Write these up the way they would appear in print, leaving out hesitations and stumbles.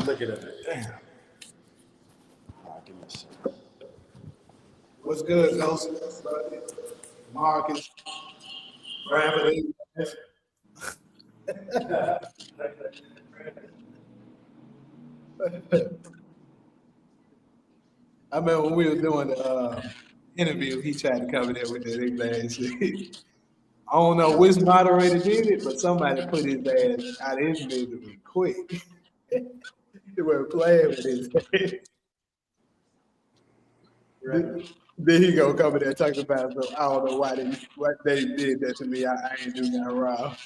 Look at that. Damn. All right, give me a second. What's good, Ghost? Marcus. Bradley. I remember when we were doing the interview, he tried to come in there with that ass shit. I don't know which moderator did it, but somebody put his ass out of his misery quick. They were playing with his ass. Then he go come in there talking about, so I don't know what they did that to me. I ain't do nothing wrong.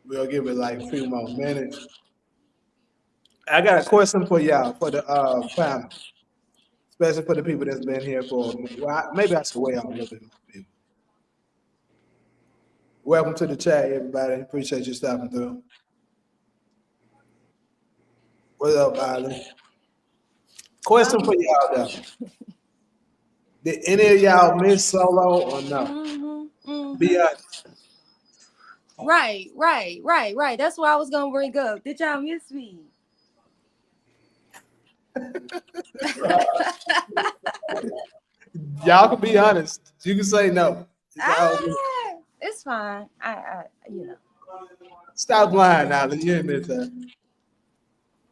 We'll give it like a few more minutes. I got a question for y'all, for the panel, especially for the people that's been here for, well, maybe I should wait on a little bit more people. Welcome to the chat, everybody. Appreciate you stopping through. What's up, Island? Question for y'all, though. Did any of y'all miss Solo or no? Be honest. Right. That's what I was gonna bring up. Did y'all miss me? Y'all can be honest. You can say no. It's fine. I you know. Stop lying, Island. You ain't miss that.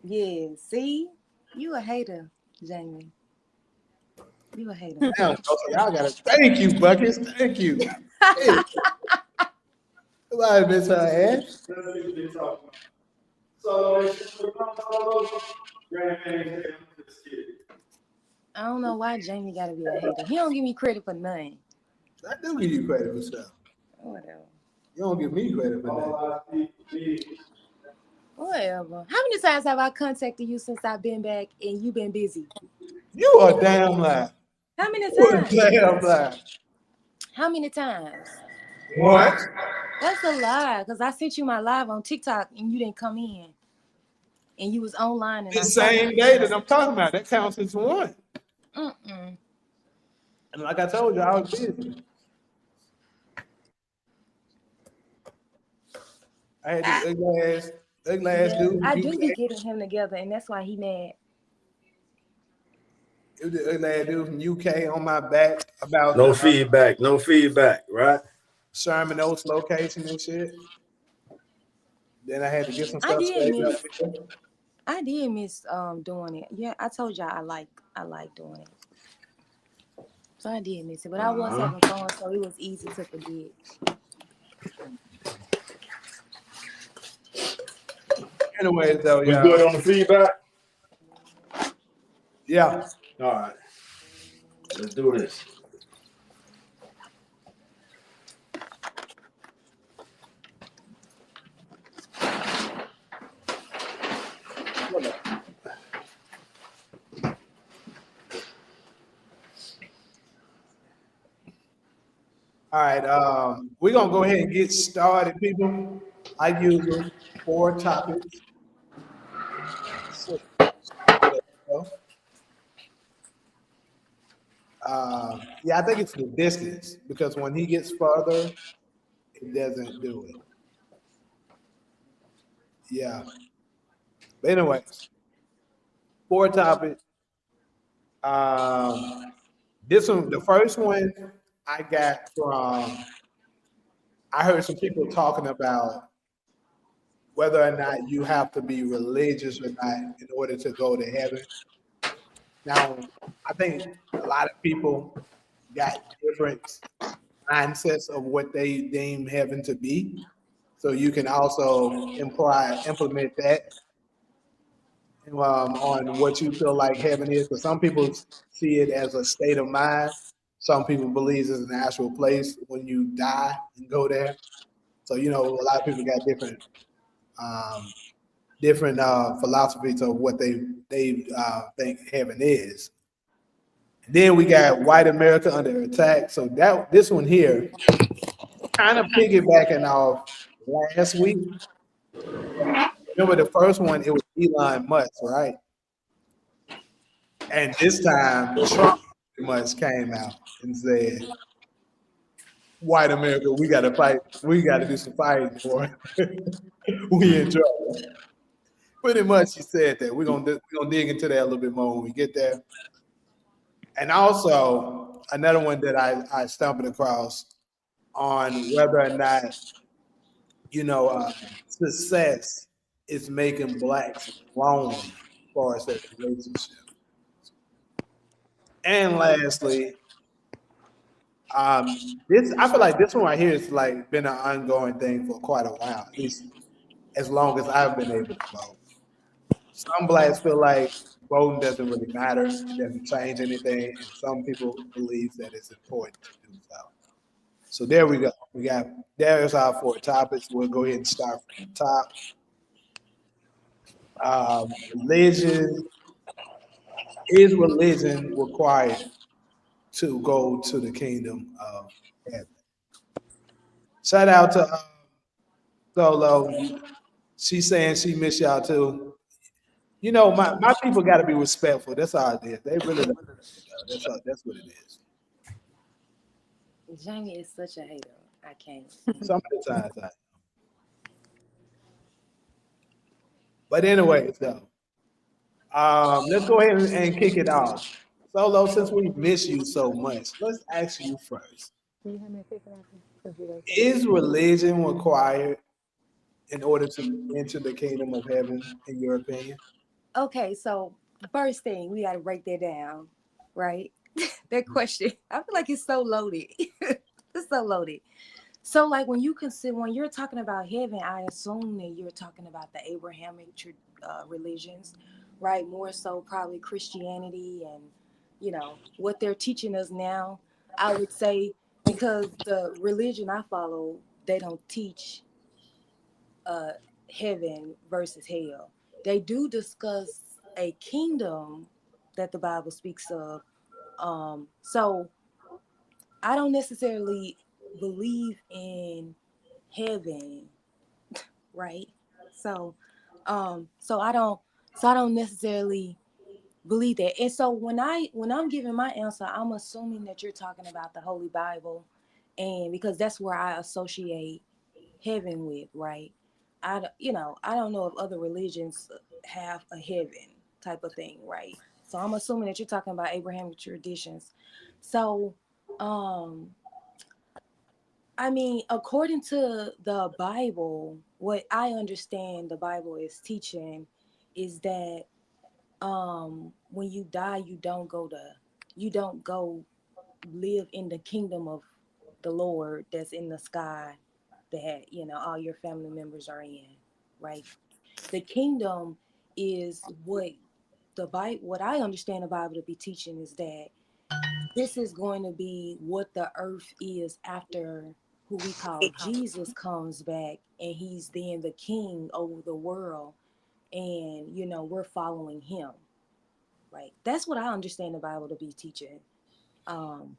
Yeah. See, you a hater, Jamie. You a hater. Damn, y'all gotta thank you, Buckets. Thank you. Hey. Somebody miss her ass. I don't know why Jamie gotta be a hater. He don't give me credit for nothing. I do give you credit for stuff. Whatever. You don't give me credit for nothing. Whatever. How many times have I contacted you since I've been back and you've been busy? You are damn lie. How many You are times? damn lie. How many times? What? That's a lie, because I sent you my live on TikTok and you didn't come in. And you was online. And The same day that I'm talking about, that counts as one. And like I told you, I was busy. I had this ugly ass dude. I do be getting him together, and that's why he mad. It was the ugly ass dude from UK on my back about no feedback, right? Sherman Oaks location and shit. Then I had to get some stuff straightened up. I did miss doing it. Yeah, I told y'all I like doing it. So I did miss it, but I was having fun, so it was easy to forget. Anyways, though, we good on the feedback? Yeah. All right. Let's do this. All right, we're gonna go ahead and get started, people. I usual 4 topics. Yeah, I think it's the distance, because when he gets further, It doesn't do it. Yeah. But anyways, 4 topics. This one, the first one I got from, I heard some people talking about whether or not you have to be religious or not in order to go to heaven. Now, I think a lot of people got different mindsets of what they deem heaven to be. So you can also implement that on what you feel like heaven is. Because some people see it as a state of mind. Some people believe it's an actual place when you die and go there. So a lot of people got um, different philosophies of what they think heaven is. Then we got white America under attack. So this one here, kind of piggybacking off last week. Remember the first one? It was Elon Musk, right? And this time, Trump pretty much came out and said, "White America, we got to fight. We got to do some fighting for it. We in trouble." Pretty much, he said that. We're gonna dig into that a little bit more when we get there. And also another one that I stumbled across on whether or not you know uh, success is making blacks lonely as far as their relationship. And lastly, this I feel like this one right here has like been an ongoing thing for quite a while, at least as long as I've been able to vote. Some blacks feel like voting doesn't really matter, it doesn't change anything, and some people believe that it's important to do so. So there we go. There's our 4 topics. We'll go ahead and start from the top. Religion is religion required to go to the kingdom of heaven? Shout out to Solo. She's saying she miss y'all too. My people got to be respectful. That's all it is. They really don't. That's what it is. Jamie is such a hater. I can't. Some of the times, but anyways, though, let's go ahead and kick it off. Solo, since we miss you so much, let's ask you first. Is religion required in order to enter the kingdom of heaven, in your opinion? Okay, so the first thing we got to break that down, right? That question, I feel like it's so loaded. It's so loaded. So, like when you're talking about heaven, I assume that you're talking about the Abrahamic religions, right? More so, probably Christianity and what they're teaching us now. I would say because the religion I follow, they don't teach uh, heaven versus hell. They do discuss a kingdom that the Bible speaks of. So I don't necessarily believe in heaven, right? So, so I don't necessarily believe that. And so when I'm giving my answer, I'm assuming that you're talking about the Holy Bible, and because that's where I associate heaven with, right? I don't know if other religions have a heaven type of thing, right? So I'm assuming that you're talking about Abrahamic traditions. So, um, I mean, according to the Bible, what I understand the Bible is teaching is that when you die, you don't go live in the kingdom of the Lord that's in the sky that all your family members are in, right? The kingdom is what I understand the Bible to be teaching is that this is going to be what the earth is after who we call Jesus comes back, and he's then the king over the world, and we're following him, right? That's what I understand the Bible to be teaching.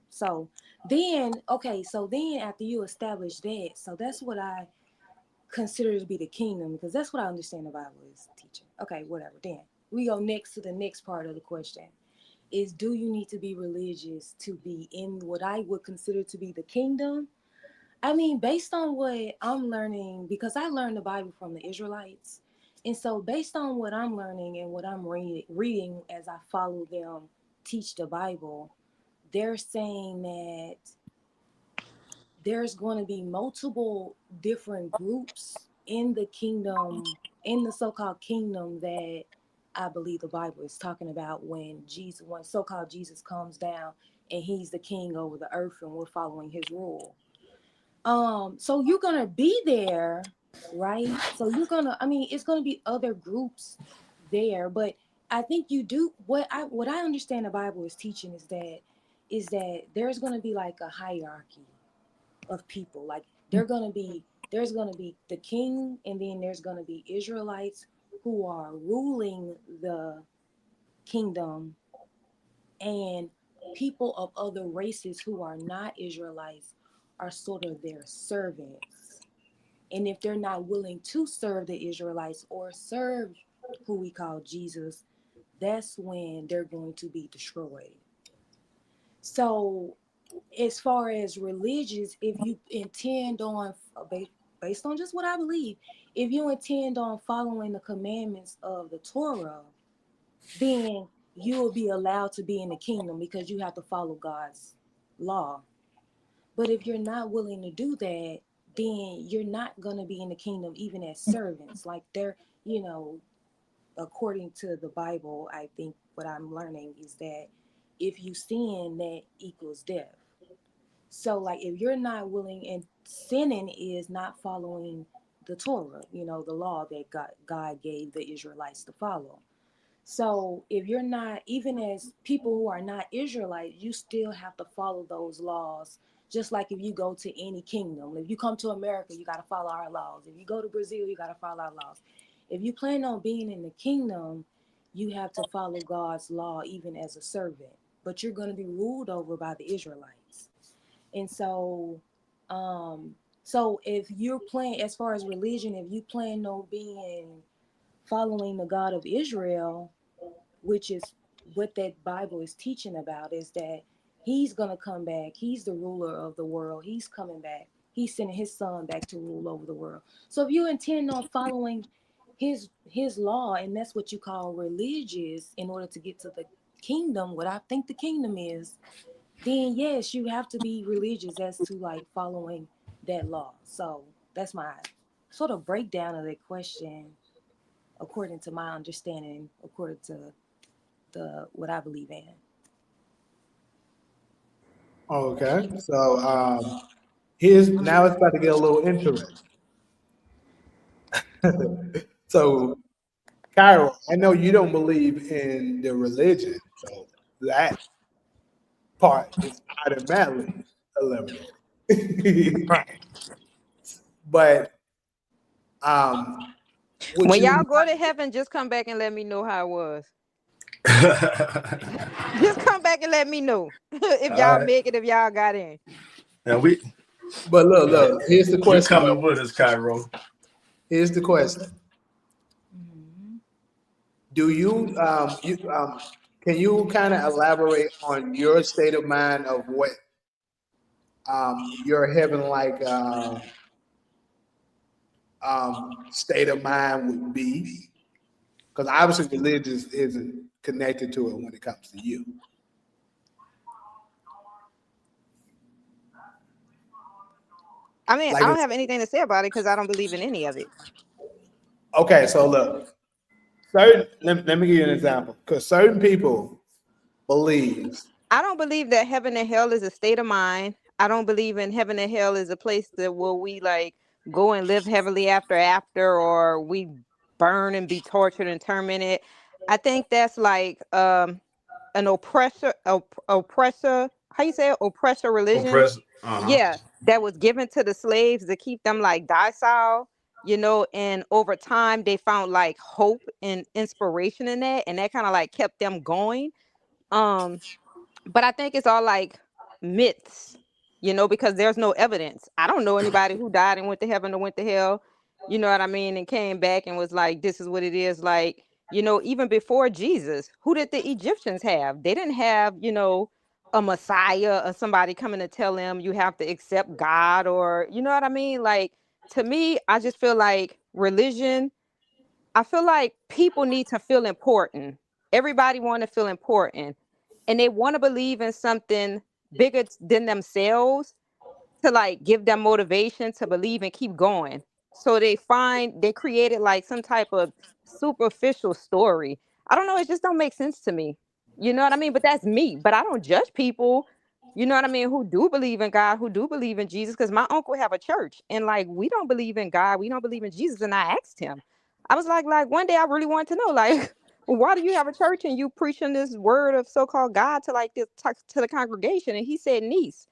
So then, okay, so then after you establish that, so that's what I consider to be the kingdom, because that's what I understand the Bible is teaching. Okay, whatever. Then we go next to the next part of the question is, do you need to be religious to be in what I would consider to be the kingdom? I mean, based on what I'm learning, because I learned the Bible from the Israelites. And so, based on what I'm learning and what I'm reading as I follow them teach the Bible, they're saying that there's going to be multiple different groups in the kingdom, in the so-called kingdom that I believe the Bible is talking about when so-called Jesus comes down and he's the king over the earth and we're following his rule. So you're gonna be there, right? So I mean, it's gonna be other groups there, but I think you do what I understand the Bible is teaching is that there's gonna be like a hierarchy of people. Like there's gonna be the king, and then there's gonna be Israelites who are ruling the kingdom, and people of other races who are not Israelites are sort of their servants. And if they're not willing to serve the Israelites or serve who we call Jesus, that's when they're going to be destroyed. So, as far as religious, if you intend on, based on just what I believe, if you intend on following the commandments of the Torah, then you will be allowed to be in the kingdom because you have to follow God's law. But if you're not willing to do that, then you're not going to be in the kingdom even as servants. Like you know, according to the Bible, I think what I'm learning is that if you sin, that equals death. So, like, if you're not willing, and sinning is not following the Torah, the law that God gave the Israelites to follow. So if you're not, even as people who are not Israelites, you still have to follow those laws. Just like if you go to any kingdom, if you come to America, you got to follow our laws. If you go to Brazil, you got to follow our laws. If you plan on being in the kingdom, you have to follow God's law even as a servant. But you're going to be ruled over by the Israelites. And um, so if you're playing, as far as religion, if you plan on being following the God of Israel, which is what that Bible is teaching about, is that he's going to come back. He's the ruler of the world. He's coming back. He's sending his son back to rule over the world. So if you intend on following his law, and that's what you call religious, in order to get to the kingdom, what I think the kingdom is, then yes, you have to be religious as to like following that law. So that's my sort of breakdown of that question, according to my understanding, according to the what I believe in. Okay, so here's now it's about to get a little interesting. So, Cairo, I know you don't believe in the religion, so that part is automatically eliminated. But would When y'all you? go to heaven, just come back and let me know how it was. Just come back and let me know if All y'all right. make it, if y'all got in. Now we But look. Here's the you question. coming with us, Cairo. Here's the question. Mhm. Do can you kind of elaborate on your state of mind of what your heaven like state of mind would be? Because obviously religion isn't connected to it when it comes to you. I mean, Like I don't it's have anything to say about it because I don't believe in any of it. okay. So look, let me give you an example. Because certain people believe. I don't believe that heaven and hell is a state of mind. I don't believe in heaven and hell is a place that where we like go and live heavily after, or we burn and be tortured and tormented. I think that's like an oppressor, how you say it? Oppressor religion. Oppressor. Uh-huh. Yeah, that was given to the slaves to keep them like docile, and over time they found like hope and inspiration in that, and that kind of like kept them going. Um, but I think it's all like myths, because there's no evidence. I don't know anybody who died and went to heaven or went to hell, you know what I mean, and came back and was like, this is what it is. Like, even before Jesus, who did the Egyptians have? They didn't have, a Messiah or somebody coming to tell him you have to accept God, or you know what I mean? Like, to me, I just feel like religion, I feel like people need to feel important. Everybody want to feel important, and they want to believe in something bigger than themselves to like give them motivation to believe and keep going. So they created like some type of superficial story. I don't know, it just don't make sense to me. You know what I mean? But that's me. But I don't judge people, you know what I mean, who do believe in God, who do believe in Jesus. Because my uncle have a church and like we don't believe in God, we don't believe in Jesus. And I asked him, I was like one day I really wanted to know, like, why do you have a church and you preaching this word of so-called God to like this to the congregation? And he said, niece,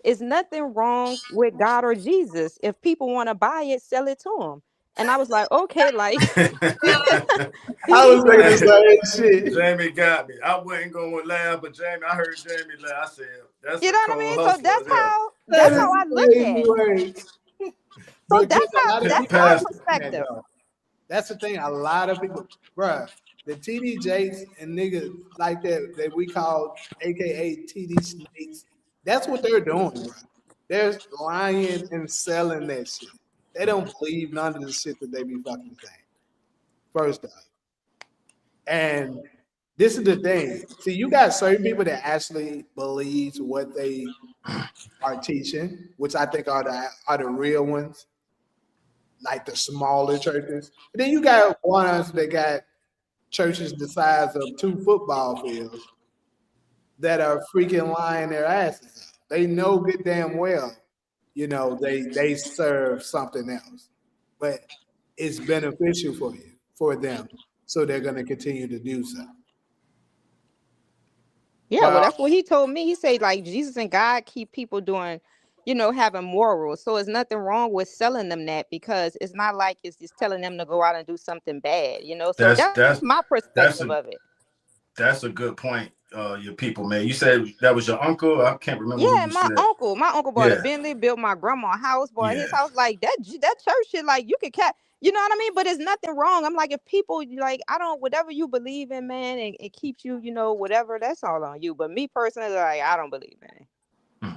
is nothing wrong with God or Jesus. If people want to buy it, sell it to them. And I was like, okay, like I was thinking Jamie, the same shit. Jamie got me. I wasn't going to laugh, but Jamie, I heard Jamie laugh. I said, that's you a know what I cold mean? So hustler as hell. That that's is how I look crazy at. words. So Because a lot of that's people my don't Pastor. understand that, perspective. though. That's the thing. A lot of people, bruh, the TD Jakes and niggas like that we call AKA TD Snakes, that's what they're doing, bruh. They're lying and selling that shit. They don't believe none of the shit that they be fucking saying. First off. And this is the thing. See, you got certain people that actually believes what they are teaching, which I think are the real ones, like the smaller churches. And then you got ones that got churches the size of 2 football fields that are freaking lying their asses out. They know good damn well, they serve something else, but it's beneficial for them, so they're going to continue to do so. Yeah, well, But that's what he told me. He said like Jesus and God keep people doing, having morals. So it's nothing wrong with selling them that, because it's not like it's just telling them to go out and do something bad. So That's that's that's my that's perspective a of it. that's a good point. Your people, man. You said that was your uncle. I can't remember who Yeah, you said. my uncle bought a Yeah, Bentley, built my grandma a house, bought his yeah. house. Like that church shit, like you could you know what I mean? But there's nothing wrong. I'm like, if people like, I don't, whatever you believe in, man, and it keeps you, whatever, that's all on you. But me personally, like, I don't believe in it. Hmm.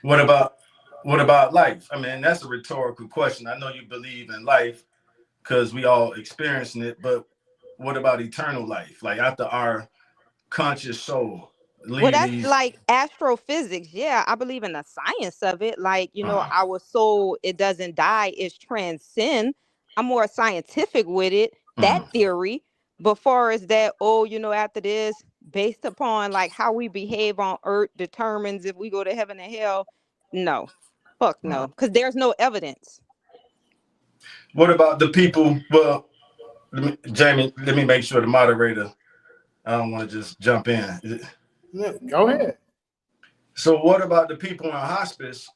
What about what about life? I mean, that's a rhetorical question. I know you believe in life because we all experiencing it, but what about eternal life? Like after our conscious soul Well, leave that's these. like astrophysics. Yeah, I believe in the science of it. Like, Uh, our soul, it doesn't die, it's transcend. I'm more scientific with it, that mhm. theory. But far as that, after this, based upon like how we behave on earth determines if we go to heaven or hell. No. Fuck no. Because there's no evidence. What about the people? Well, Jamie, let me make sure the moderator. I don't want to just jump in. yeah, go ahead. So, what about the people in hospice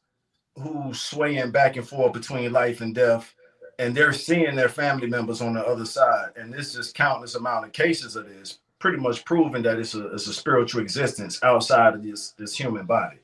who swaying back and forth between life and death, and they're seeing their family members on the other side? And this is countless amount of cases of this, pretty much proving that it's a spiritual existence outside of this human body.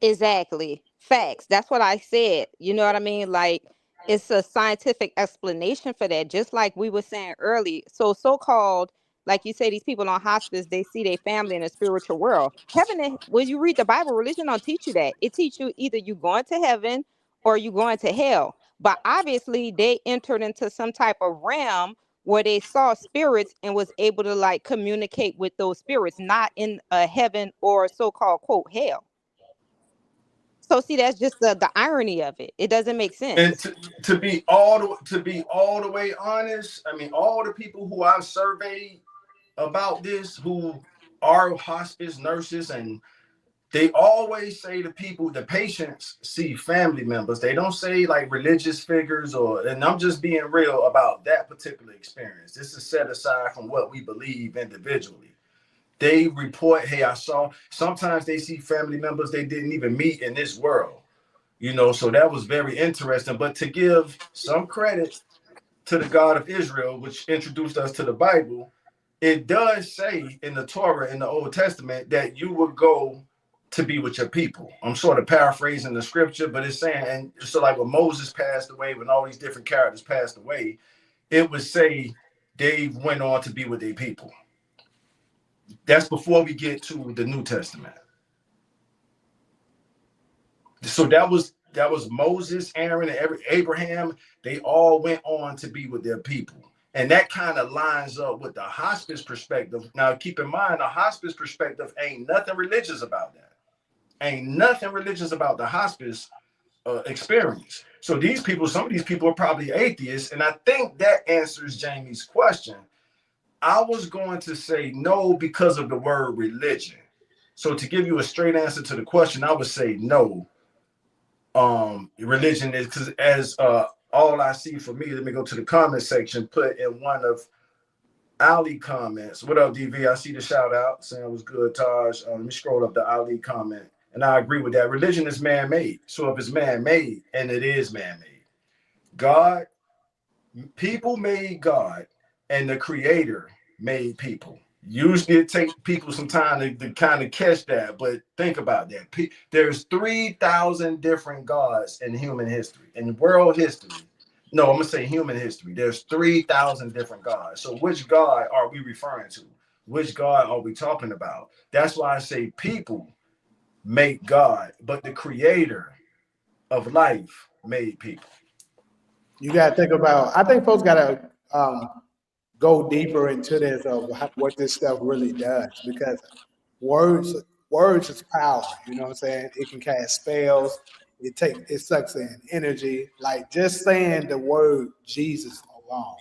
Exactly. Facts. That's what I said. You know what I mean? Like, it's a scientific explanation for that. Just like we were saying early. So-called, like you say, these people on hospice, they see their family in a spiritual world. Heaven, when you read the Bible, religion don't teach you that. It teach you either you going to heaven or you going to hell. But obviously, they entered into some type of realm where they saw spirits and was able to like communicate with those spirits, not in a heaven or so-called quote hell. So see, that's just the irony of it. It doesn't make And sense. to be all the way honest, I mean, all the people who I've surveyed about this, who are hospice nurses, and they always say the patients see family members. They don't say like religious figures and I'm just being real about that particular experience. This is set aside from what we believe individually. They report, hey, I saw, sometimes they see family members they didn't even meet in this world. So that was very interesting. But to give some credit to the God of Israel, which introduced us to the Bible, it does say in the Torah in the Old Testament that you would go to be with your people. I'm sort of paraphrasing the scripture, but it's saying, and so like when Moses passed away, when all these different characters passed away, it would say they went on to be with their people. That's before we get to the New Testament. So that was Moses, Aaron, and Abraham. They all went on to be with their people. And that kind of lines up with the hospice perspective. Now, keep in mind, the hospice perspective ain't nothing religious about that. Ain't nothing religious about the hospice experience. So these people, some of these people are probably atheists. And I think that answers Jamie's question. I was going to say no because of the word religion. So to give you a straight answer to the question, I would say no. Religion is because as all I see for me, let me go to the comment section, put in one of Ali comments. What up, DV? I see the shout out saying it was good, Taj. Let me scroll up the Ali comment. And I agree with that. Religion is man-made. So if it's man-made, and it is man-made, God, people made God, and the creator made people. Usually it takes people some time to kind of catch that, but think about that. There's 3,000 different gods in human history, in world history. No, I'm gonna say human history. There's 3,000 different gods. So which God are we referring to? Which God are we talking about? That's why I say people make God, but the creator of life made people. You got to think about. I think folks got to go deeper into this of what this stuff really does, because words words is power. You know what I'm saying? It can cast spells. It sucks in energy. Like just saying the word Jesus alone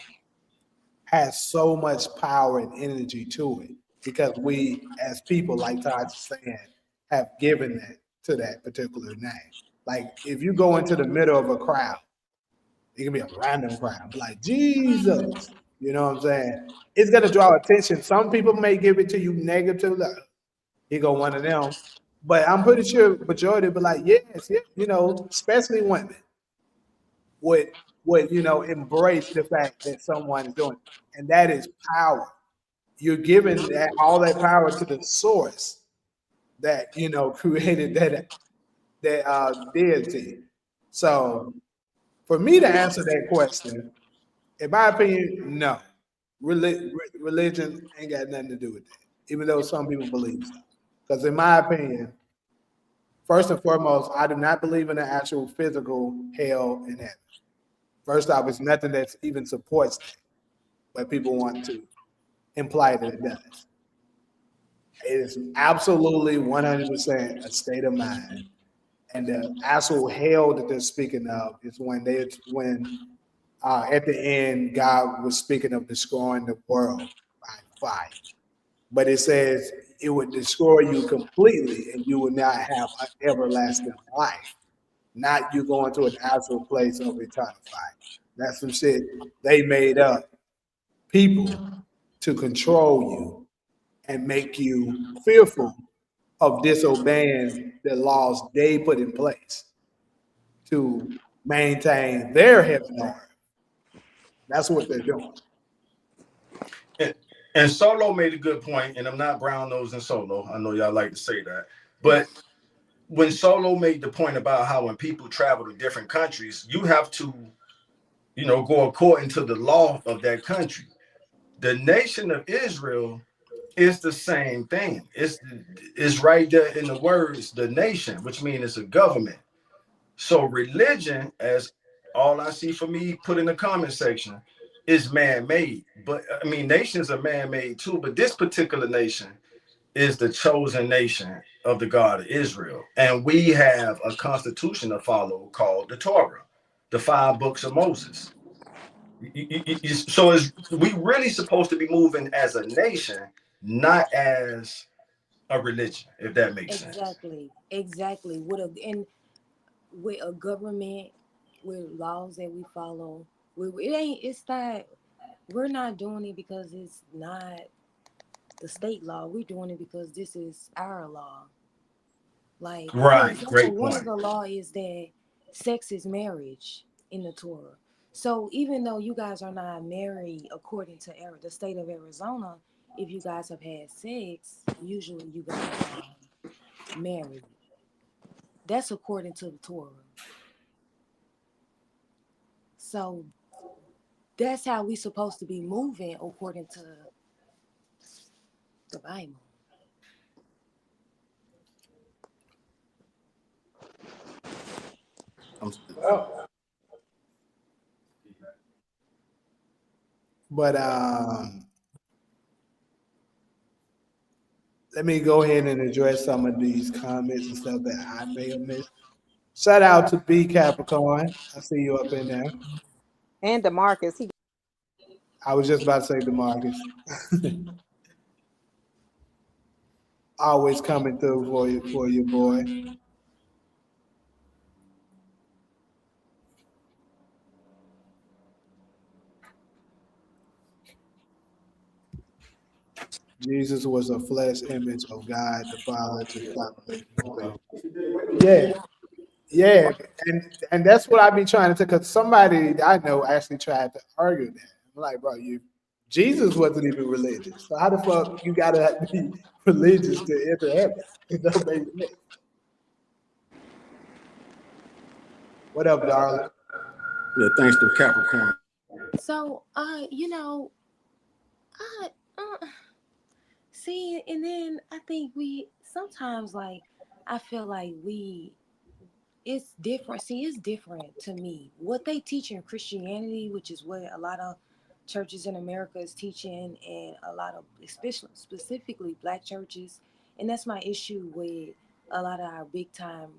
has so much power and energy to it, because we as people, like Todd is saying, have given that to that particular name. Like if you go into the middle of a crowd, it can be a random crowd, like Jesus. You know what I'm saying? It's gonna draw attention. Some people may give it to you negatively. He go one of them, but I'm pretty sure majority be like, yes, yeah, especially women would embrace the fact that someone is doing it. And that is power. You're giving that all that power to the source that created that deity. So for me to answer that question, in my opinion, no. Religion ain't got nothing to do with that, even though some people believe so. Because in my opinion, first and foremost, I do not believe in the actual physical hell and heaven. First off, it's nothing that even supports that, but people want to imply that it does. It is absolutely 100% a state of mind. And the actual hell that they're speaking of is when at the end God was speaking of destroying the world by fire. But it says it would destroy you completely and you would not have an everlasting life. Not you going to an actual place of eternal fire. That's some shit they made up, people, to control you and make you fearful of disobeying the laws they put in place to maintain their heaven on earth. That's what they're doing. And Solo made a good point, and I'm not brown nosing Solo. I know y'all like to say that, but when Solo made the point about how when people travel to different countries, you have to, go according to the law of that country. The nation of Israel is the same thing. It's right there in the words, the nation, which means it's a government. So religion, as all I see for me put in the comment section, is man-made. But I mean, nations are man-made too. But this particular nation is the chosen nation of the God of Israel. And we have a constitution to follow called the Torah, the 5 books of Moses. So is we really supposed to be moving as a nation, not as a religion, if that makes sense. Exactly. With a government, with laws that we follow, it's not. We're not doing it because it's not the state law. We're doing it because this is our law. Like, for Right, example, great one of point. the law is that sex is marriage in the Torah. So even though you guys are not married according to the state of Arizona, if you guys have had sex, usually you guys are married. That's according to the Torah. So that's how we supposed to be moving according to the Bible. I'm, Well, but let me go ahead and address some of these comments and stuff that I may have missed. Shout out to B Capricorn. I see you up in there. And DeMarcus, he I was just about to say DeMarcus. Always coming through for you, boy. Jesus was a flesh image of God the Father to salvation. Yeah, yeah, and that's what I've been trying to. Because somebody I know actually tried to argue that. I'm like, bro, Jesus wasn't even religious. So how the fuck you gotta be religious to enter heaven? It don't make sense. What up, darling? yeah, thanks to Capricorn. So, I see, and then I think we sometimes like I feel like it's different. See, it's different to me. What they teach in Christianity, which is what a lot of churches in America is teaching, and a lot of, especially specifically black churches, and that's my issue with a lot of our big time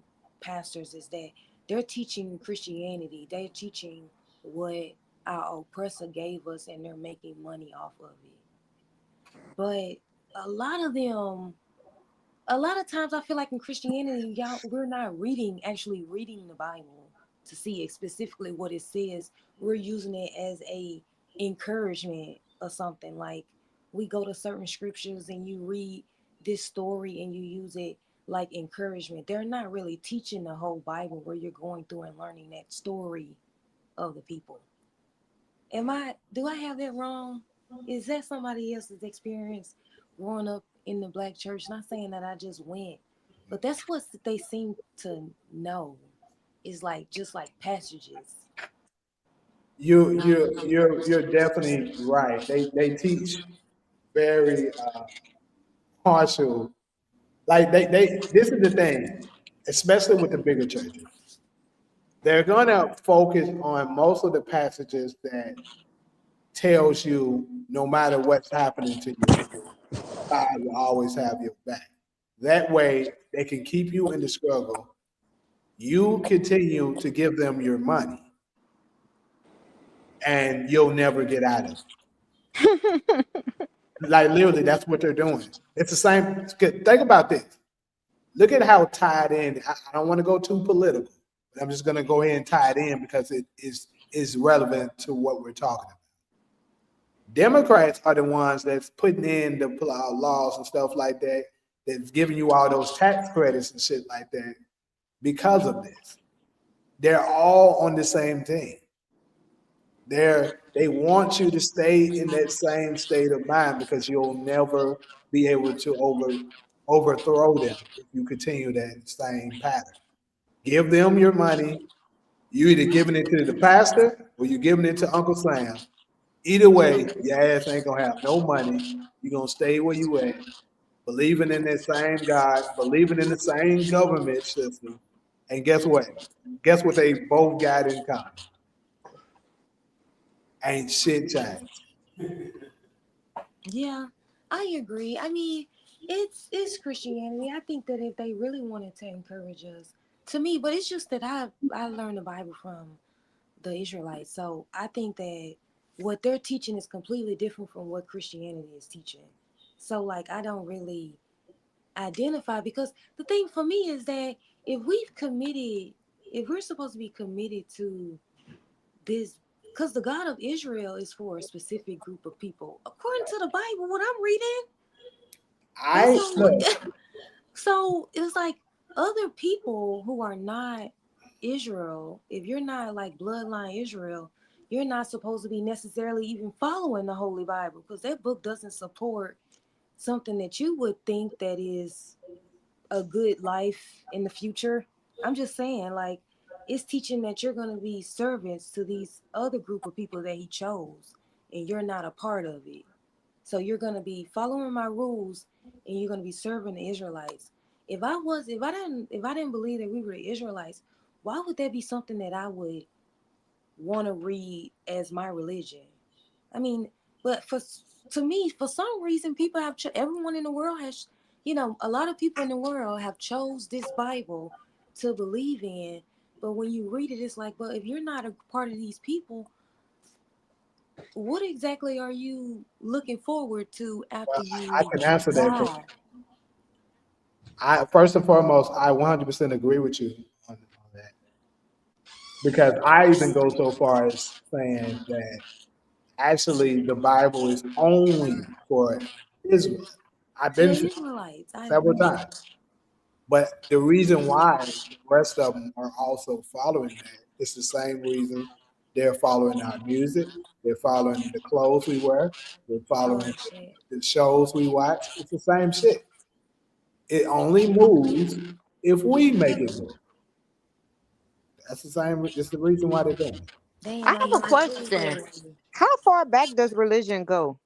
pastors is that they're teaching Christianity. They're teaching what our oppressor gave us, and they're making money off of it. But a lot of them, a lot of times I feel like in Christianity, y'all, we're not actually reading the Bible to see it specifically what it says. We're using it as a encouragement or something. Like we go to certain scriptures and you read this story and you use it like encouragement. They're not really teaching the whole Bible where you're going through and learning that story of the people. Do I have that wrong? Is that somebody else's experience growing up in the black church? Not saying that I just went, but that's what they seem to know. Is like just like passages. You're definitely right. They teach very partial. Like they this is the thing, especially with the bigger churches. They're gonna focus on most of the passages that tells you no matter what's happening to you, God will always have your back. That way they can keep you in the struggle. You continue to give them your money and you'll never get out of it. Like literally, that's what they're doing. It's the same. Think about this. Look at how tied in. I don't want to go too political, but I'm just going to go ahead and tie it in because it is relevant to what we're talking about. Democrats are the ones that's putting in the laws and stuff like that, that's giving you all those tax credits and shit like that because of this. They're all on the same thing. They want you to stay in that same state of mind because you'll never be able to overthrow them if you continue that same pattern. Give them your money. You either giving it to the pastor or you giving it to Uncle Sam. Either way, your ass ain't gonna have no money. You're gonna stay where you at, believing in that same God, believing in the same government system. And guess what? Guess what they both got in common? Ain't shit changed. Yeah, I agree. I mean, it's Christianity. I think that if they really wanted to encourage us, to me, but it's just that I learned the Bible from the Israelites. So I think that what they're teaching is completely different from what Christianity is teaching. So like I don't really identify because the thing for me is that if we've committed, if we're supposed to be committed to this, because the God of Israel is for a specific group of people, according to the Bible, what I'm reading, that's I all. look, So it's like other people who are not Israel, if you're not like bloodline Israel, you're not supposed to be necessarily even following the Holy Bible because that book doesn't support something that you would think that is a good life in the future. I'm just saying, like, it's teaching that you're going to be servants to these other group of people that he chose, and you're not a part of it. So you're going to be following my rules, and you're going to be serving the Israelites. If I didn't believe that we were the Israelites, why would that be something that I would want to read as my religion? I mean, but to me, for some reason, people have everyone in the world has, a lot of people in the world have chose this Bible to believe in. But when you read it, it's like, but if you're not a part of these people, what exactly are you looking forward to after Well, you I can answer that. die? First and foremost, I 100% agree with you on that because I even go so far as saying that actually the Bible is only for Israel. I've been Yeah, to Israelites. I several agree. times. But the reason why the rest of them are also following that is the same reason they're following our music, they're following the clothes we wear, they're Oh following shit. the shows we watch. It's the same shit. It only moves if we make it move. That's the same. That's the reason why they're doing it. They I ain't have know a nothing to do question. with it. How far back does religion go?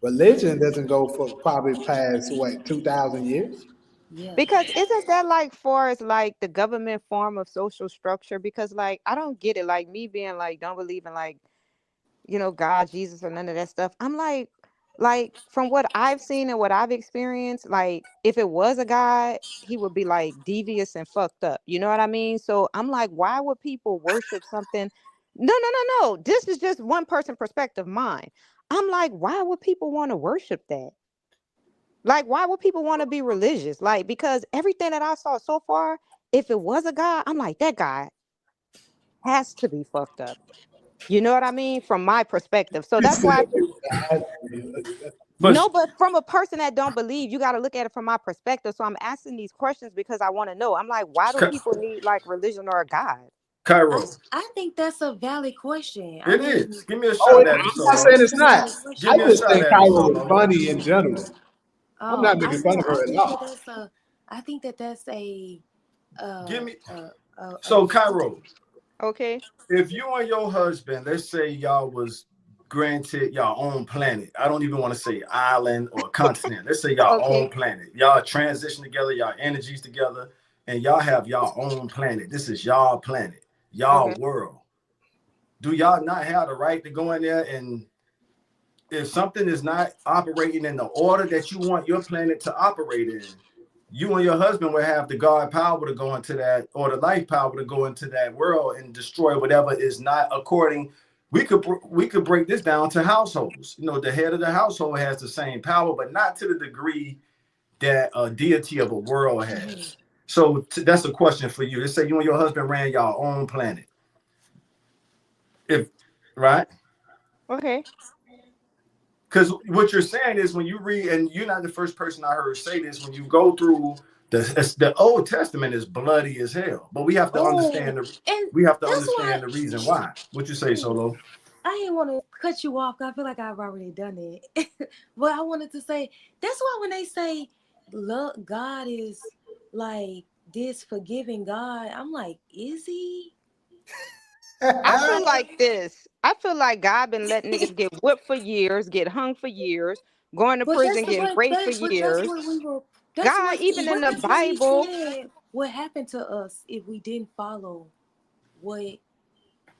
Religion doesn't go for probably past what 2,000 years. Yeah. Because isn't that like far as like the government form of social structure? Because like I don't get it. Like me being like don't believe in like God, Jesus, or none of that stuff. I'm like from what I've seen and what I've experienced, like if it was a God, he would be like devious and fucked up. You know what I mean? So I'm like, why would people worship something? No, no, no, no. This is just one person perspective, mine. I'm like, why would people want to worship that? Like, why would people want to be religious? Like, because everything that I saw so far, if it was a God, I'm like, that guy has to be fucked up. You know what I mean? From my perspective. So that's why But no, but from a person that don't believe, you got to look at it from my perspective. So I'm asking these questions because I want to know. I'm like, why do Ky- people need like religion or a God? Cairo, I think that's a valid question. I it mean, is. Give me a Oh, shot at it, I'm not Solo. saying that's it's a not. valid Give I me a question. just shot think at it, Cairo is Solo. funny in general. I'm Oh, not making fun of I her at think that all. that's a Give uh me. uh uh, uh So, Cairo, Okay. if you and your husband, let's say y'all was granted y'all own planet. I don't even want to say island or continent. Let's say y'all own Okay. planet. Y'all transition together, y'all energies together, and y'all have y'all own planet. This is y'all planet, y'all Okay. world. Do y'all not have the right to go in there and if something is not operating in the order that you want your planet to operate in, you and your husband will have the God power to go into that, or the life power to go into that world and destroy whatever is not according. We could break this down to households. The head of the household has the same power, but not to the degree that a deity of a world mhm. has. So that's a question for you. Let's say you and your husband ran your own planet. If right, Okay. because what you're saying is when you read, and you're not the first person I heard say this, when you go through the Old Testament is bloody as hell, but we have to Oh, understand and that's why. the reason why. What you say, Oh, Solo? I didn't want to cut you off. 'Cause I feel like I've already done it. But I wanted to say that's why when they say love, God is like this forgiving God, I'm like, is he? I feel like this. I feel like God been letting niggas get whipped for years, get hung for years, going to But prison, getting raped for that's years. what we were. That's God, what. even in But the that's what he Bible, said. What happened to us if we didn't follow what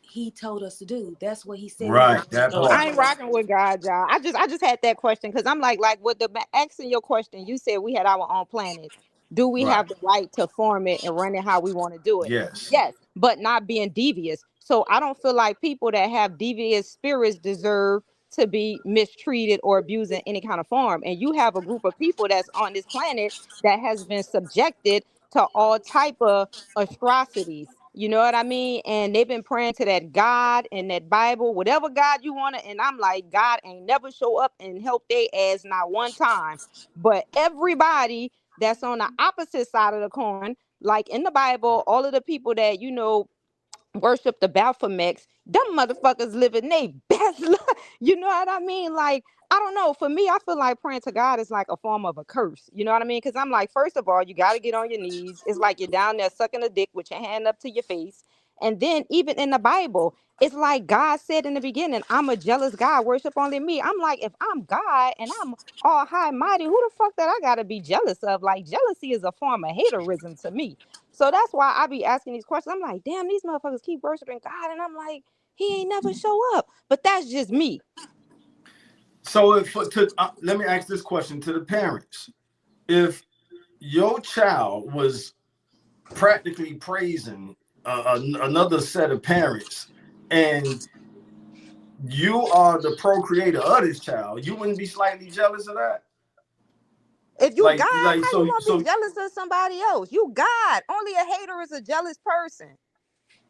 he told us to do? That's what he said. He Right, would that destroy I part. ain't us. rocking with God, y'all. I just had that question because I'm like with the asking your question, you said we had our own planet. Do we Right. have the right to form it and run it how we want to do it? Yes. Yes, but not being devious. So I don't feel like people that have devious spirits deserve to be mistreated or abused in any kind of form. And you have a group of people that's on this planet that has been subjected to all type of atrocities. You know what I mean? And they've been praying to that God and that Bible, whatever God you want to. And I'm like, God ain't never show up and help they ass not one time. But everybody that's on the opposite side of the coin, like in the Bible, all of the people that, worship the Baphomets, them motherfuckers living they best life. You know what I mean? Like, I don't know. For me, I feel like praying to God is like a form of a curse. You know what I mean? Because I'm like, first of all, you got to get on your knees. It's like you're down there sucking a dick with your hand up to your face. And then even in the Bible, it's like God said in the beginning, I'm a jealous God, worship only me. I'm like, if I'm God and I'm all high and mighty, who the fuck that I gotta be jealous of? Like, jealousy is a form of haterism to me. So that's why I be asking these questions. I'm like, damn, these motherfuckers keep worshiping God, and I'm like, he ain't never show up. But that's just me. So let me ask this question to the parents: if your child was practically praising another set of parents, and you are the procreator of this child, you wouldn't be slightly jealous of that? If you God, Like how you won't be jealous of somebody else? You God. Only a hater is a jealous person.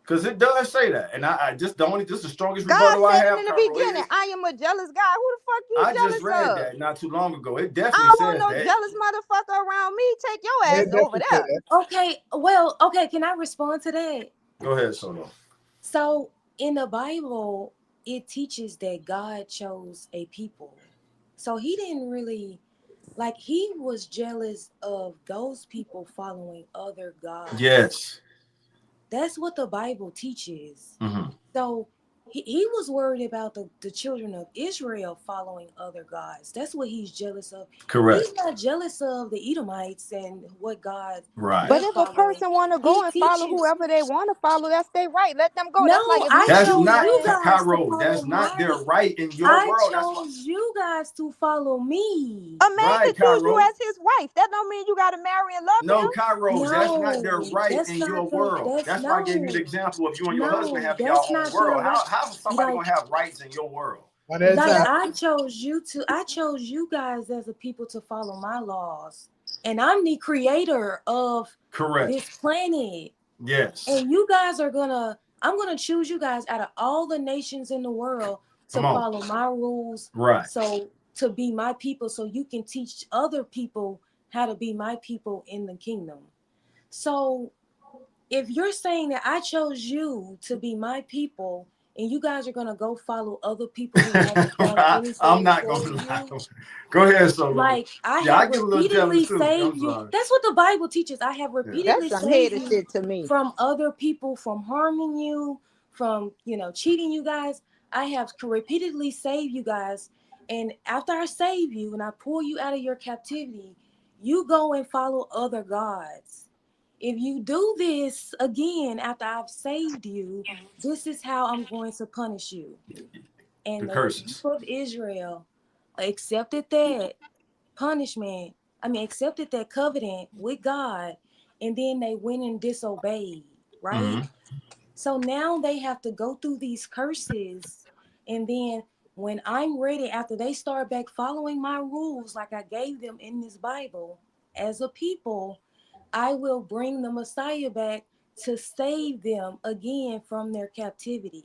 Because it does say that, and I just this is the strongest God rebuttal I said have. in the beginning, I am a jealous God. Who the fuck you I jealous just read of? that not too long ago. It I definitely don't says want no that. jealous motherfucker around me. Take your Yeah, ass over there. Okay, well, okay, can I respond to that? Go ahead, Solo. So in the Bible, it teaches that God chose a people. So he didn't really, like, he was jealous of those people following other gods. Yes. That's what the Bible teaches. Mm-hmm. So he was worried about the children of Israel following other gods. That's what he's jealous of. Correct. He's not jealous of the Edomites and what God. Right. But if a person want to go and follow whoever they want to follow, that's their right. Let them go. No, that's like if I That's chose not you guys to Cairo. follow That's not their my. right in your I world. That's chose you guys to follow me. a man Right, could choose you Cairo. as his wife. That don't mean you got to marry and love No, him. Cairo, that's not their No, right that's in your not the. world. That's why I gave you the example of you and your husband having your That's own not their world. right. How is somebody Like, gonna have rights in your world? like I chose you guys as a people to follow my laws, and I'm the creator of this planet. Yes. And I'm gonna choose you guys out of all the nations in the world to follow my rules. Right. So to be my people, so you can teach other people how to be my people in the kingdom. So if you're saying that I chose you to be my people, and you guys are gonna go follow other people who haven't done anything, I'm not gonna lie. Go ahead, Solo. Like I have repeatedly saved you. Sorry. That's what the Bible teaches. I have repeatedly That's some saved hater you shit to me. from other people, from harming you, from cheating you guys. I have repeatedly saved you guys, and after I save you and I pull you out of your captivity, you go and follow other gods. If you do this again after I've saved you, this is how I'm going to punish you. And the people of Israel accepted that punishment. Accepted that covenant with God, and then they went and disobeyed, right? Mm-hmm. So now they have to go through these curses, and then when I'm ready, after they start back following my rules like I gave them in this Bible as a people, I will bring the Messiah back to save them again from their captivity.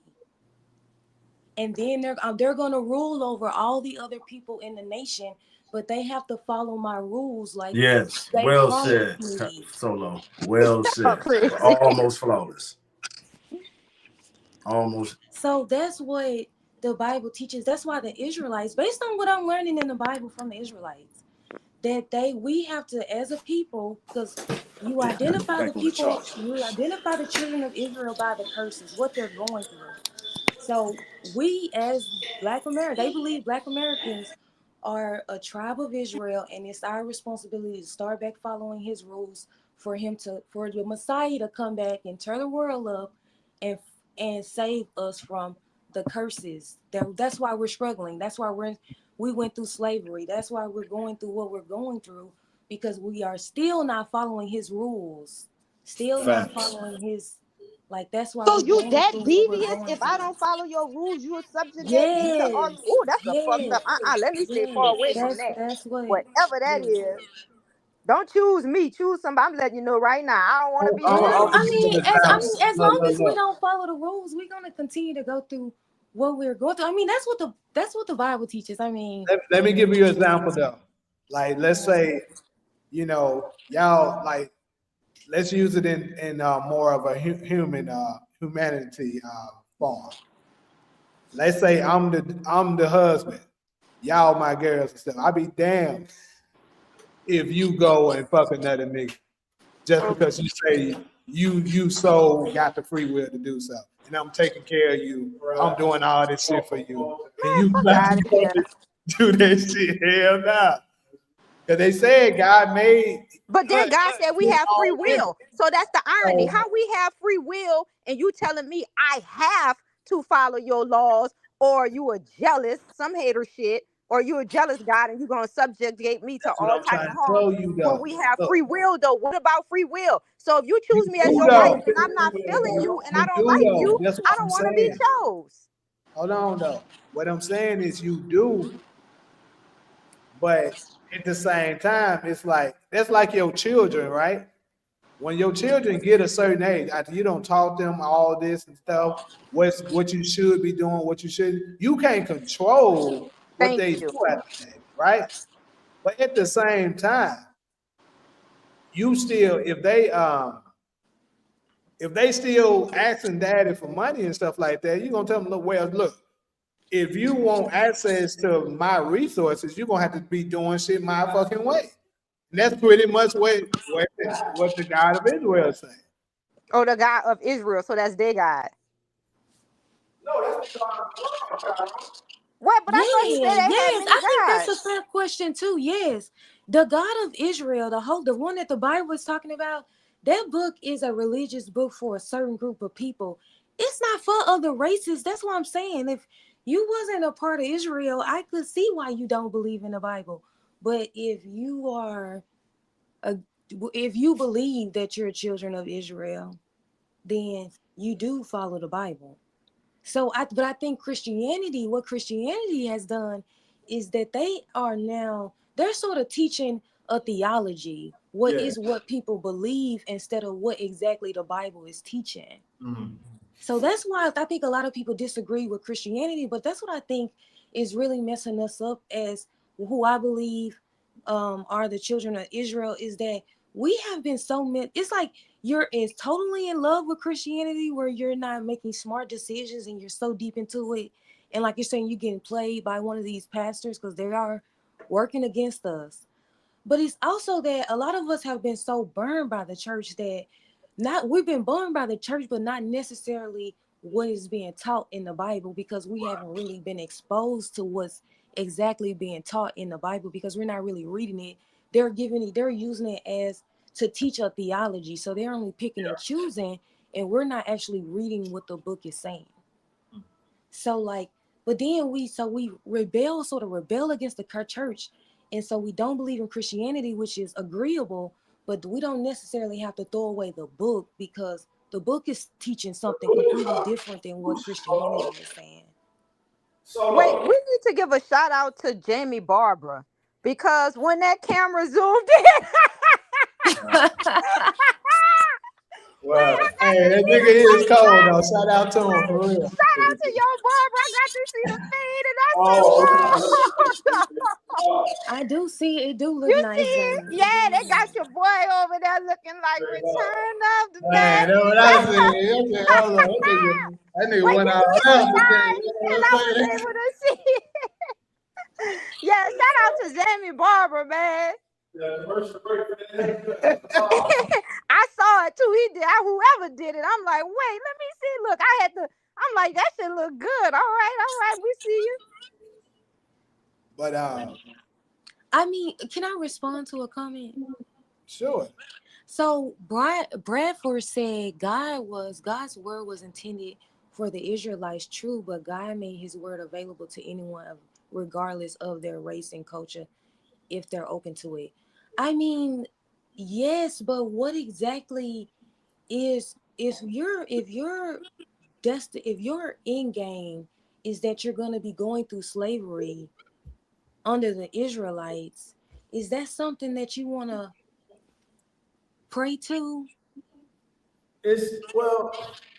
And then they're going to rule over all the other people in the nation, but they have to follow my rules. Like, yes, well said, Solo. Well said. Almost flawless. Almost. So that's what the Bible teaches. That's why the Israelites, based on what I'm learning in the Bible from the Israelites, that we have to, as a people, because you identify the people, you identify the children of Israel by the curses, what they're going through. So we, as Black Americans, they believe Black Americans are a tribe of Israel, and it's our responsibility to start back following his rules for the Messiah to come back and turn the world up and save us from the curses. That's why we're struggling. That's why we went through slavery. That's why we're going through what we're going through, because we are still not following his rules, still not following his. Like, that's why. So you that devious? If I don't follow your rules, you will subjugate me to all. Oh, that's a fucked up. Let me stay far away from that. That's what. Whatever that is. Don't choose me. Choose somebody. I'm letting you know right now. I don't want to be. As long as we don't follow the rules, we're gonna continue to go through what we're going through. That's what the Bible teaches. Let me give you an example though. Like, let's say, y'all, like, let's use it in more of a humanity form. Let's say I'm the husband, y'all my girls and stuff. I'd be damned if you go and fuck another nigga just because you say you so got the free will to do so, and I'm taking care of you. I'm doing all this shit for you, and you Fuck about outta here. to do that shit. Hell nah. Because they said God made. But then God said we have free all different. will. So that's the irony. So, How we have free will and you telling me I have to follow your laws, or you are jealous, some hater shit, or you a jealous God and you're going to subjugate me to that's what all I'm type trying of to harm tell you, when though. we have Look, free will, though. What about free will? So if you you choose me as do your wife though. and I'm not feeling you and I You don't do like though. you, That's I what don't I'm want to be saying. chose. Hold on though. What I'm saying is you do, but at the same time, it's like that's like your children, right? When your children get a certain age, after you don't taught them all this and stuff, what you should be doing, what you shouldn't, you can't control what Thank they you. do after that, right? But at the same time, you still, if they still asking daddy for money and stuff like that, you're gonna tell them, look, well, look, if you want access to my resources, you're gonna have to be doing shit my fucking way. And that's pretty much what the God of Israel is saying. Oh, the God of Israel. So that's their God. No, that's the God. What? But I thought he said Yeah, they had yes. many I think that's a gods. fair question too. Yes. The God of Israel, the one that the Bible is talking about, that book is a religious book for a certain group of people. It's not for other races. That's what I'm saying. If you wasn't a part of Israel, I could see why you don't believe in the Bible. But a, if you believe that you're children of Israel, then you do follow the Bible. But I think what Christianity has done is that they're sort of teaching a theology, what people believe instead of what exactly the Bible is teaching. Mhm. So that's why I think a lot of people disagree with Christianity, but that's what I think is really messing us up as who I believe are the children of Israel, is that we have been it's like you're is totally in love with Christianity where you're not making smart decisions and you're so deep into it. And like you're saying, you're getting played by one of these pastors because they are working against us. But it's also that a lot of us have been so burned by the church that we've been burned by the church, but not necessarily what is being taught in the Bible, because we haven't really been exposed to what's exactly being taught in the Bible because we're not really reading it. They're using it as to teach a theology. So they're only picking and choosing, and we're not actually reading what the book is saying. So like, but then we sort of rebel against the church, and so we don't believe in Christianity, which is agreeable, but we don't necessarily have to throw away the book because the book is teaching something completely different than what Christianity is saying. Wait, we need to give a shout out to Jamie Barbara, because when that camera zoomed in, wait, Well, I got hey, to that see nigga the is face. cold though. Shout out to him for real. Shout out to your Barbara. I got to see the fade, and I said, Oh, "Whoa!" I do see it. Do look You nice, see it? Jamie. Yeah, they got your boy over there looking like Return of the man, Mac. that's what I said. I said, hold on, that nigga Wait, went can out you see left with mine? Because I was that. able to see it. Yeah, shout out to Jamie Barber, man. I saw it too. He did. Whoever did it, I'm like, wait, let me see. Look, I had to. I'm like, that shit look good. All right, we see you. But I mean, can I respond to a comment? sure. So Bradford said God's word was intended for the Israelites, true, but God made his word available to anyone regardless of their race and culture if they're open to it. I mean, yes, but what exactly is if your end game is that you're going to be going through slavery under the Israelites, is that something that you want to pray to?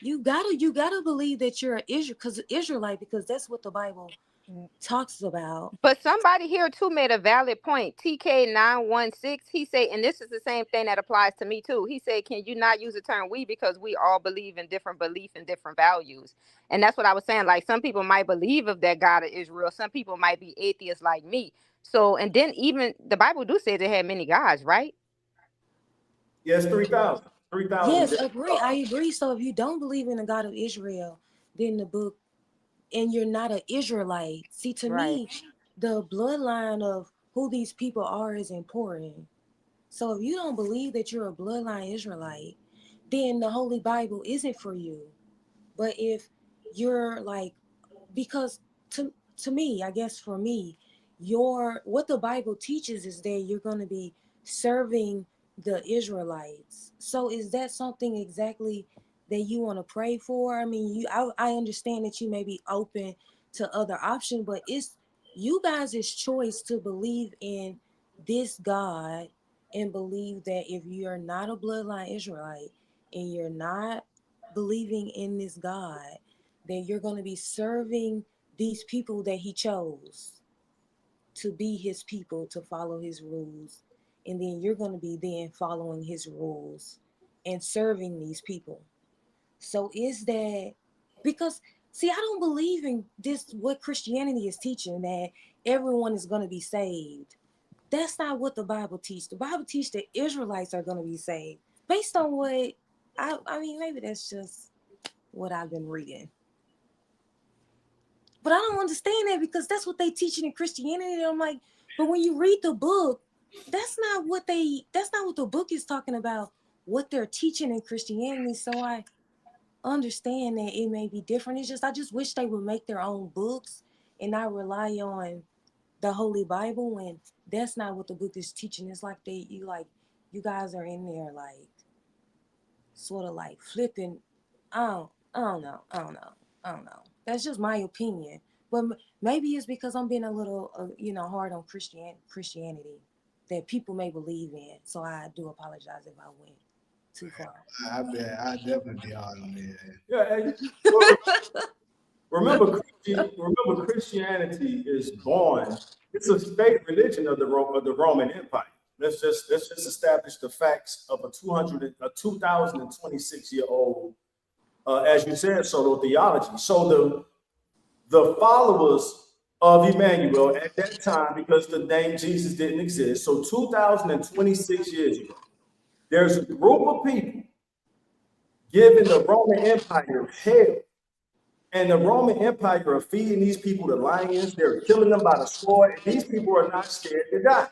You gotta believe that you're an Israelite because that's what the Bible talks about. But somebody here too made a valid point. TK916, he said, and this is the same thing that applies to me too. He said, can you not use the term we, because we all believe in different belief and different values. And that's what I was saying. Like, some people might believe of that God of Israel. Some people might be atheists like me. So, and then even the Bible do say they had many gods, right? Yes, 3,000. 3,000. Yes, agree. I agree. So if you don't believe in the God of Israel, then the book, and you're not an Israelite. See, to Right. me, the bloodline of who these people are is important. So if you don't believe that you're a bloodline Israelite, then the Holy Bible isn't for you. But if you're like, because to me, I guess for me, your what the Bible teaches is that you're going to be serving the Israelites. So is that something exactly that you want to pray for? I mean, I understand that you may be open to other options, but it's you guys' choice to believe in this God and believe that if you're not a bloodline Israelite and you're not believing in this God, that you're going to be serving these people that he chose to be his people, to follow his rules. And then you're going to be then following his rules and serving these people. So is that because, see, I don't believe in this, what Christianity is teaching, that everyone is going to be saved. That's not what the Bible teaches. The Bible teaches that Israelites are going to be saved based on what I mean, maybe that's just what I've been reading. But I don't understand that because that's what they teaching in Christianity. And I'm like, but when you read the book, that's not what the book is talking about, what they're teaching in Christianity. So I understand that it may be different. It's just I just wish they would make their own books and not rely on the Holy Bible when that's not what the book is teaching. It's like you guys are in there like sort of like flipping. I don't know. I don't know. That's just my opinion. But maybe it's because I'm being a little, hard on Christianity that people may believe in. So I do apologize if I went too far. I bet I definitely be hard on that. Yeah, and remember, Christianity is born. It's a state religion of the Roman Empire. Let's just establish the facts of a 2026-year-old, as you said, solo theology. So the followers of Emmanuel at that time, because the name Jesus didn't exist, so 2026 years ago, there's a group of people giving the Roman Empire hell. And the Roman Empire are feeding these people to lions. They're killing them by the sword. And these people are not scared to die.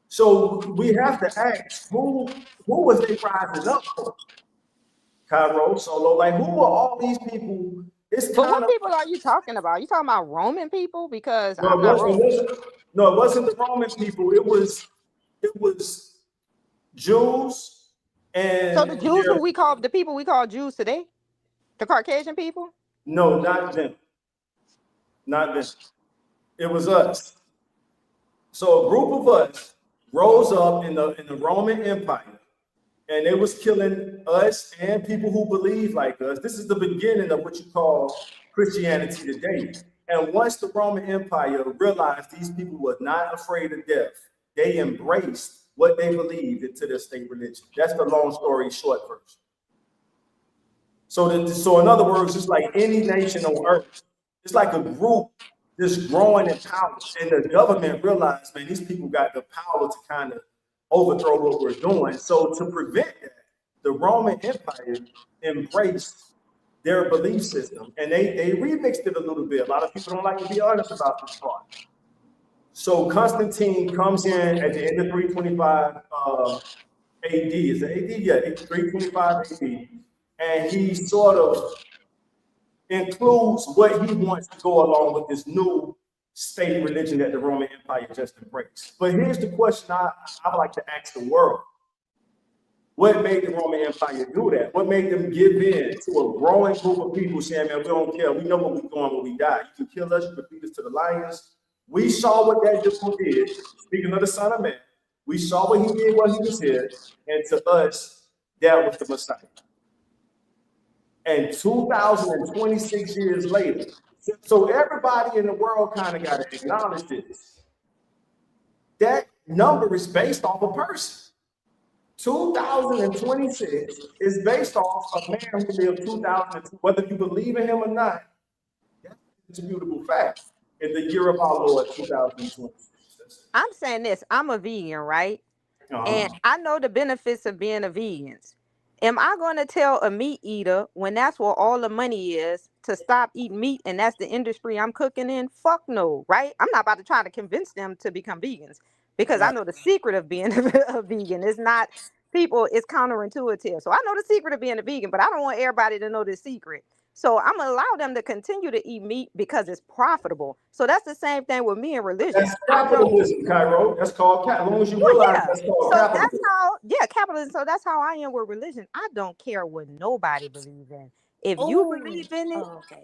So we have to ask, who was they rising up for? Cairo, Solo, like who are all these people? It's But kind what of people are you talking about? You talking about Roman people? Because no, I'm not Roman. it wasn't the Roman people. It was Jews and So the Jews who we call the people we call Jews today, the Caucasian people. no, not them. Not them. It was us. So a group of us rose up in the Roman Empire, and they was killing us and people who believe like us. This is the beginning of what you call Christianity today. And once the Roman Empire realized these people were not afraid of death, they embraced what they believed into their state religion. That's the long story short version. So in other words, it's like any nation on earth. It's like a group just growing in power. And the government realized, man, these people got the power to kind of overthrow what we're doing. So to prevent that, the Roman Empire embraced their belief system. And they remixed it a little bit. A lot of people don't like to be honest about this part. So Constantine comes in at the end of 325 AD. Is it AD? Yeah, 325 AD. And he sort of includes what he wants to go along with this new state religion that the Roman Empire just embraced. But here's the question I would like to ask the world. What made the Roman Empire do that? What made them give in to a growing group of people saying, man, we don't care. We know what we're doing when we die. You can kill us, you can feed us to the lions. We saw what that dude did. Speaking of the Son of Man, we saw what he did while he was here. And to us, that was the Messiah. And 2026 years later, so everybody in the world kind of got to acknowledge this. That number is based off a person. 2026 is based off a man who lived 2002. Whether you believe in him or not, that's a beautiful fact. In the year of our Lord, 2026. I'm saying this. I'm a vegan, right? And I know the benefits of being a vegan. Am I going to tell a meat eater when that's where all the money is to stop eating meat and that's the industry I'm cooking in? Fuck no, right? I'm not about to try to convince them to become vegans because I Right. know the secret of being a vegan is not people, it's counterintuitive. So I know the secret of being a vegan, but I don't want everybody to know the secret. So I'm gonna allow them to continue to eat meat because it's profitable. So that's the same thing with me and religion. That's I know. capitalism, Cairo. That's called cap. As long as you Well, realize yeah. that's called So that's capitalism. how, yeah, capitalism. So that's how I am with religion. I don't care what nobody believes in. If you Oh, believe in it, oh, okay.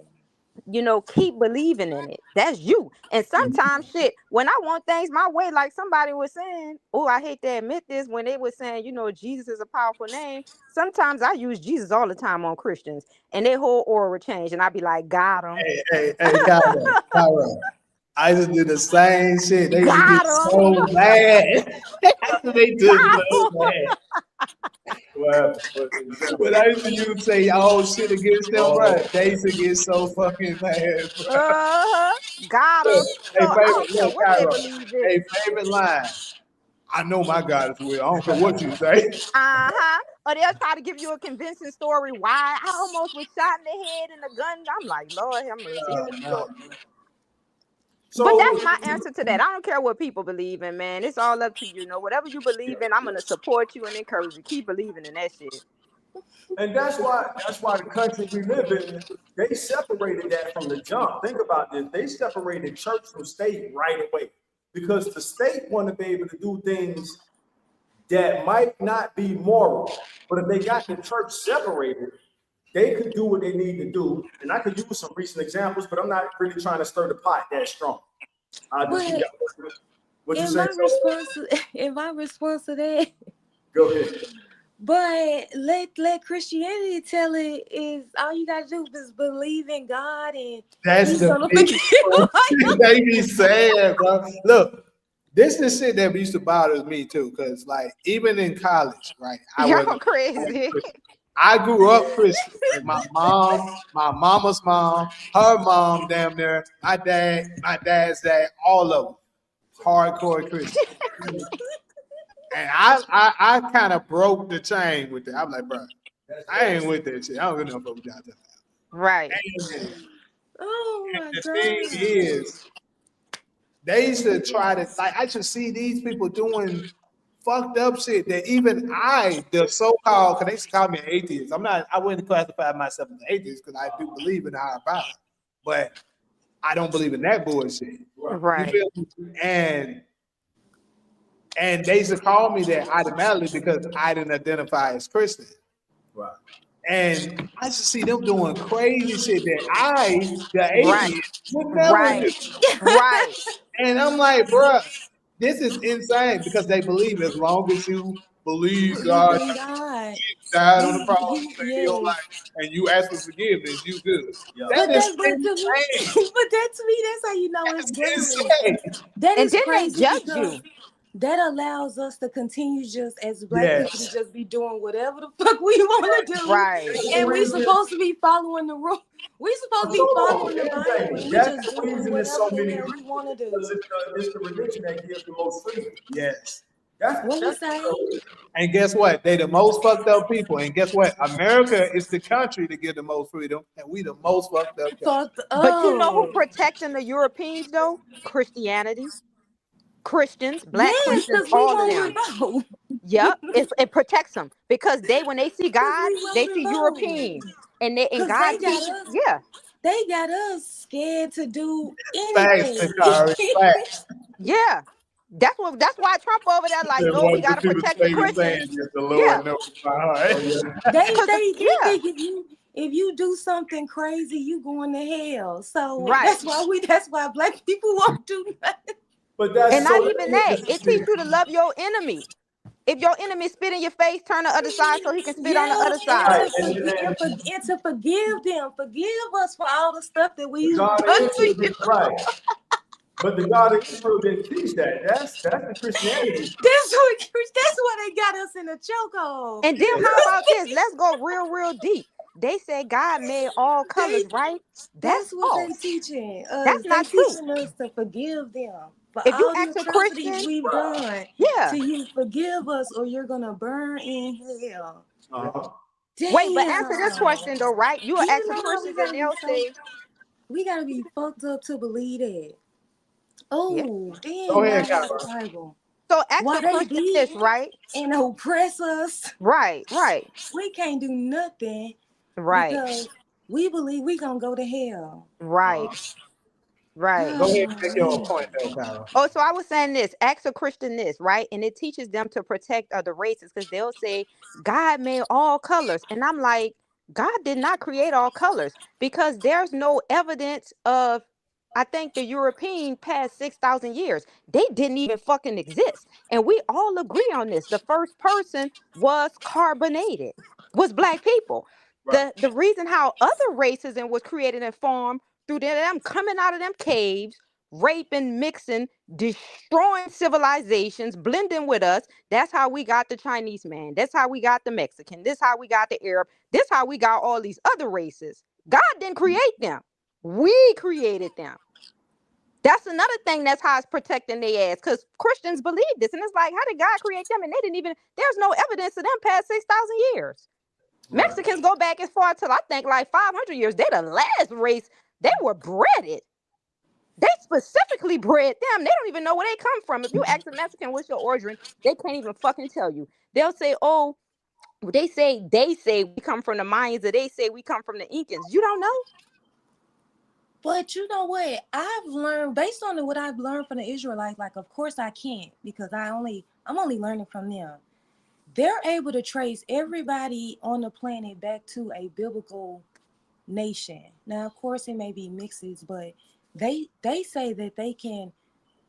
keep believing in it. That's you. And sometimes shit, when I want things my way, like somebody was saying, oh, I hate to admit this, when they were saying, Jesus is a powerful name. Sometimes I use Jesus all the time on Christians and their whole aura change. And I be like, got them. Hey, Cairo. I just do the same shit. They used to do Got them. so bad. They do Got so 'em. bad. Well, When I used to use say all shit against them, bro, oh, they used to get so fucking mad, bro. Uh-huh. Got them. So Hey, I favorite, don't care look, what they Cairo. believe Hey, in. favorite line. I know my God is real. I don't care what you say. Uh-huh. Or they'll try to give you a convincing story why I almost was shot in the head and the gun. I'm like, Lord have mercy. Here we go. But so that's my answer to that. I don't care what people believe in, man. It's all up to you. Whatever you believe in, I'm gonna support you and encourage you. Keep believing in that shit. and that's why the country we live in, they separated that from the jump. Think about this. They separated church from state right away because the state want to be able to do things that might not be moral. But if they got the church separated, they could do what they need to do. And I could use some recent examples, but I'm not really trying to stir the pot that strong. I just But what you in say? my response, in my response to that, Go ahead. but let Christianity tell it is all you gotta do is believe in God and That's He's the gonna big forgive. they be saying, bro. Look, this is shit that used to bother me too, because like even in college, right? Y'all crazy. I grew up Christian. Like my mom, my mama's mom, her mom, damn near, my dad's dad, all of them, hardcore Christian. And I kind of broke the chain with it. I'm like, bro, I ain't with that shit. I don't give no fuck what y'all talking Right. about. Oh And my the thing God. is, they should try to like. I should see these people doing fucked up shit that even I, the so-called, because they used to call me an atheist. I'm not. I wouldn't classify myself as an atheist because I do believe in a higher power, but I don't believe in that bullshit. You Right. feel me? And they used to call me that automatically because I didn't identify as Christian. Right. And I just see them doing crazy shit that I, the Right. atheist, would never do. Right. Right. And I'm like, bruh, this is insane because they believe as long as you believe Believe God in God. died on the cross, You saved your yes. life, and you ask for forgiveness, you good. Yeah. That But is that but to me, insane. but that to me, that's how you know it's That's government. insane. That And is then they crazy judge because you. that allows us to continue just as black people to Yes. just be doing whatever the fuck we want to do. Right. That's the And we reason. supposed to be following the rule. We supposed to be So following the Bible and we that's just the doing reason there's so whatever the many hell we Christians want to because do. it's the religion that gives the most freedom. Yes. What you That's say? And guess what? They the most fucked up people. And guess what? America is the country to give the most freedom, and we the most fucked up country. Fucked But you know who up. protecting the Europeans though? Christianity. Christians, black Yes, Christians, because we all of won't them. revolt. Yep, it protects them because when they see Because God, we they won't see revolt. Europeans, and Because God teaches. Yeah, they got us scared to do Facts, anything. Shakari. Facts. yeah. That's why Trump over there like, Then no, we one of got the to people protect the say the Christians. same is the Yeah, Lord knows my heart. Oh, yeah. because They yeah, think if you do something crazy, you going to hell. So right. that's why black people won't do nothing. But that's And not so. even that. It teaches you to love your enemy. If your enemy spit in your face, turn the other side so he can spit on the other Yes, side. and to forgive them. Forgive us for all the stuff that we've God of done to Israel you. did right. But the God of Israel didn't teach that. That's the Christianity. That's why they got us in a chokehold. And then how about this? Let's go real deep. They said God made all colors, They right? That's That's what they false. teaching us. That's They not true. teaching us to forgive them for If you all the ask a atrocities Christian, we've done. yeah, To you forgive us, or you're gonna burn in hell. Uh-huh. Wait, but answer this Damn. question though, right? You will You ask the know how Christians and they'll say, we gotta be fucked up to believe that. yeah. Oh, Go damn, ahead, y'all have the Cairo. Bible. So ask Why the they Christian beat this, right? and oppress us? Right, right, We can't do nothing right, because we believe we gonna go to hell. right, right. Go Oh, ahead and make your man. point, though, Cairo. Oh, so I was saying this, ask a Christian this, right? And it teaches them to protect other races because they'll say, God made all colors. And I'm like, God did not create all colors because there's no evidence of, I think the European past 6,000 years, they didn't even fucking exist. And we all agree on this. The first person was carbonated, was black people. Right. The reason how other races and was created and formed through them coming out of them caves, raping, mixing, destroying civilizations, blending with us. That's how we got the Chinese man. That's how we got the Mexican. This how we got the Arab. This how we got all these other races. God didn't create them. We created them. That's another thing that's how it's protecting their ass. Because Christians believe this. And it's like, how did God create them? And they didn't even, there's no evidence of them past 6,000 years. Right. Mexicans go back as far to, I think, like 500 years. They're the last race. They were breaded. They specifically bred them. They don't even know where they come from. If you ask a Mexican what's your origin, they can't even fucking tell you. They'll say, oh, they say we come from the Mayans, or they say we come from the Incans. You don't know? But you know what? I've learned based on what I've learned from the Israelites. Like, of course I can't because I'm only learning from them. They're able to trace everybody on the planet back to a biblical nation. Now, of course, it may be mixes, but they say that they can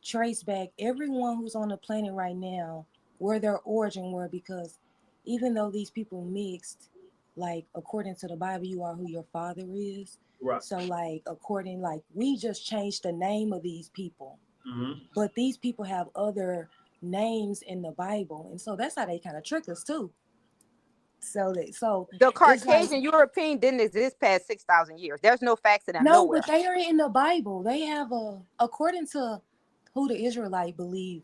trace back everyone who's on the planet right now where their origin were, because even though these people mixed, like according to the Bible, you are who your father is. Right. So like according, like we just changed the name of these people, Mm-hmm. but these people have other names in the Bible, and so that's how they kind of trick us too. So The it's like, Caucasian European didn't exist past 6,000 years. There's no facts of them no, nowhere. but they are in the Bible. They have according to who the Israelite believe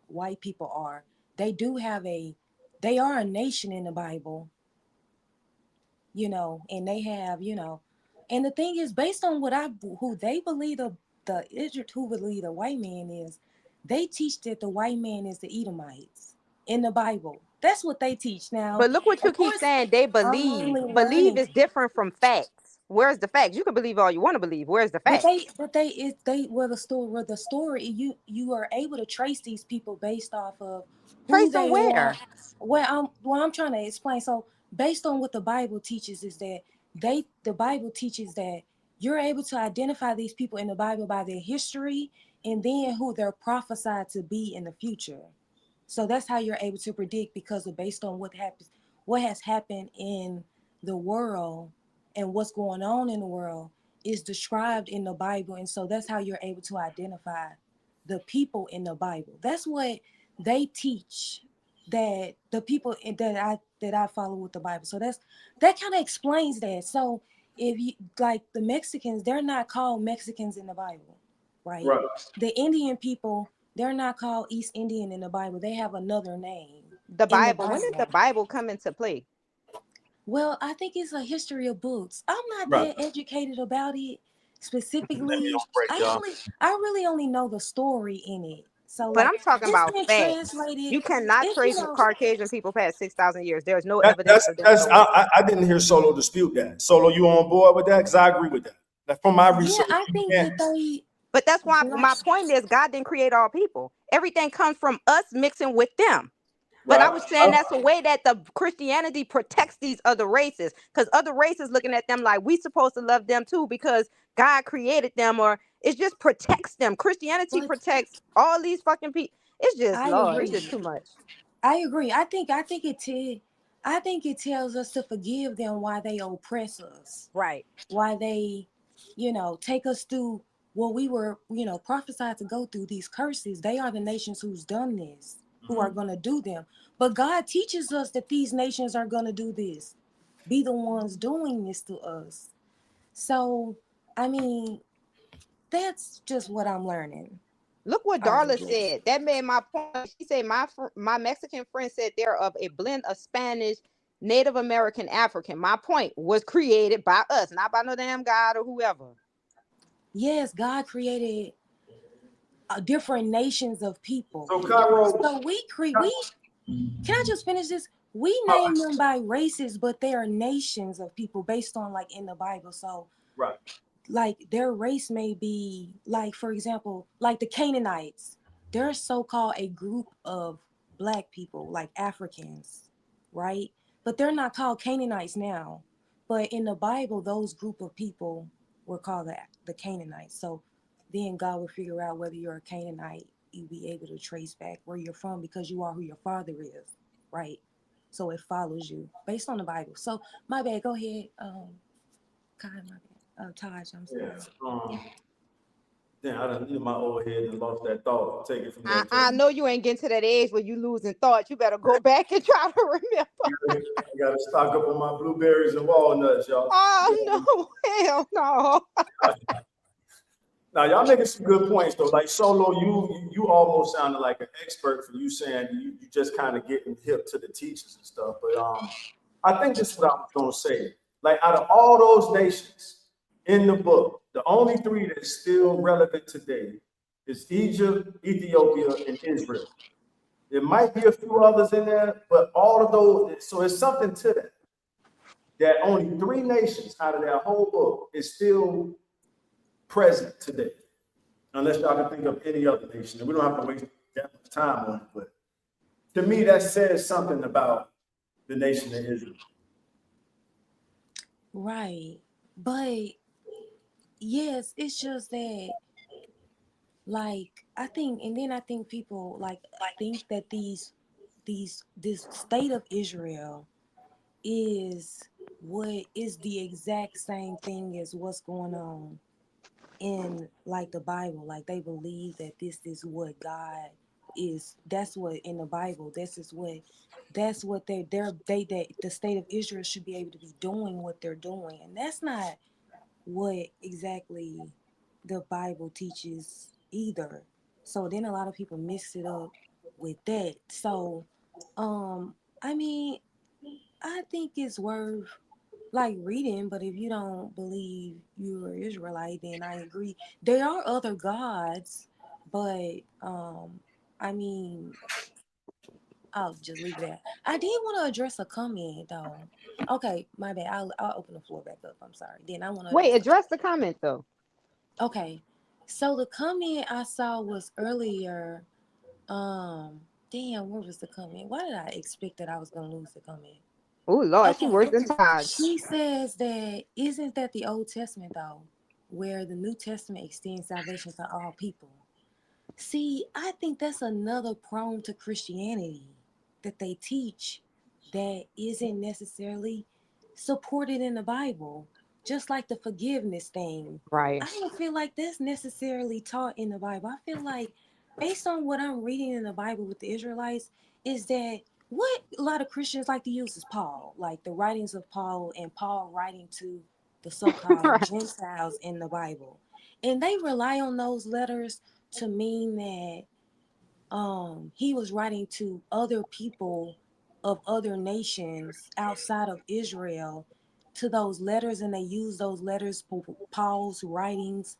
white people are. They do have they are a nation in the Bible, and they have, and the thing is, based on who they believe the Israel, who believe the white man is, they teach that the white man is the Edomites in the Bible. That's what they teach. Now, But look what you of keep course, saying. They I'm believe. only Believe learning. is different from facts. Where's the facts? You can believe all you want to believe. Where's the But facts? the story, you are able to trace these people based off of who Trace them they are. where? What I'm trying to explain. So based on what the Bible teaches is that the Bible teaches that you're able to identify these people in the Bible by their history and then who they're prophesied to be in the future. So that's how you're able to predict, because of based on what has happened in the world and what's going on in the world is described in the Bible. And so that's how you're able to identify the people in the Bible. That's what they teach, that the people that I follow with the Bible. So that kind of explains that. So if you like the Mexicans, they're not called Mexicans in the Bible, right? Right. The Indian people, they're not called East Indian in the Bible. They have another name The in the Bible. When did the Bible. Bible come into play? Well, I think it's a history of books. I'm not Right. that educated about it Maybe specifically. don't break down. I really only know the story in it. So But like I'm talking it's about been facts. translated. You cannot It's trace Caucasian people past 6,000 years. There's no evidence of them That's nowhere. I didn't hear Solo dispute that. Solo, you on board with that? Because I agree with that. Now, from my yeah, research, I you think can't. that they But that's why like, my point is God didn't create all people. Everything comes from us mixing with them. But I Right. was saying that's a way that the Christianity protects these other races, because other races looking at them like we supposed to love them too because God created them, or it just protects them. Christianity but protects all these fucking people. It's just I Lord, it's agree. just too much. I agree. I think it tells us to forgive them while they oppress us. Right. Why they, take us through what we were, prophesied to go through, these curses. They are the nations who's done this, who are going to do them. But God teaches us that these nations are going to do this, be the ones doing this to us. So, I mean, that's just what I'm learning Look what out Darla of this. said. That made my point. She said my Mexican friend said they're of a blend of Spanish, Native American African, my point, was created by us, not by no damn God or whoever. Yes, God created different nations of people. So Cairo, So we can I just finish this? We name them by races, but they are nations of people based on like in the Bible. So right. like their race may be like, for example, like the Canaanites. They're so-called a group of black people, like Africans, right? But they're not called Canaanites now. But in the Bible, those group of people were called the Canaanites. So then God will figure out whether you're a Canaanite, you'll be able to trace back where you're from because you are who your father is, right? So it follows you based on the Bible. So my bad, go ahead. Kai, my bad. Taj, I'm sorry. Yeah. Damn, I done, my old head and lost that thought. Take it from there. I know you ain't getting to that age where you losing thought. You better go back and try to remember. I gotta stock up on my blueberries and walnuts, y'all. Oh no, hell no. Now y'all making some good points though. Like Solo, you almost sounded like an expert for you saying you just kind of getting hip to the teachers and stuff. But I think this is what I was gonna say. Like out of all those nations in the book, the only three that's still relevant today is Egypt, Ethiopia, and Israel. There might be a few others in there, but all of those, so it's something to that. That only three nations out of that whole book is still present today. Unless y'all can think of any other nation. And we don't have to waste that much time on it. But to me, that says something about the nation of Israel. Right. But yes, it's just that like I think people like think that this state of Israel is what is the exact same thing as what's going on in like the Bible. Like they believe that this is what God is. That's what in the Bible. That's what the state of Israel should be able to be doing what they're doing, and that's not what exactly the Bible teaches either. So then a lot of people mix it up with that. So, I mean, I think it's worth like reading, but if you don't believe you're Israelite, then I agree. There are other gods, but I mean, I'll just leave it there. I did want to address a comment though. Okay, my bad. I'll open the floor back up. I'm sorry. Then I want to Wait, address address the comment though. Okay. So the comment I saw was earlier. Damn, where was the comment? Why did I expect that I was gonna lose the comment? Oh Lord, she Okay. worse than Todd. She says that isn't that the Old Testament though, where the New Testament extends salvation to all people. See, I think that's another prone to Christianity that they teach that isn't necessarily supported in the Bible. Just like the forgiveness thing. Right. I don't feel like that's necessarily taught in the Bible. I feel like based on what I'm reading in the Bible with the Israelites, is that what a lot of Christians like to use is Paul, like the writings of Paul and Paul writing to the so-called Right. Gentiles in the Bible. And they rely on those letters to mean that he was writing to other people of other nations outside of Israel to those letters, and they use those letters, Paul's writings,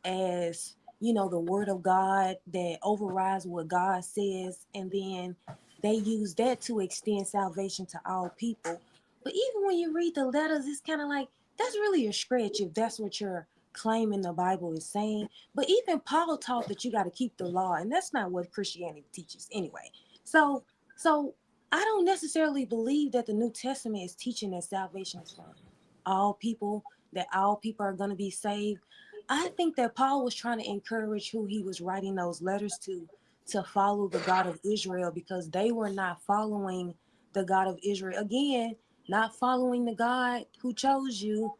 as the word of God that overrides what God says, and then they use that to extend salvation to all people. But even when you read the letters, it's kind of like that's really a stretch if that's what you're claiming the Bible is saying. But even Paul taught that you got to keep the law, and that's not what Christianity teaches anyway. So I don't necessarily believe that the New Testament is teaching that salvation is from all people, that all people are going to be saved. I think that Paul was trying to encourage who he was writing those letters to follow the God of Israel, because they were not following the God of Israel. Again, not following the God who chose you.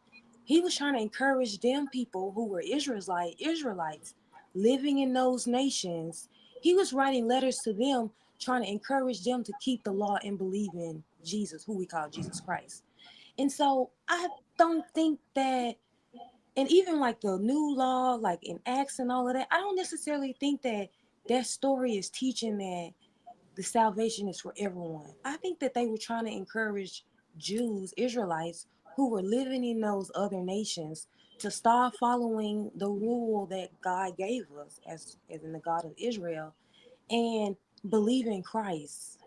He was trying to encourage them people who were Israelites living in those nations. He was writing letters to them, trying to encourage them to keep the law and believe in Jesus, who we call Jesus Christ. And so I don't think that, and even like the new law, like in Acts and all of that, I don't necessarily think that that story is teaching that the salvation is for everyone. I think that they were trying to encourage Jews, Israelites, who were living in those other nations to start following the rule that God gave us as in the God of Israel and believe in Christ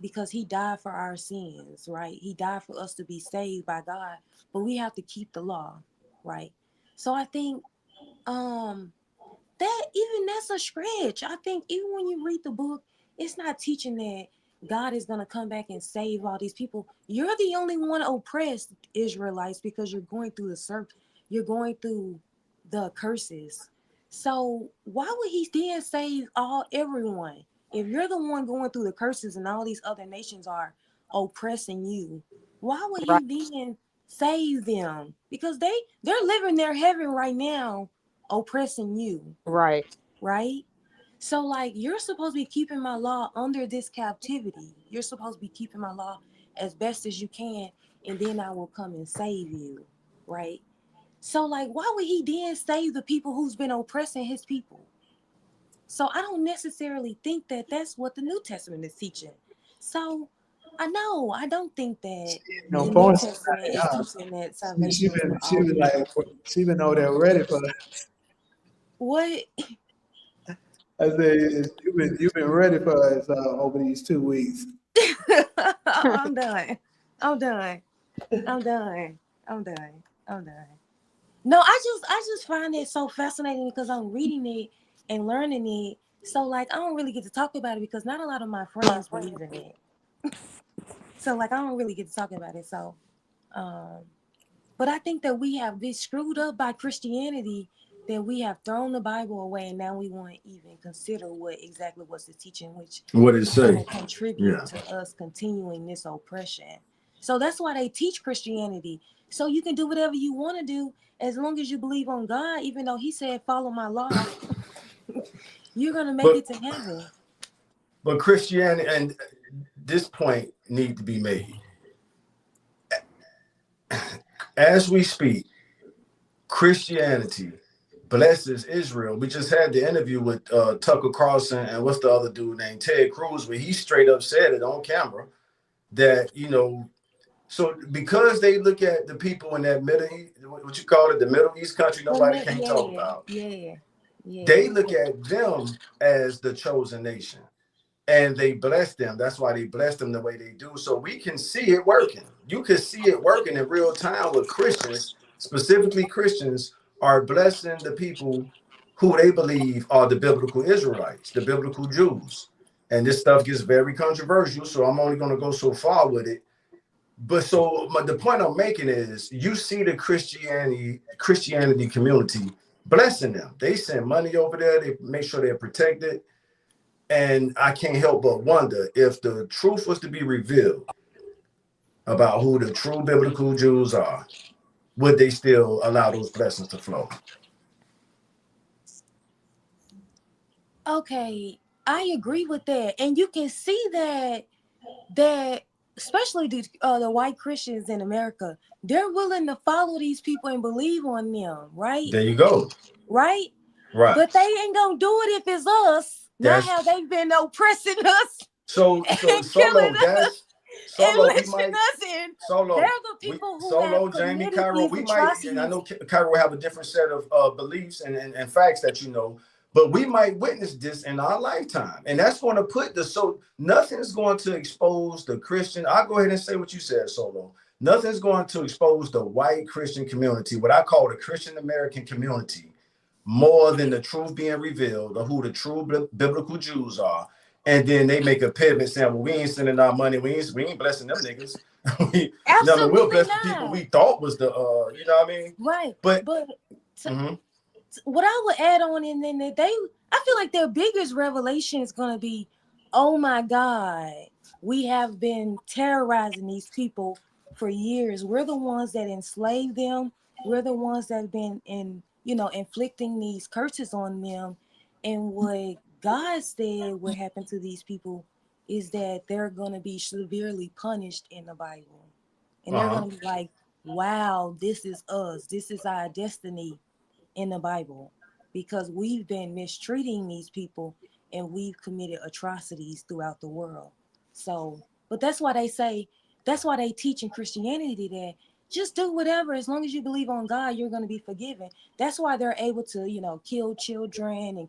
because he died for our sins, right? He died for us to be saved by God, but we have to keep the law, right? So I think that even that's a stretch. I think even when you read the book, it's not teaching that God is going to come back and save all these people. You're the only one oppressed, Israelites, because you're going through you're going through the curses. So why would he then save everyone? If you're the one going through the curses and all these other nations are oppressing you, why would Right. he then save them? Because they're living their heaven right now, oppressing you, Right. right? So like you're supposed to be keeping my law under this captivity. You're supposed to be keeping my law as best as you can, and then I will come and save you, right? So like why would he then save the people who's been oppressing his people? So I don't necessarily think that that's what the New Testament is teaching. So I don't think that No the New points. Testament is teaching that salvation is for She all been people. like, she been over there ready for. What? I said, you've been ready for us over these 2 weeks. I'm done. I'm done. I'm done. I'm done. I'm done. No, I just find it so fascinating because I'm reading it and learning it. So like I don't really get to talk about it because not a lot of my friends believe in it. So like I don't really get to talk about it. So um but I think that we have been screwed up by Christianity that we have thrown the Bible away and now we won't even consider what exactly was the teaching, which What did it is going to say? contribute Yeah. to us continuing this oppression. So that's why they teach Christianity. So you can do whatever you want to do as long as you believe on God, even though he said, follow my law, you're going to make But it to heaven. Christianity, and this point need to be made. As we speak, Christianity blesses Israel. We just had the interview with Tucker Carlson and what's the other dude named Ted Cruz, where he straight up said it on camera that, so because they look at the people in that Middle East, what you call it, the Middle East country, nobody can't talk Yeah, about. yeah, yeah. They look at them as the chosen nation. And they bless them. That's why they bless them the way they do. So we can see it working. You can see it working in real time with Christians, specifically Christians, are blessing the people who they believe are the biblical Israelites, the biblical Jews. And this stuff gets very controversial, so I'm only going to go so far with it. But so the point I'm making is you see the Christianity community blessing them. They send money over there. They make sure they're protected. And I can't help but wonder if the truth was to be revealed about who the true biblical Jews are, would they still allow those blessings to flow? Okay, I agree with that. And you can see that especially the white Christians in America, they're willing to follow these people and believe on them, right? There you go. Right? Right. But they ain't gonna do it if it's us. Not That's how they've been oppressing us so and killing Solo, us that's and Solo, we lynching might us. And they're Solo. the We people who have Solo, Jamie, committed Cairo, these we might, and I atrocities. know Cairo will have a different set of beliefs and facts that but we might witness this in our lifetime. And that's going to put nothing's going to expose the Christian. I'll go ahead and say what you said, Solo. Nothing's going to expose the white Christian community, what I call the Christian American community, more than the truth being revealed of who the true biblical Jews are. And then they make a pivot saying, well, we ain't sending our money. We ain't blessing them niggas. We'll Absolutely bless the people not. we thought was the, you know what I mean? Right. But But mhm. what I would add on in then that I feel like their biggest revelation is gonna be, oh my God, we have been terrorizing these people for years. We're the ones that enslaved them. We're the ones that have been inflicting these curses on them. And what God said would happen to these people is that they're gonna be severely punished in the Bible. And they're Uh-huh. gonna be like, wow, this is us. This is our destiny in the Bible because we've been mistreating these people and we've committed atrocities throughout the world. So, but that's why they say That's why they teach in Christianity that just do whatever, as long as you believe on God, you're going to be forgiven. That's why they're able to, kill children and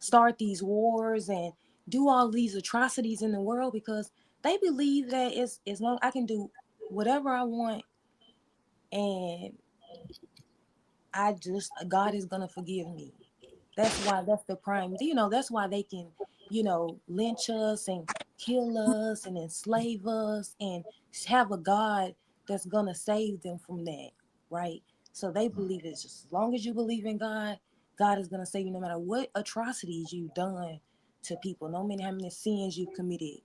start these wars and do all these atrocities in the world, because they believe that it's, as long I can do whatever I want, and God is going to forgive me. That's why, that's the prime, that's why they can, lynch us and kill us and enslave us and have a God that's gonna save them from that, right? So they believe it's just as long as you believe in God, God is gonna save you no matter what atrocities you've done to people, no matter how many sins you've committed.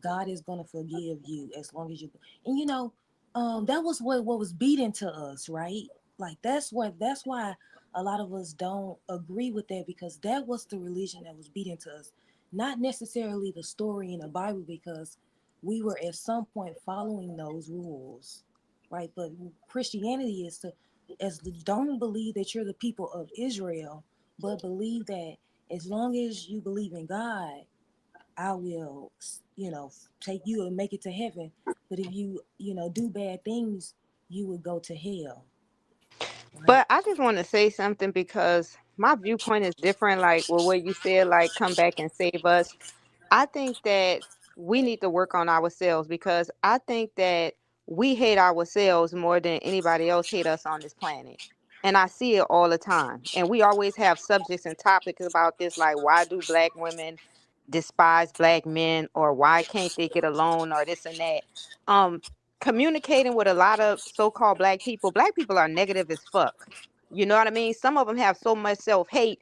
God is gonna forgive you as long as you, and that was what was beaten to us, right? Like that's why a lot of us don't agree with that, because that was the religion that was beaten to us, not necessarily the story in the Bible, because we were at some point following those rules, right? But Christianity is to, don't believe that you're the people of Israel, but believe that as long as you believe in God, I will, take you and make it to heaven. But if you, do bad things, you would go to hell, right? But I just want to say something because my viewpoint is different. Like, well, what you said, like, come back and save us. I think that we need to work on ourselves, because I think that we hate ourselves more than anybody else hate us on this planet. And I see it all the time. And we always have subjects and topics about this, like, why do black women despise black men, or why can't they get along, or this and that. Um, Communicating with a lot of so-called black people are negative as fuck. You know what I mean? Some of them have so much self-hate,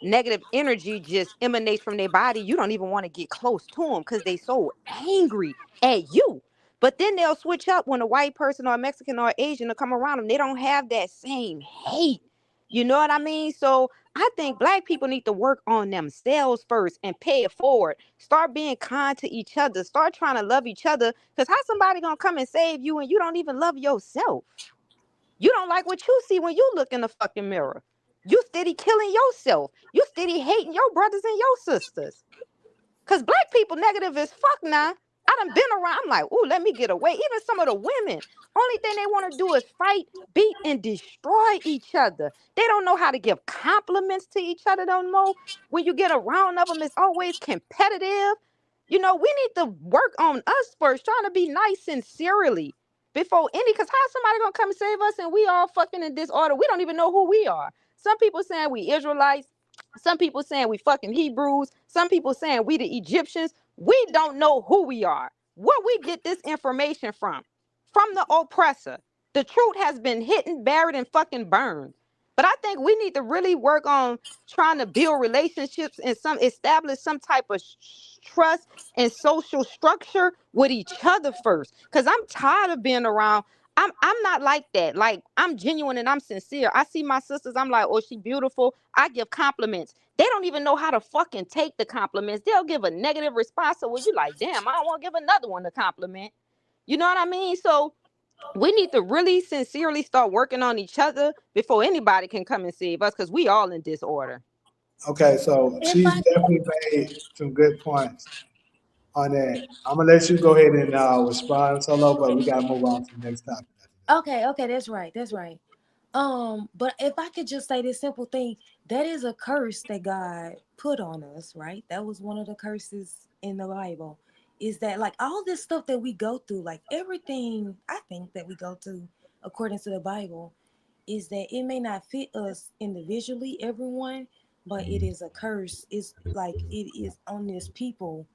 negative energy just emanates from their body. You don't even want to get close to them because they so angry at you. But then they'll switch up when a white person or a Mexican or Asian will come around them. They don't have that same hate. You know what I mean? So I think black people need to work on themselves first and pay it forward. Start being kind to each other. Start trying to love each other. Because how somebody gonna come and save you and you don't even love yourself? You don't like what you see when you look in the fucking mirror. You steady killing yourself. You steady hating your brothers and your sisters. Cause black people negative as fuck now. I done been around. I'm like, ooh, let me get away. Even some of the women, only thing they want to do is fight, beat, and destroy each other. They don't know how to give compliments to each other no more. When you get around of them, it's always competitive. You know, we need to work on us first, trying to be nice sincerely before any. Cause how somebody gonna come and save us and we all fucking in disorder? We don't even know who we are. Some people saying we Israelites. Some people saying we fucking Hebrews. Some people saying we the Egyptians. We don't know who we are. Where we get this information from? From the oppressor. The truth has been hidden, buried, and fucking burned. But I think we need to really work on trying to build relationships and establish some type of trust and social structure with each other first. Cause I'm tired of being around. I'm not like that. Like, I'm genuine and I'm sincere. I see my sisters, I'm like, oh, she beautiful. I give compliments. They don't even know how to fucking take the compliments. They'll give a negative response. So when you like, damn, I don't want to give another one a compliment. You know what I mean? So we need to really sincerely start working on each other before anybody can come and save us, because we all in disorder. Okay, so If she's I definitely made some good points on that. I'm gonna let you go ahead and respond solo, but we gotta move on to the next topic. okay, that's right. But if I could just say this simple thing, that is a curse that God put on us, right? That was one of the curses in the Bible. Is that, like, all this stuff that we go through, like everything I think that we go through according to the Bible, is that it may not fit us individually, everyone, but it is a curse. It's like it is on this people,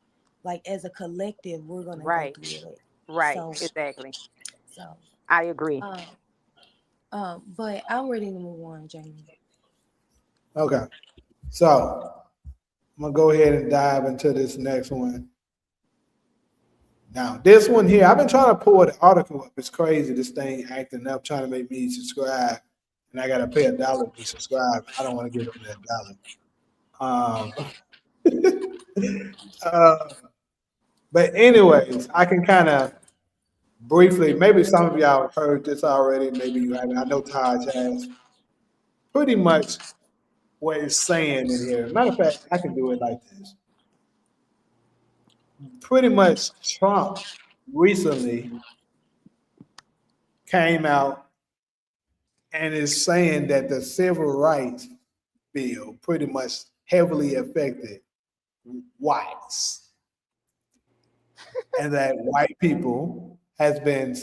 like as a collective, we're gonna go Right, through it. right, So, exactly. so, I agree. um, but I'm ready to move on, Jamie. Okay, so I'm gonna go ahead and dive into this next one. Now, this one here, I've been trying to pull the article up. It's crazy. This thing acting up, trying to make me subscribe, and I gotta pay $1 to subscribe. I don't want to give them that dollar. uh, but anyways, I can kind of briefly. Maybe some of y'all heard this already. Maybe you haven't. I know Taj has. Pretty much what it's saying in here. Matter of fact, I can do it like this. Pretty much, Trump recently came out and is saying that the civil rights bill pretty much heavily affected whites, and that white people has been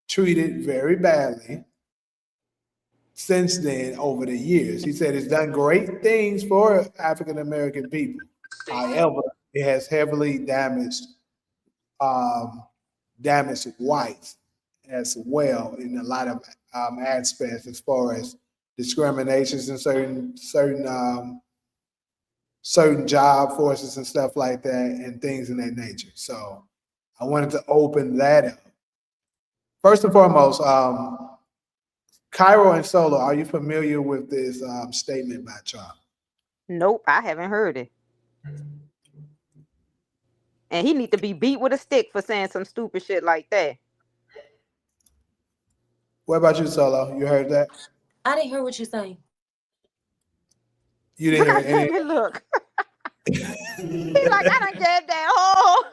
treated very badly since then over the years. He said it's done great things for African American people. However, it has heavily damaged whites as well in a lot of aspects, as far as discriminations in certain job forces and stuff like that, and things in that nature. So I wanted to open that up. First and foremost, Cairo and Solo, are you familiar with this statement by Trump? Nope, I haven't heard it. And he need to be beat with a stick for saying some stupid shit like that. What about you, Solo? You heard that? I didn't hear what you're saying. You didn't hear God any? damn it, look. He's like, I done gave that whole.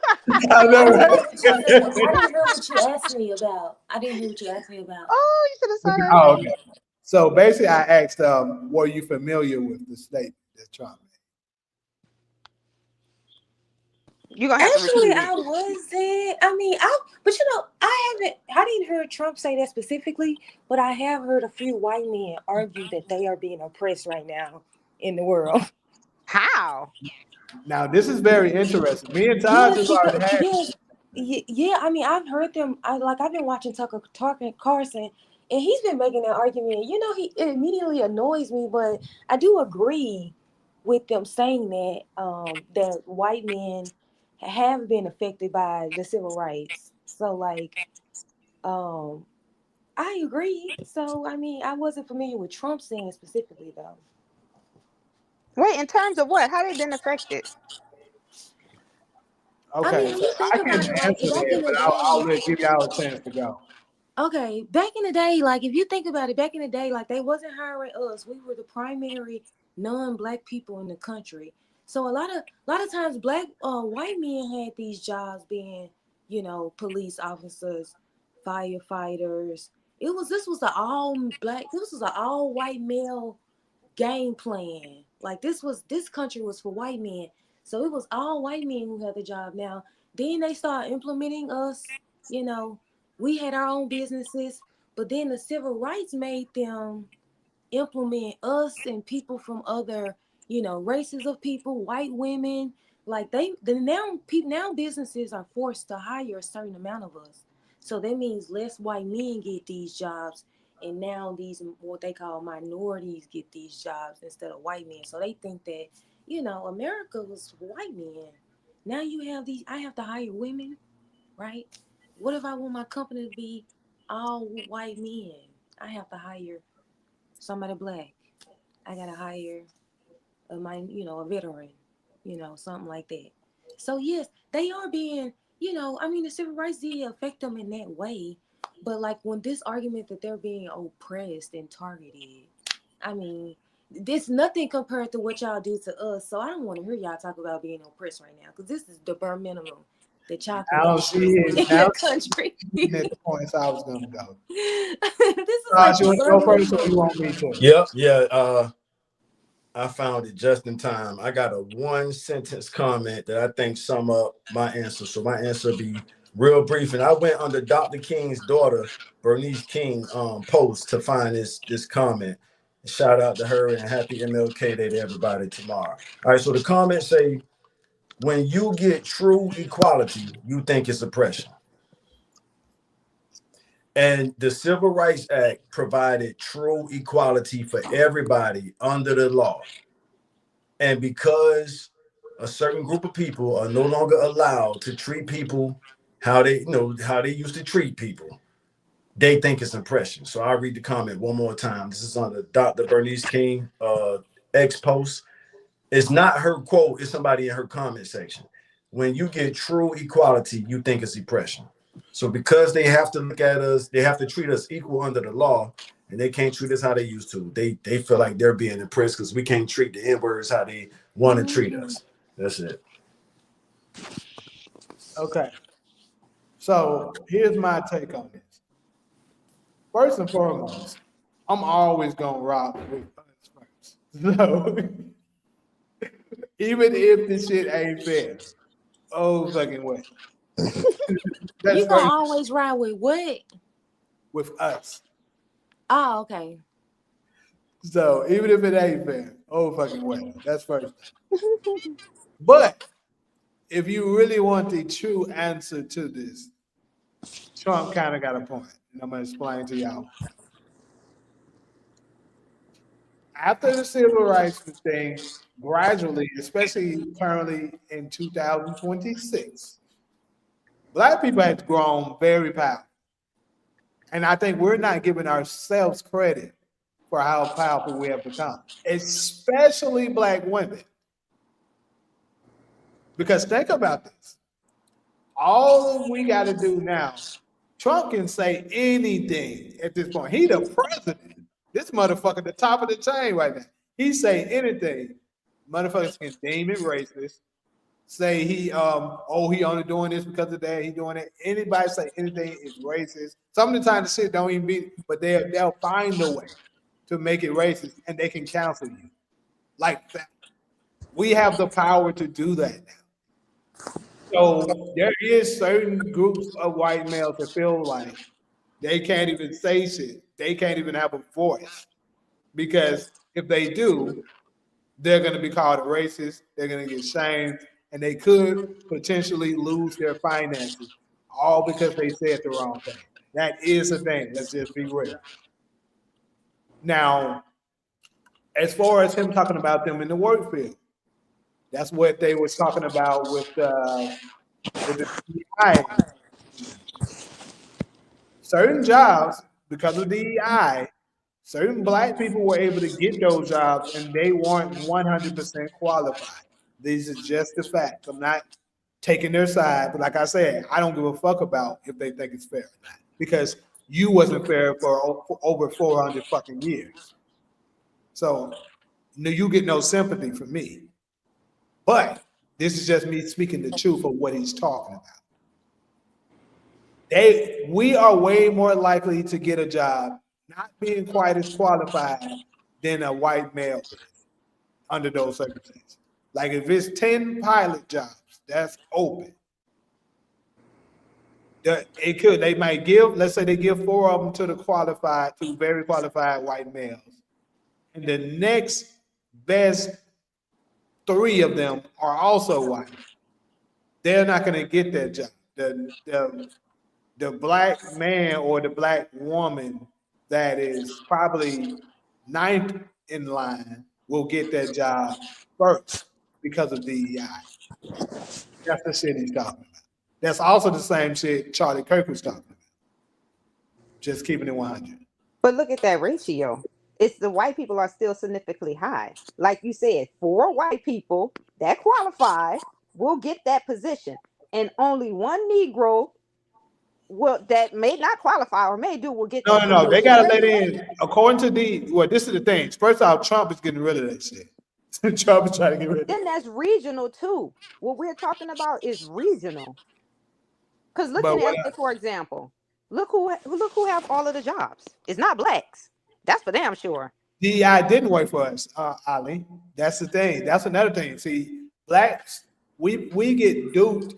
I know, I right? didn't hear what you asked me about. I didn't hear what you asked me about. Oh, you should have saw that. Oh, okay. So basically, I asked, were you familiar with the statement that Trump made? You're gonna have to Actually, repeat I it. wasn't. I mean, but I didn't hear Trump say that specifically, but I have heard a few white men argue that they are being oppressed right now in the world. How? Now, this is very interesting. Me and Taj has already had. Yeah. I mean, I've heard them. I've been watching Tucker Carlson, and he's been making that argument. You know, it immediately annoys me, but I do agree with them saying that that white men have been affected by the civil rights. So I agree. So I mean, I wasn't familiar with Trump saying specifically though. Wait, in terms of what? How they been affected? Okay, I mean, when so you think I can about it, like answer back in that, the but I'll day, give y'all a chance to go. okay, back in the day, like if you think about it, back in the day, like they wasn't hiring us. We were the primary non-black people in the country. So a lot of times white men had these jobs being, police officers, firefighters. This was an all white male game plan. Like this country was for white men. So it was all white men who had the job. Now, then they started implementing us, we had our own businesses, but then the civil rights made them implement us and people from other, races of people, white women. Like now businesses are forced to hire a certain amount of us. So that means less white men get these jobs, and now these what they call minorities get these jobs instead of white men. So they think that, America was white men. Now I have to hire women, right? What if I want my company to be all white men? I have to hire somebody black. I gotta hire a veteran, something like that. So yes, they are being, I mean, the civil rights did affect them in that way, but like when this argument that they're being oppressed and targeted, I mean, this nothing compared to what y'all do to us. So I don't want to hear y'all talk about being oppressed right now, because this is the bare minimum that y'all can Now do she in is now the country. at the points I was gonna go. This is Taj, like you the want to bare go first, or minimum. you want me to? Yep, yeah. I found it just in time. I got a one sentence comment that I think sum up my answer. So my answer be real brief. And I went under Dr. King's daughter, Bernice King, post to find this comment. Shout out to her and happy MLK Day to everybody tomorrow. All right, so the comments say, when you get true equality, you think it's oppression. And the Civil Rights Act provided true equality for everybody under the law. And because a certain group of people are no longer allowed to treat people how they used to treat people, they think it's oppression. So I'll read the comment one more time. This is on the Dr. Bernice King X post. It's not her quote, it's somebody in her comment section. When you get true equality, you think it's oppression. So because they have to look at us, they have to treat us equal under the law, and they can't treat us how they used to. They feel like they're being oppressed because we can't treat the N-words how they want to treat us. That's it. Okay. So here's my take on this. First and foremost, I'm always gonna rock with us first. So even if the shit ain't fair, oh fucking way. That's You gonna first always ride with what? with us. Oh, okay. So even if it ain't fair, oh fucking way. That's first. But if you really want the true answer to this, Trump kind of got a point, and I'm gonna explain to y'all. After the civil rights thing, gradually, especially currently in 2026, Black people have grown very powerful. And I think we're not giving ourselves credit for how powerful we have become, especially Black women. Because think about this. All we got to do now, Trump can say anything at this point. He the president. This motherfucker the top of the chain right now. He say anything. Motherfuckers can deem it racist. Say he he only doing this because of that. He doing it. Anybody say anything is racist. Some of the time the shit don't even be, but they'll find a way to make it racist, and they can cancel you like that. We have the power to do that now. So there is certain groups of white males that feel like they can't even say shit. They can't even have a voice because if they do, they're going to be called a racist. They're going to get shamed, and they could potentially lose their finances, all because they said the wrong thing. That is a thing. Let's just be real. Now, as far as him talking about them in the work field, that's what they was talking about with the DEI. Certain jobs, because of DEI, certain Black people were able to get those jobs, and they weren't 100% qualified. These are just the facts. I'm not taking their side, but like I said, I don't give a fuck about if they think it's fair or not, because you wasn't fair for over 400 fucking years. So you get no sympathy from me. But this is just me speaking the truth of what he's talking about. We are way more likely to get a job not being quite as qualified than a white male is under those circumstances. Like if it's 10 pilot jobs that's open, they might give, let's say they give 4 of them to to very qualified white males. And the next best 3 of them are also white. They're not going to get that job. The Black man or the Black woman that is probably 9th in line will get that job first because of DEI. That's the shit he's talking about. That's also the same shit Charlie Kirk was talking about. Just keeping it 100. But look at that ratio. It's the white people are still significantly high. Like you said, 4 white people that qualify will get that position, and only 1 Negro that may not qualify or may do will get that position. No. They gotta let in according to this is the thing. First off, Trump is getting rid of that shit. Trump is trying to get rid of it. Then that's regional too. What we're talking about is regional. Because looking at it, for example, look who have all of the jobs. It's not Blacks. That's for damn sure. DEI didn't work for us, Ali. That's the thing. That's another thing. See, Blacks, we get duped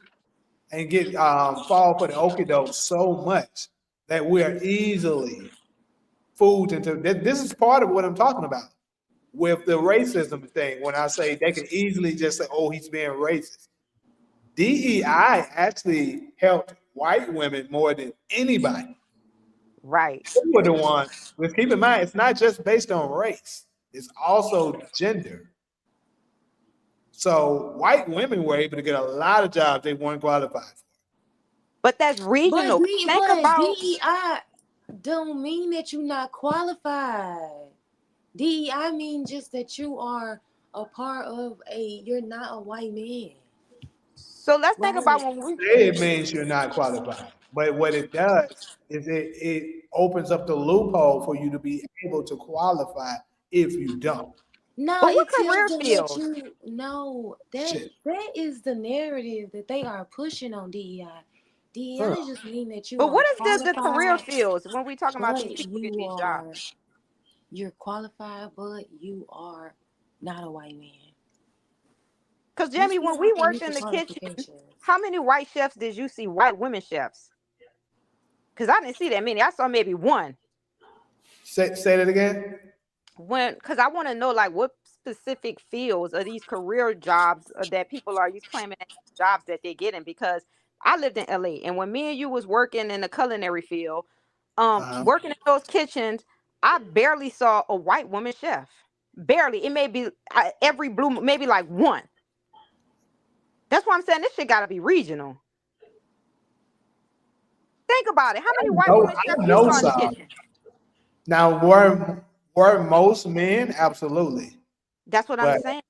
and get fall for the okie doke so much that we are easily fooled into. This is part of what I'm talking about with the racism thing. When I say they can easily just say, "Oh, he's being racist," DEI actually helped white women more than anybody. Right. They were the ones. But keep in mind, it's not just based on race; it's also gender. So white women were able to get a lot of jobs they weren't qualified for. But that's regional. But Think about DEI don't mean that you're not qualified. DEI means just that you are a part of you're not a white man. So let's think about when it means you're not qualified. But what it does is it opens up the loophole for you to be able to qualify if you don't. No, But what it career tells them field? that that is the narrative that they are pushing on DEI. DEI just mean that you But are what is the career qualified, fields when we talking about these but people get these jobs? you're qualified, but you are not a white man. Because These Jamie, when people we can worked meet the in the kitchen, qualifications. how many white chefs did you see? White women chefs? Because I didn't see that many. I saw maybe one. Say that again. Because I want to know like what specific fields or these career jobs that people are claiming as jobs that they're getting. Because I lived in LA, and when me and you was working in the culinary field, working in those kitchens, I barely saw a white woman chef. Barely. It may be every blue, maybe like one. That's why I'm saying this shit got to be regional. Think about it. How many white women chefs I you know saw in the some. kitchen? Now, were most men? Absolutely. That's what I'm But saying.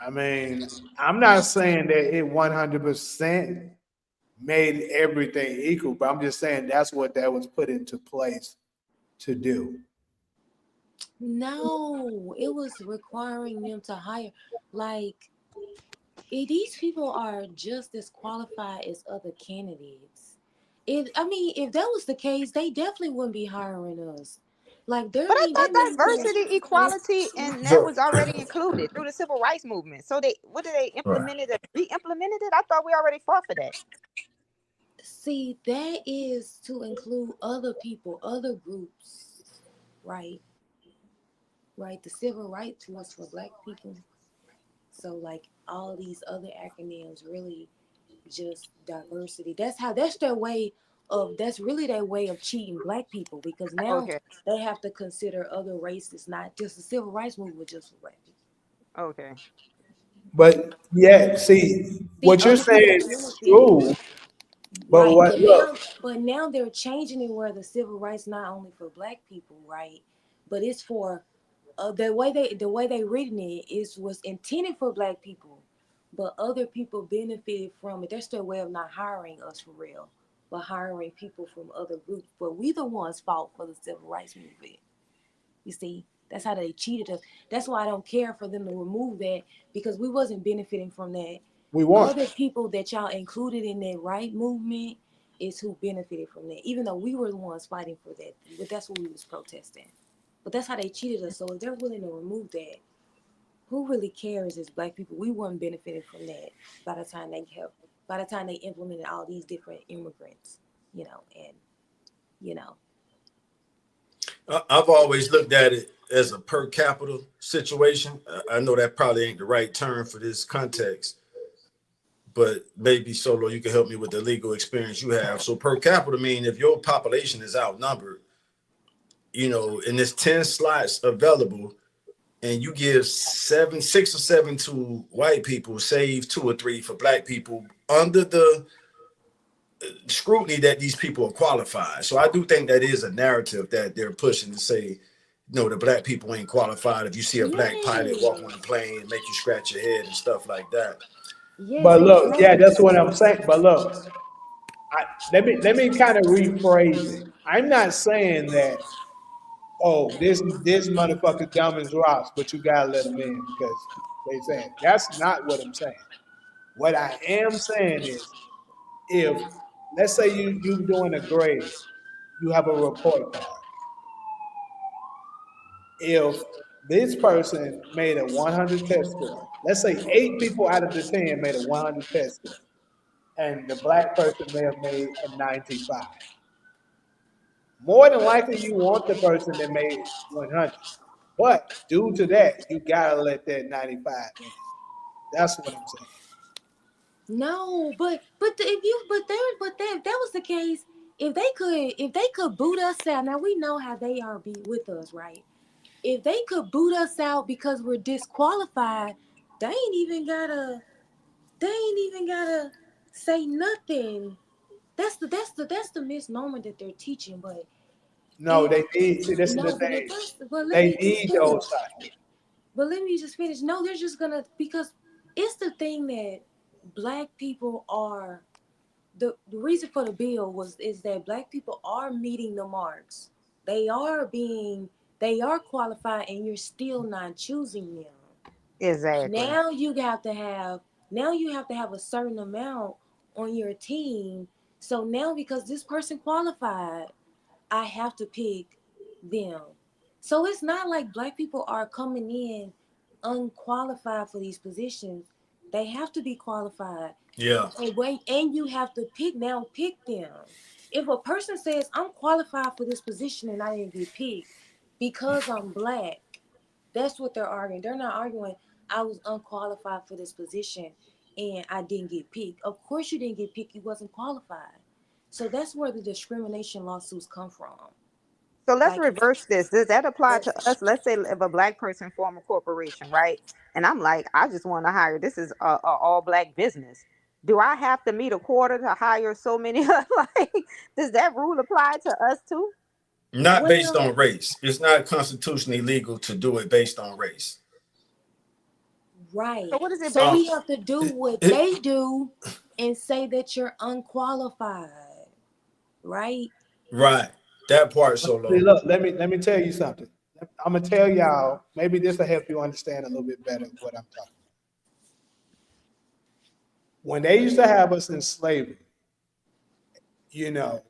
I mean, I'm not saying that it 100% made everything equal, but I'm just saying that's what that was put into place to do. No, it was requiring them to hire, like, these people are just as qualified as other candidates. If that was the case, they definitely wouldn't be hiring us. Like, But I that thought means that diversity, equality, and that So was already included through the civil rights movement. So what did they right. implement it? Re-implemented it? I thought we already fought for that. see, that is to include other people, other groups, right? Right. The civil rights was for Black people. So, like, all these other acronyms really just diversity. That's their way of, that's really their way of cheating Black people, because now Okay. they have to consider other races, not just the civil rights movement, just for Black people. Okay. But yeah, see, See, what you're other people saying is benefit, true. But right? what look, But now they're changing it where the civil rights not only for Black people, right? But it's for the way they written it is was intended for Black people, but other people benefited from it. That's their way of not hiring us for real, but hiring people from other groups. But we the ones fought for the civil rights movement. You see, that's how they cheated us. That's why I don't care for them to remove that, because we wasn't benefiting from that. we want. Other people that y'all included in that right movement is who benefited from that, even though we were the ones fighting for that. But that's what we was protesting. But that's how they cheated us. So if they're willing to remove that, who really cares as Black people? We weren't benefiting from that by the time they helped. By the time they implemented all these different immigrants, and you know, I've always looked at it as a per capita situation. I know that probably ain't the right term for this context, but maybe Solo, you can help me with the legal experience you have. So per capita mean if your population is outnumbered, and there's 10 slots available, and you give 6 or 7 to white people, save 2 or 3 for Black people under the scrutiny that these people are qualified. So I do think that is a narrative that they're pushing to say, the Black people ain't qualified. If you see a Black pilot walk on a yes, plane, make you scratch your head and stuff like that. yes, But and it's look, yeah, not. that's what I'm saying. But look, let me kind of rephrase it. I'm not saying that, oh, this motherfucker dumb as rocks, but you gotta let him in because they saying that's not what I'm saying. What I am saying is, if let's say you doing a grade, you have a report card. If this person made a 100 test score, let's say 8 people out of the 10 made a 100 test score, and the Black person may have made a 95. More than likely, you want the person that made 100. But due to that, you gotta let that 95 in. That's what I'm saying. No, if you but there if that was the case, if they could boot us out. Now we know how they are be with us, right? If they could boot us out because we're disqualified, they ain't even gotta they ain't even gotta say nothing. That's the misnomer that they're teaching. But No, if they need. See, this is the no, but if thing. that's but let They me just need finish. those type. But let me just finish. No, they're just gonna, because it's the thing that Black people are, the reason for the bill is that Black people are meeting the marks. They are being they are qualified and you're still not choosing them. Exactly. Now you have to have a certain amount on your team. So now because this person qualified, I have to pick them. So it's not like black people are coming in unqualified for these positions. They have to be qualified. Yeah. And you have to pick them. If a person says I'm qualified for this position and I didn't get picked because I'm black, that's what they're arguing. They're not arguing I was unqualified for this position and I didn't get picked. Of course you didn't get picked, you wasn't qualified. So that's where the discrimination lawsuits come from. So let's Like, reverse this. Does that apply to us? Let's say if a black person form a corporation, right? And I'm like, I just want to hire. This is a all black business. Do I have to meet a quarter to hire so many? Like, does that rule apply to us too? Not based well, on race. It's not constitutionally legal to do it based on race. right. So what is it So based? we have to do what they do and say that you're unqualified. Right? Right. That part See, solo. look, let me tell you something. I'm gonna tell y'all. Maybe this will help you understand a little bit better what I'm talking about. When they used to have us in slavery, you know,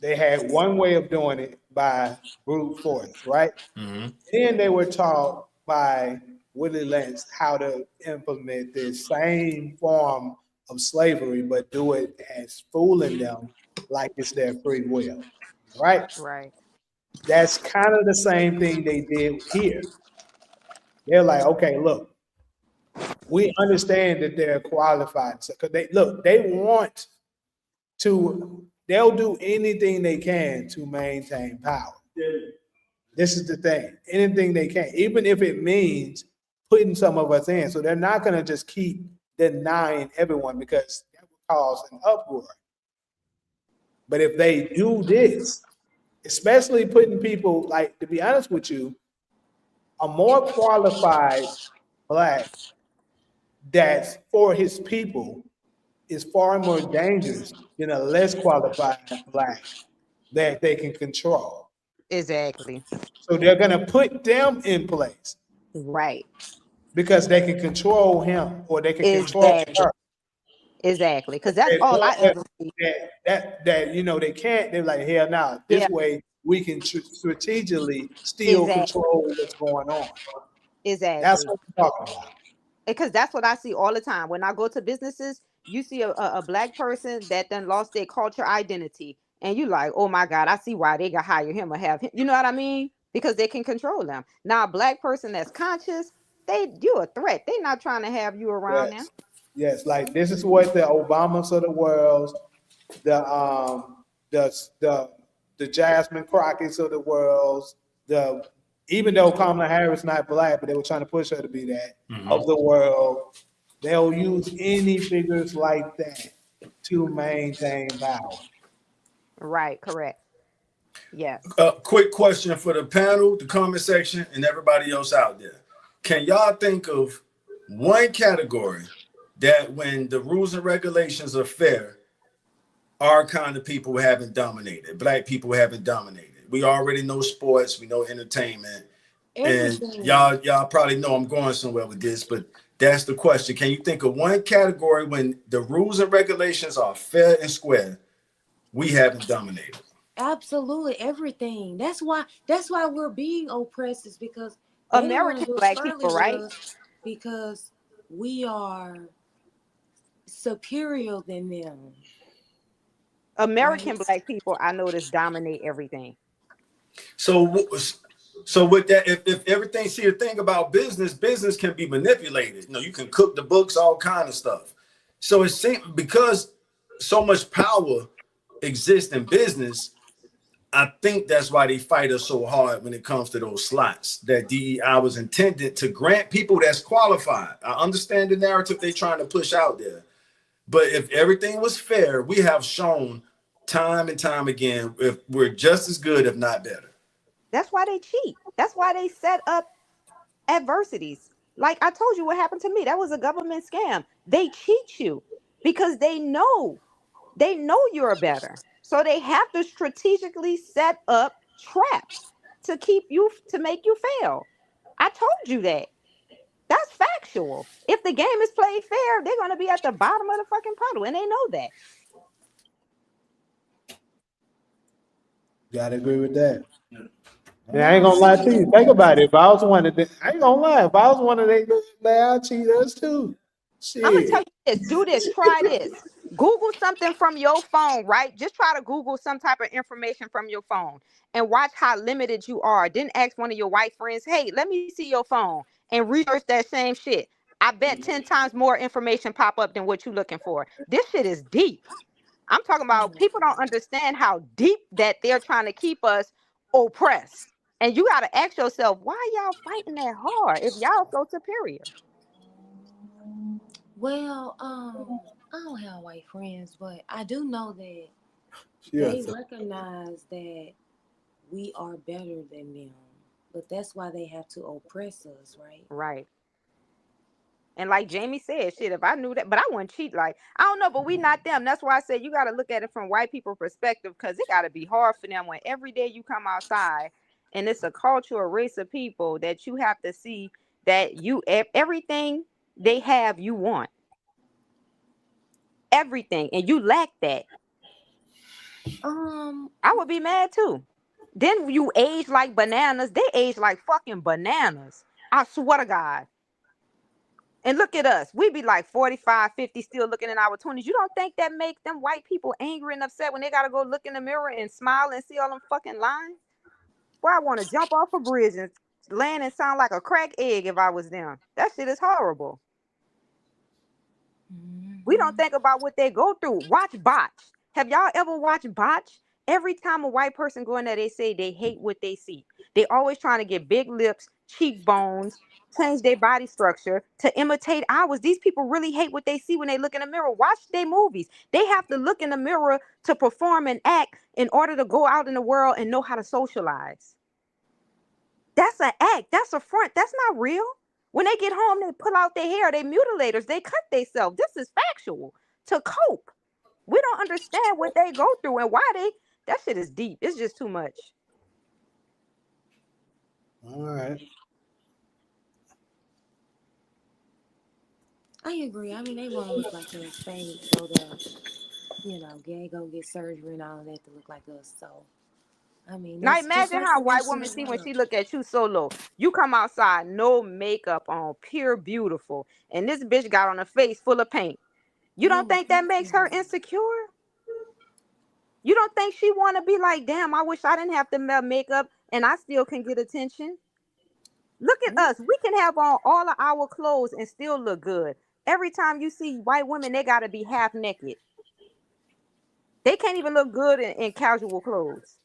they had one way of doing it by brute force, right? Mm-hmm. Then they were taught by Willie Lynch how to implement this same form of slavery, but do it as fooling them like it's their free will, right? Right. That's kind of the same thing they did here. They're like, okay, look, we understand that they're qualified. So, 'cause they want to, they'll do anything they can to maintain power. This is the thing, anything they can, even if it means putting some of us in. So they're not going to just keep denying everyone because that would cause an uproar. But if they do this, especially putting people, like, to be honest with you, a more qualified black that's for his people is far more dangerous than a less qualified black that they can control. Exactly. So they're going to put them in place Right. because they can control him or they can control Exactly. her. Exactly. Because that's They all I know ever see. that you know they can't. They're like, hell no. Yeah. This way we can strategically still Exactly. control what's going on. That's Exactly. what we're talking about. Because that's what I see all the time. When I go to businesses, you see a black person that then lost their culture identity. And you like, oh my God, I see why they got hire him or have him. You know what I mean? Because they can control them. Now, a black person that's conscious, you a threat. They not trying to have you around them. Yes. Yes, like this is what the Obamas of the world, the the Jasmine Crockett's of the world, the even though Kamala Harris not black, but they were trying to push her to be that of the world. They'll use any figures like that to maintain power. Right, correct. Yes. Quick question for the panel, the comment section, and everybody else out there. Can y'all think of one category that when the rules and regulations are fair, our kind of people haven't dominated, black people haven't dominated? We already know sports, we know entertainment, everything. and y'all probably know I'm going somewhere with this, but that's the question. Can you think of one category when the rules and regulations are fair and square, we haven't dominated? Absolutely everything. That's why we're being oppressed, is because they don't want American to do it black fairly people, with right? us because we are superior than them. American Right? black people, I notice, dominate everything. So with that, if everything, see, the thing about business can be manipulated. You know, you can cook the books, all kind of stuff. So it seems because so much power exists in business, I think that's why they fight us so hard when it comes to those slots that DEI was intended to grant people that's qualified. I understand the narrative they're trying to push out there. But if everything was fair, we have shown time and time again if we're just as good, if not better. That's why they cheat. That's why they set up adversities. Like I told you what happened to me. That was a government scam. They cheat you because they know you're better. So they have to strategically set up traps. to make you fail. I told you that. That's factual. If the game is played fair, they're gonna be at the bottom of the fucking puddle, and they know that. Gotta agree with that. And I ain't gonna lie to you. Think about it. If I was one of them, I ain't gonna lie. If I was one of them, I'd cheat us too. I'm gonna tell Shit. you this. Do this. Try this. Google something from your phone, right? Just try to Google some type of information from your phone and watch how limited you are. Then ask one of your white friends, hey, let me see your phone and research that same shit. I bet 10 times more information pop up than what you're looking for. This shit is deep. I'm talking about people don't understand how deep that they're trying to keep us oppressed. And you got to ask yourself, why y'all fighting that hard if y'all so superior? Well, I don't have white friends, but I do know that Yeah. they recognize that we are better than them. But that's why they have to oppress us, right? Right. And like Jamie said, shit, if I knew that, but I wouldn't cheat. Like, I don't know, but we not them. That's why I said you got to look at it from white people perspective, because it got to be hard for them when every day you come outside and it's a culture, a race of people that you have to see that everything they have, you want. Everything. And you lack that. I would be mad too. Then you age like bananas. They age like fucking bananas. I swear to God. And look at us. We be like 45, 50, still looking in our 20s. You don't think that makes them white people angry and upset when they got to go look in the mirror and smile and see all them fucking lines? Boy, I want to jump off a bridge and land and sound like a cracked egg if I was them. That shit is horrible. We don't think about what they go through. Watch Botch. Have y'all ever watched Botch? Every time a white person go in there, they say they hate what they see. They always trying to get big lips, cheekbones, change their body structure to imitate ours. These people really hate what they see when they look in the mirror. Watch their movies. They have to look in the mirror to perform and act in order to go out in the world and know how to socialize. That's an act. That's a front. That's not real. When they get home, they pull out their hair. They mutilators. They cut themselves. This is factual. To cope. We don't understand what they go through and why that shit is deep. It's just too much. All right. I agree. I mean, they want to look like us fake, so that, gay go get surgery and all of that to look like us. So, I mean, Now that's just imagine like how a the white rest of woman the see when world. she look at you solo. You come outside, no makeup on, pure beautiful. And this bitch got on a face full of paint. You don't think that makes her insecure? You don't think she want to be like, damn, I wish I didn't have to wear makeup and I still can get attention? Look at us. We can have on all of our clothes and still look good. Every time you see white women, they got to be half naked. They can't even look good in casual clothes.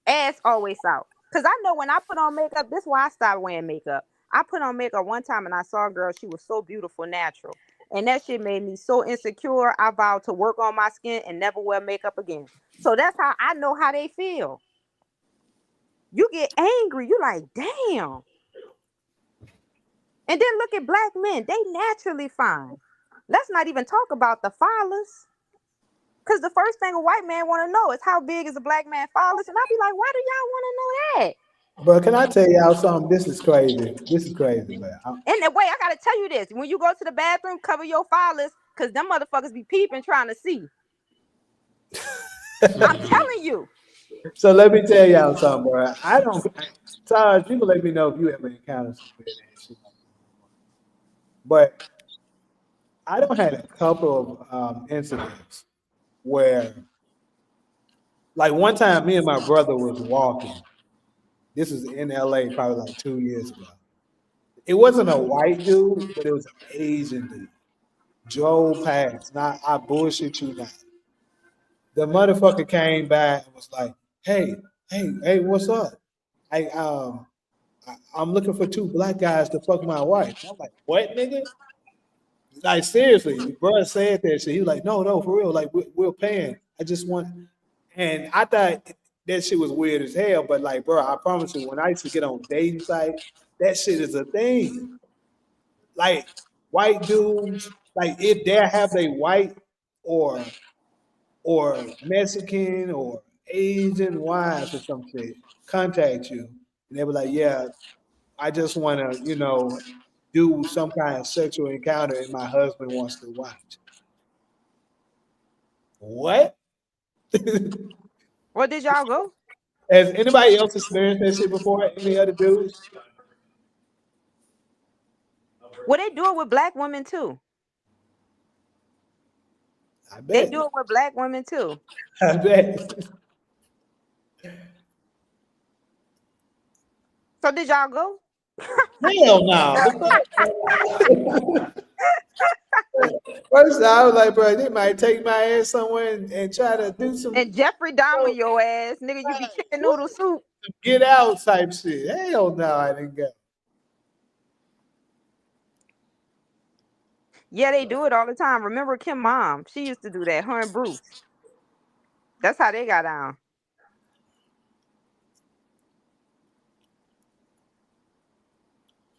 Ass always out. Because I know when I put on makeup, this is why I stopped wearing makeup. I put on makeup one time and I saw a girl, she was so beautiful, natural. And that shit made me so insecure. I vowed to work on my skin and never wear makeup again. So that's how I know how they feel. You get angry. You like, damn. And then look at black men. They naturally fine. Let's not even talk about the phallus. Because the first thing a white man want to know is how big is a black man phallus. And I'll be like, why do y'all want to know that? But can I tell y'all something? This is crazy. This is crazy, man. And wait, I got to tell you this. When you go to the bathroom, cover your phallus because them motherfuckers be peeping trying to see. I'm telling you. So let me tell y'all something, bro. Taj, people let me know if you ever encountered some weird ass shit. But I don't had a couple of incidents where, like one time, me and my brother was walking. This was in LA, probably like 2 years ago. It wasn't a white dude, but it was an Asian dude. Drove past. Now I bullshit you not. The motherfucker came back and was like, hey, what's up? I'm looking for two black guys to fuck my wife. I'm like, what, nigga? Like, seriously, bro said that shit. He was like, no, for real. Like, we're paying. I just want. And I thought that shit was weird as hell. But, like, bro, I promise you, when I used to get on dating sites, that shit is a thing. Like, white dudes, like, if they have a white or Mexican or Asian wives or some shit contact you, and they were like, "Yeah, I just want to, do some kind of sexual encounter, and my husband wants to watch." What? Where did y'all go? Has anybody else experienced that shit before? Any other dudes? Well, they do it with black women too. I They bet. do it with black women too. I bet. So did y'all go? Hell no. The fuck? First, I was like, bro, they might take my ass somewhere and try to do some And Jeffrey Dahmer your ass, nigga, you be chicken noodle soup. get out type shit. Hell no, I didn't go. Yeah, they do it all the time. Remember Kim mom? She used to do that. Her and Bruce. That's how they got down.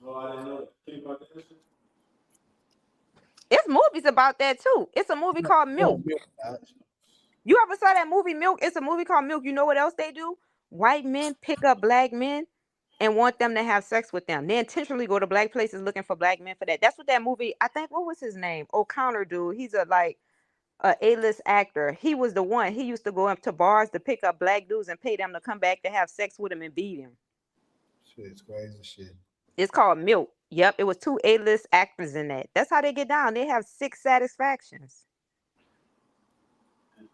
Oh, I didn't know that. Think about that shit. It's movies about that too. It's a movie called Milk. You ever saw that movie Milk? It's a movie called Milk. You know what else they do? White men pick up black men and want them to have sex with them. They intentionally go to black places looking for black men for that. That's what that movie, I think, what was his name? O'Connor dude. He's a A-list actor. He was the one. He used to go up to bars to pick up black dudes and pay them to come back to have sex with him and beat him. Shit's crazy shit. It's called Milk. Yep, it was 2 A-list actors in that. That's how they get down. They have 6 satisfactions.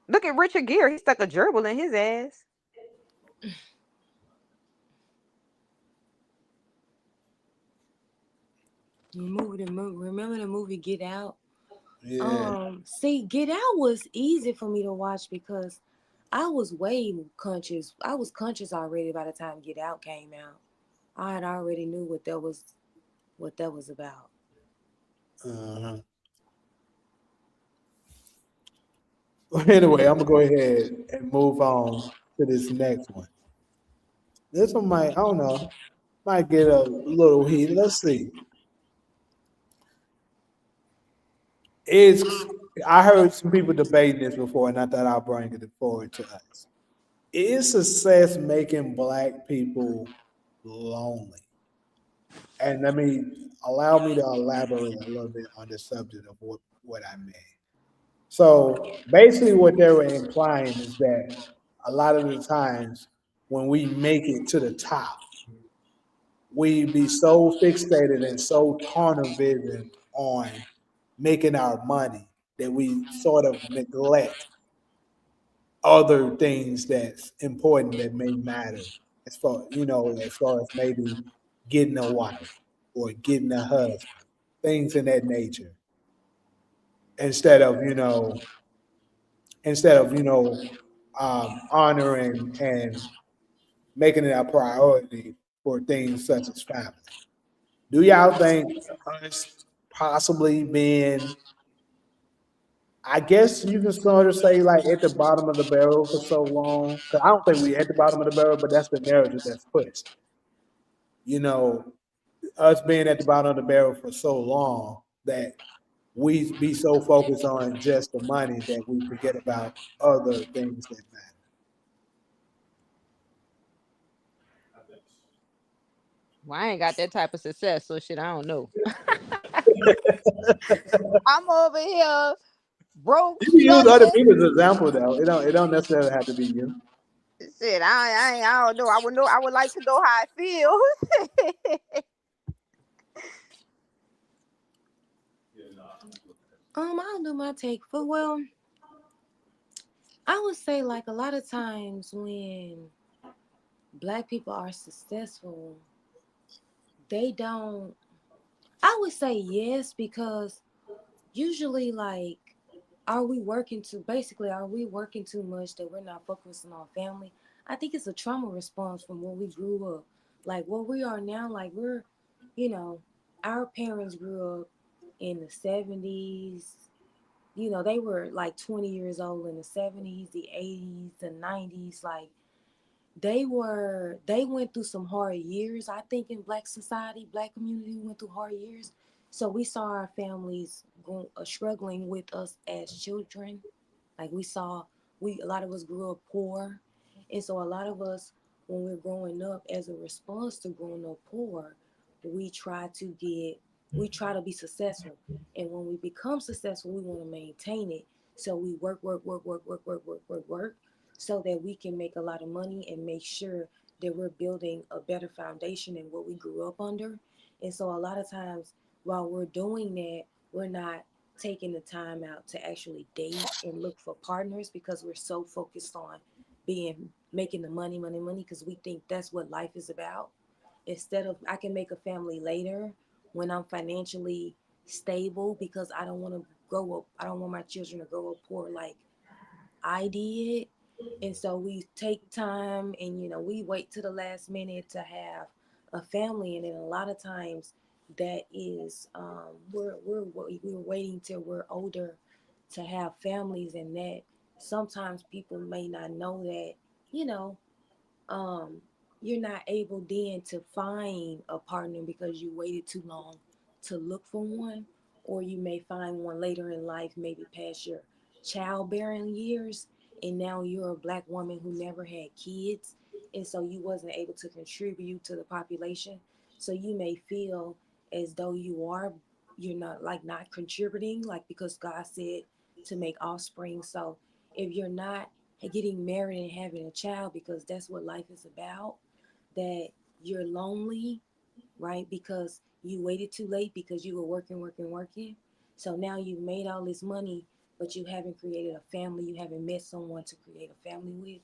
Look at Richard Gere. He stuck a gerbil in his ass. Remember the movie Get Out? Yeah. See, Get Out was easy for me to watch because I was way conscious. I was conscious already by the time Get Out came out. I had already knew what that was about. Uh-huh. Well, anyway, I'm gonna go ahead and move on to this next one. This one might, I don't know, might get a little heated. Let's see. It's I heard some people debating this before, and I thought I'll bring it forward to us. Is success making black people lonely? And allow me to elaborate a little bit on the subject of what I mean. So basically, what they were implying is that a lot of the times when we make it to the top, we be so fixated and so tunnel vision on making our money that we sort of neglect other things that's important that may matter as far as maybe getting a wife or getting a husband, things in that nature, instead of honoring and making it a priority for things such as family. Do y'all think us possibly being, I guess you can sort of say, like at the bottom of the barrel for so long? Because I don't think we at the bottom of the barrel, but that's the narrative that's pushed. You know, us being at the bottom of the barrel for so long that we be so focused on just the money that we forget about other things that matter. Well, I ain't got that type of success, so shit, I don't know. I'm over here broke, You can use other struggling. people's example though. It don't necessarily have to be you. Shit, I don't know. I would know. I would like to know how I feel. I'll do my take for well. I would say like a lot of times when black people are successful, they don't. I would say yes because usually like are we working too much that we're not focusing on family? I think it's a trauma response from when we grew up. Like where we are now, like you know, our parents grew up in the 70s. They were like 20 years old in the 70s, the 80s, the 90s. Like they went through some hard years. I think in black society, black community went through hard years. So we saw our families struggling with us as children. Like we saw, a lot of us grew up poor, And so a lot of us, when we're growing up, as a response to growing up poor, we try to be successful. And when we become successful, we want to maintain it. So we work so that we can make a lot of money and make sure that we're building a better foundation than what we grew up under. And so a lot of times while we're doing that, we're not taking the time out to actually date and look for partners because we're so focused on making the money, because we think that's what life is about. Instead of I can make a family later when I'm financially stable, because I don't want to grow up. I don't want my children to grow up poor like I did. And so we take time and, we wait to the last minute to have a family. And then a lot of times that is, we're waiting till we're older to have families, and that sometimes people may not know that, you know, um, you're not able then to find a partner because you waited too long to look for one, or you may find one later in life, maybe past your childbearing years, and now you're a Black woman who never had kids, and so you wasn't able to contribute to the population. So you may feel as though you're not contributing, like, because God said to make offspring. So if you're not getting married and having a child because that's what life is about, that you're lonely, right? Because you waited too late because you were working. So now you've made all this money, but you haven't created a family. You haven't met someone to create a family with.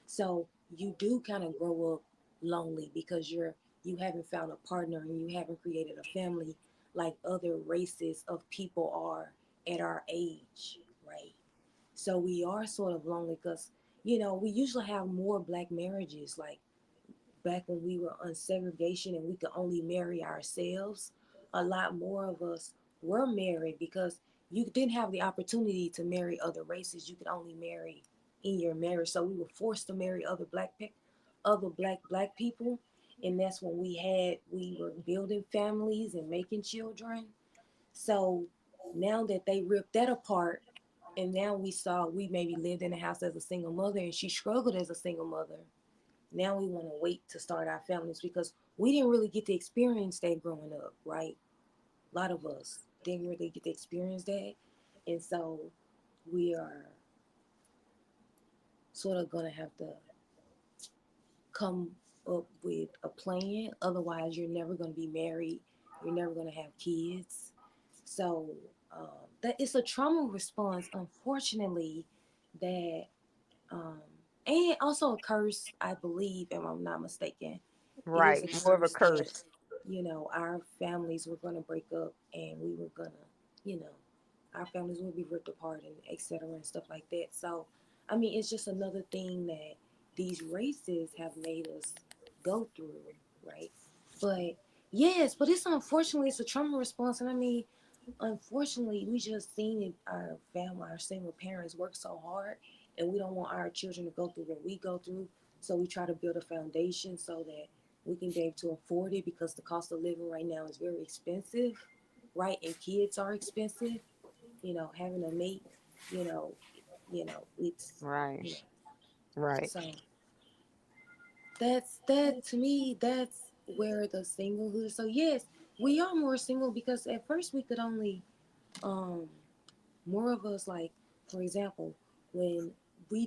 So you do kind of grow up lonely because you haven't found a partner and you haven't created a family like other races of people are at our age, right? So we are sort of lonely because, we usually have more Black marriages. Like back when we were on segregation and we could only marry ourselves, a lot more of us were married because you didn't have the opportunity to marry other races. You could only marry in your marriage. So we were forced to marry other black people. And that's when we were building families and making children. So now that they ripped that apart, and now we maybe lived in a house as a single mother and she struggled as a single mother. Now we want to wait to start our families because we didn't really get to experience that growing up, right? A lot of us didn't really get to experience that. And so we are sort of going to have to come up with a plan. Otherwise, you're never going to be married. You're never going to have kids. So that it's a trauma response, unfortunately, that um, and also a curse, I believe, if I'm not mistaken. It is Right. a More of a curse that, curse. our families were going to break up and we were going to, our families will be ripped apart and etc. and stuff like that. So, I mean, it's just another thing that these races have made us go through, right? But yes, but it's unfortunately it's a trauma response, and I mean, unfortunately, we just seen it, our single parents work so hard, and we don't want our children to go through what we go through. So we try to build a foundation so that we can be able to afford it because the cost of living right now is very expensive, right? And kids are expensive. Having a mate, you know, it's, Right. you know, Right. so that to me, that's where the singlehood. So yes, we are more single because at first we could only, um, more of us, like, for example, when when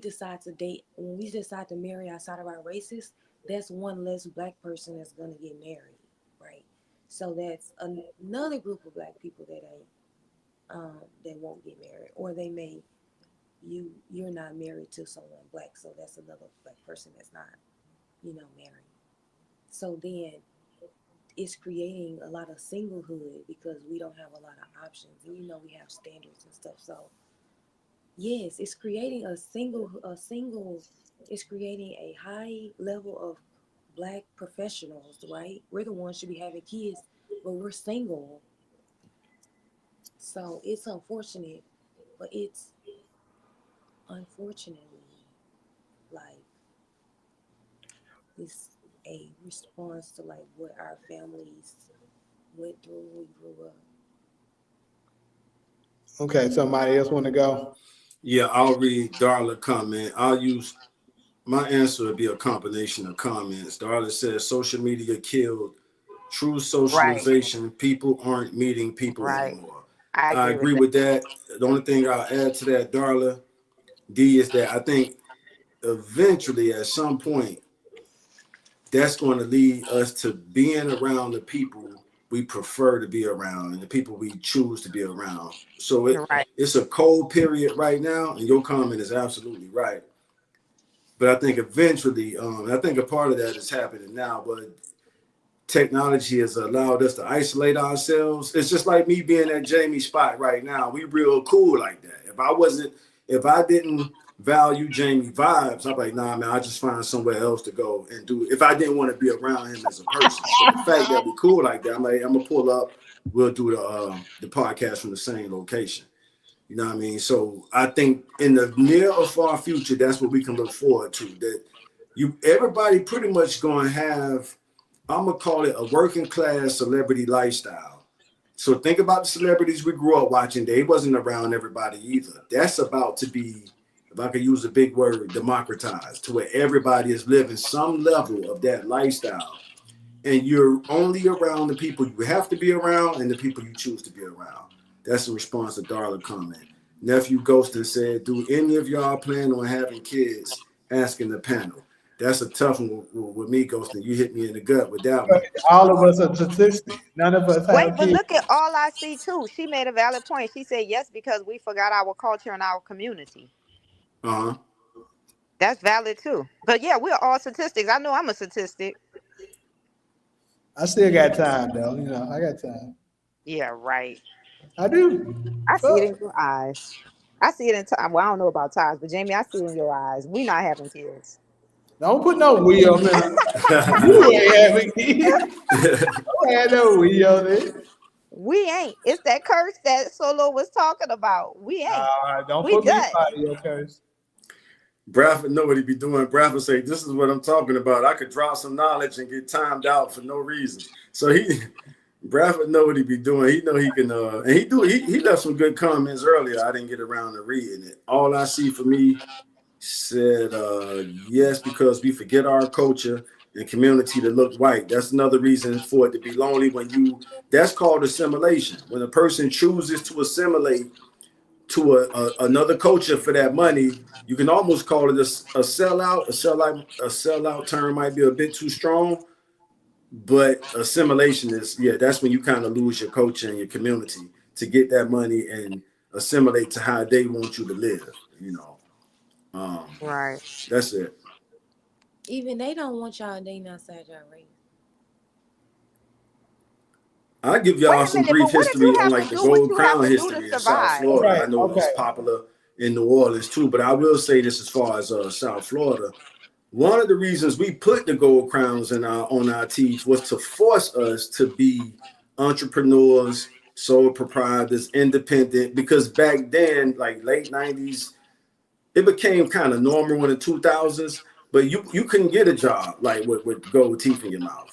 we decide to marry outside of our races, that's one less Black person that's gonna get married, right? So that's another group of Black people that won't get married, or they may you're not married to someone Black, so that's another Black person that's not married. So then it's creating a lot of singlehood because we don't have a lot of options, and we have standards and stuff. So yes, it's creating it's creating a high level of Black professionals, right? We're the ones should be having kids, but we're single. So it's unfortunate, but it's unfortunately like it's a response to like what our families went through when we grew up. Okay, somebody else want to go? Yeah, I'll read Darla comment. I'll use My answer would be a combination of comments. Darla says social media killed true Right, socialization. People aren't meeting people right. anymore. I I agree with agree that. with that. The only thing I'll add to that, Darla, D, is that I think eventually at some point that's going to lead us to being around the people we prefer to be around and the people we choose to be around. So Right, it's a cold period right now, and your comment is absolutely right. But I think eventually, I think a part of that is happening now, but technology has allowed us to isolate ourselves. It's just like me being at Jamie's spot right now. We real cool like that. If I didn't value Jamie vibes, I'm like, nah, man, I just find somewhere else to go and do it. If I didn't want to be around him as a person. But the fact that we cool like that, I'm like, I'm gonna pull up. We'll do the podcast from the same location. You know what I mean? So I think in the near or far future, that's what we can look forward to. That everybody pretty much gonna have, I'm gonna call it a working class celebrity lifestyle. So think about the celebrities we grew up watching. They wasn't around everybody either. That's about to be, if I could use a big word, democratized to where everybody is living some level of that lifestyle. And you're only around the people you have to be around and the people you choose to be around. That's a response to Darla's comment. Nephew Ghostin said, do any of y'all plan on having kids? Asking the panel. That's a tough one with me, Ghostin. You hit me in the gut with that one. All of us are statistics. None of us Wait, have but kids. look at all I see too. She made a valid point. She said yes because we forgot our culture and our community. Uh-huh. That's valid too. But yeah, we're all statistics. I know I'm a statistic. I still got time though. You know, I got time. Yeah, right. I do. I see it Fuck. in your eyes. I see it in time. Well, I don't know about ties, but Jamie, I see it in your eyes. We not having kids. Don't put no we on there. You ain't having kids. Don't have no we on there. We ain't. It's that curse that Solo was talking about. We ain't. Don't We put me done. part of your curse. Bradford know what he be doing. Bradford say, this is what I'm talking about. I could drop some knowledge and get timed out for no reason. So Bradford know what he be doing. He know he can, and he left some good comments earlier. I didn't get around to reading it. All I see for me said, yes, because we forget our culture and community to look white. That's another reason for it to be lonely that's called assimilation. When a person chooses to assimilate to another culture for that money, you can almost call it a sellout. A sellout term might be a bit too strong, but assimilation is, yeah, that's when you kind of lose your culture and your community to get that money and assimilate to how they want you to live. Right. That's it. Even they don't want y'all dating outside y'all race. I'll give Wait y'all a some minute, brief but what did you history on have like to the do? What Gold you have Crown to do to history in South survive? Florida. Right, I know it was okay. popular in New Orleans too, but I will say this as far as South Florida. One of the reasons we put the gold crowns on our teeth was to force us to be entrepreneurs, sole proprietors, independent, because back then, like late 90s, it became kind of normal in the 2000s, but you couldn't get a job like with gold teeth in your mouth.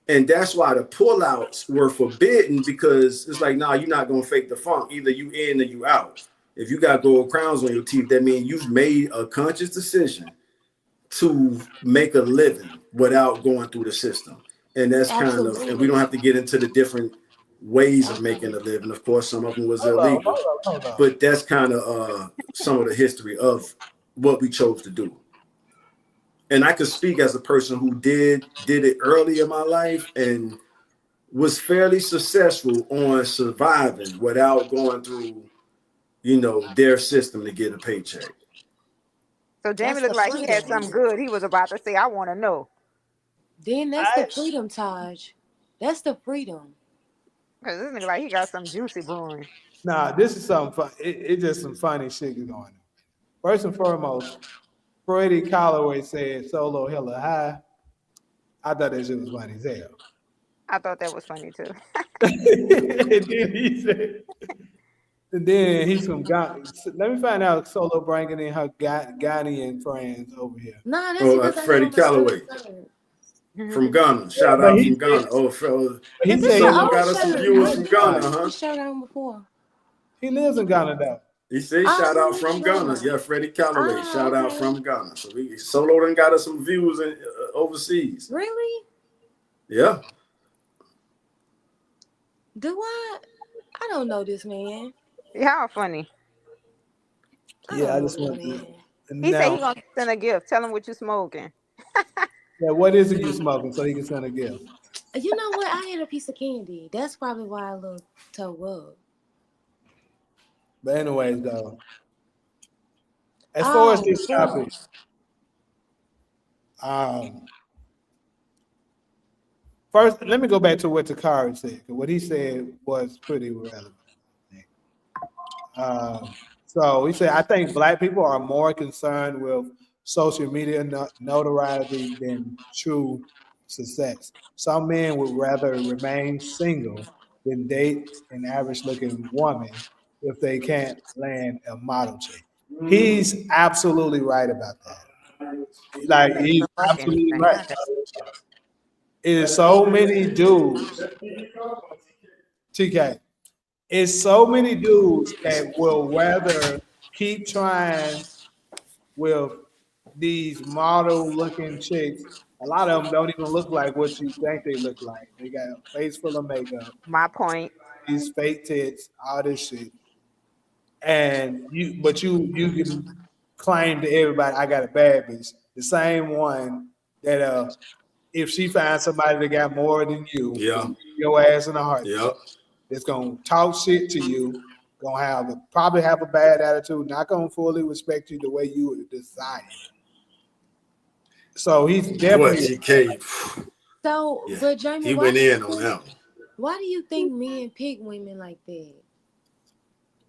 And that's why the pullouts were forbidden, because it's like, nah, you're not gonna fake the funk. Either you in or you out. If you got gold crowns on your teeth, that means you've made a conscious decision to make a living without going through the system. And that's kind of, and we don't Absolutely. have to get into the different ways of making a Absolutely. living. Of course, some of them was Hold on, illegal, hold on. but that's kind of some of the history of what we chose to do. And I could speak as a person who did it early in my life and was fairly successful on surviving without going through, their system to get a paycheck. So Jamie That's looked the like he had freedom. something good. He was about to say, I want to know. Then that's the I freedom, Taj. That's the freedom. Because this nigga like he got some juicy brewing. Nah, this is something fun. It's just some funny shit going on. First and foremost, Freddie Calloway said solo hella high. I thought that shit was funny as hell. I thought that was funny too. And then he's from Ghana. Let me find out Solo bringing in her Ghanaian friends over here. Nah, that's Oh, because I Freddie know my son Calloway is third. from Ghana. Shout But out he from Ghana. said, Oh, fellas. Is he this said the Solo old got us some shirt? viewers I from did Ghana, see huh? this shirt on before. he lives in Ghana though. He said shout out from Ghana. Yeah, Freddie Calloway. Shout out from Ghana. So we Solo done got us some views in, overseas. Really? Yeah. Do I? I don't know this man. Y'all funny. Yeah, I just want to. He said he gonna send a gift. Tell him what you smoking. Yeah, what is it you smoking so he can send a gift? You know what? I had a piece of candy. That's probably why I look toe up. But anyways, though, as far as this topic, first let me go back to what Takari said. What he said was pretty relevant. So he said, I think Black people are more concerned with social media notoriety than true success. Some men would rather remain single than date an average-looking woman if they can't land a model chick. He's absolutely right about that. Like, he's absolutely right. It is so many dudes, TK, it's so many dudes that will rather keep trying with these model-looking chicks. A lot of them don't even look like what you think they look like. They got a face full of makeup. My point. These fake tits, all this shit. And you can claim to everybody, I got a bad bitch. The same one that if she finds somebody that got more than you, your ass in a heartbeat. That's gonna talk shit to you, gonna probably have a bad attitude, not gonna fully respect you the way you would desire. So he's definitely. So, but Jamie, he went in on that one. Why do you think men pick women like that?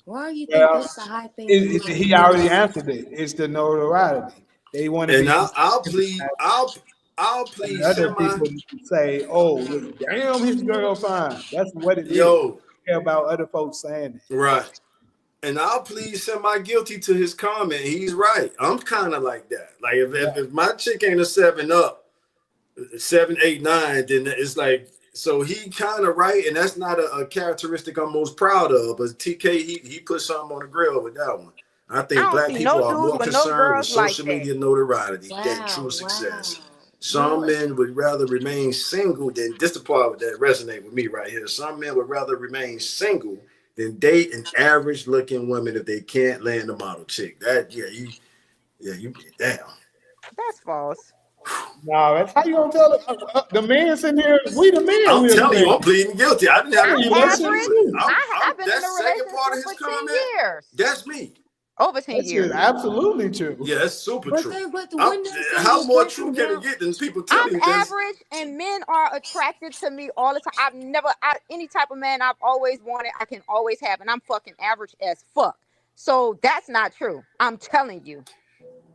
Why do you think that's the high thing? He already answered it. It's the notoriety. They want to and be. I'll plead. Other people say, "Oh, damn, his girl fine." That's what it is. Care about other folks saying it. Right. And I'll plead semi-guilty to his comment. He's right. I'm kind of like that. Like if my chick ain't a 7 up, 7, 8, 9, then it's like, so he kind of right, and that's not a characteristic I'm most proud of. But TK, he put something on the grill with that one. I think Black people are more concerned with social media notoriety than true success. Some men would rather remain single than, this the part that resonate with me right here. Some men would rather remain single than date an average looking woman if they can't land a model chick. That you damn. That's false. No, that's how you gonna tell it. The men sitting here, we the men. I'm telling you, I'm pleading guilty. I didn't have to I've been in a relationship for 10 years. That's me. Over 10 years. Absolutely true. Yeah, that's super true. How more true can it get than people telling you? I'm average, and men are attracted to me all the time. I've never, any type of man I've always wanted, I can always have, and I'm fucking average as fuck. So that's not true. I'm telling you.